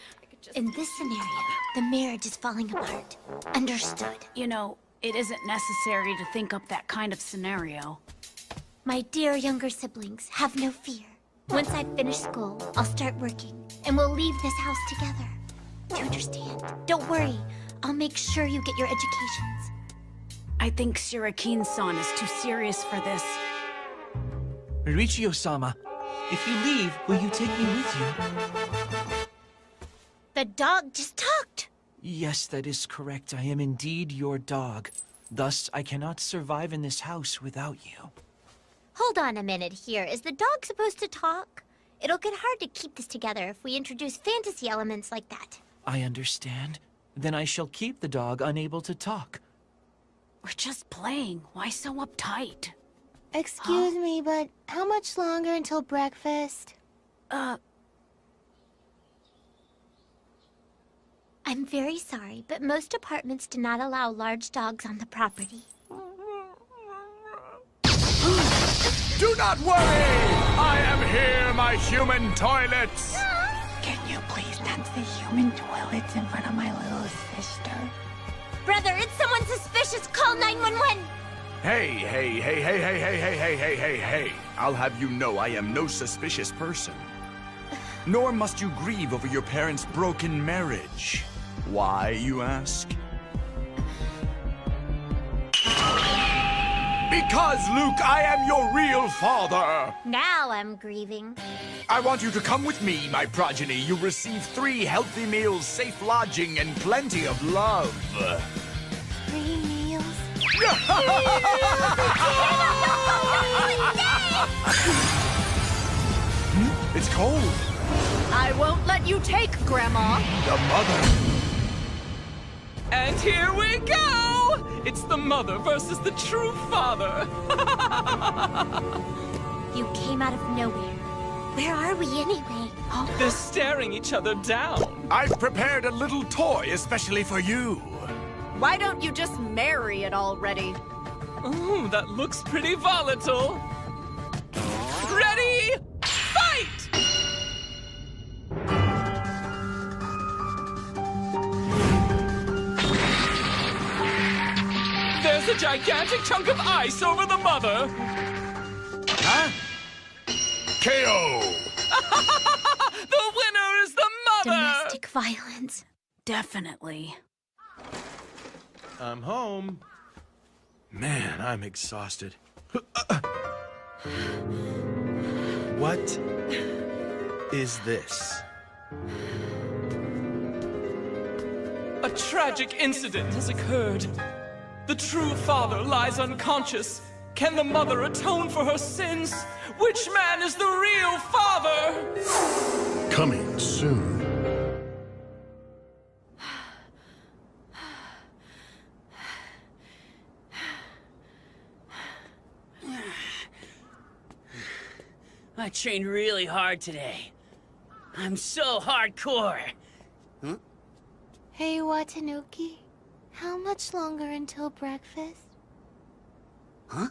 In this scenario, the marriage is falling apart. Understood. You know, it isn't necessary to think up that kind of scenario. My dear younger siblings, have no fear. Once I finish school, I'll start working, and we'll leave this house together. Do you understand? Don't worry. I'll make sure you get your educations. I think Shirakin-san is too serious for this. Riichio-sama, if you leave, will you take me with you? The dog just talked. Yes, that is correct. I am indeed your dog. Thus, I cannot survive in this house without you. Hold on a minute here. Is the dog supposed to talk? It'll get hard to keep this together if we introduce fantasy elements like that. I understand. Then I shall keep the dog unable to talk. We're just playing. Why so uptight? Excuse me, but how much longer until breakfast? I'm very sorry, but most apartments do not allow large dogs on the property. Do not worry! I am here, my human toilets! Can you please not say human toilets in front of my little sister? Brother, it's someone suspicious! Call 911! Hey. I'll have you know I am no suspicious person. Nor must you grieve over your parents' broken marriage. Why, you ask? Because, Luke, I am your real father! Now I'm grieving. I want you to come with me, my progeny. You'll receive 3 healthy meals, safe lodging, and plenty of love. 3 meals? It's cold. I won't let you take, Grandma. The mother. And here we go! It's the mother versus the true father. You came out of nowhere. Where are we anyway? They're staring each other down. I've prepared a little toy especially for you. Why don't you just marry it already? Ooh, that looks pretty volatile. Ready? Fight! There's a gigantic chunk of ice over the mother. Huh? KO! The winner is the violence. Definitely. I'm home. Man, I'm exhausted. What is this? A tragic incident has occurred. The true father lies unconscious. Can the mother atone for her sins? Which man is the real father? Coming soon. I trained really hard today. I'm so hardcore. Huh? Hey, Watanuki. How much longer until breakfast? Huh?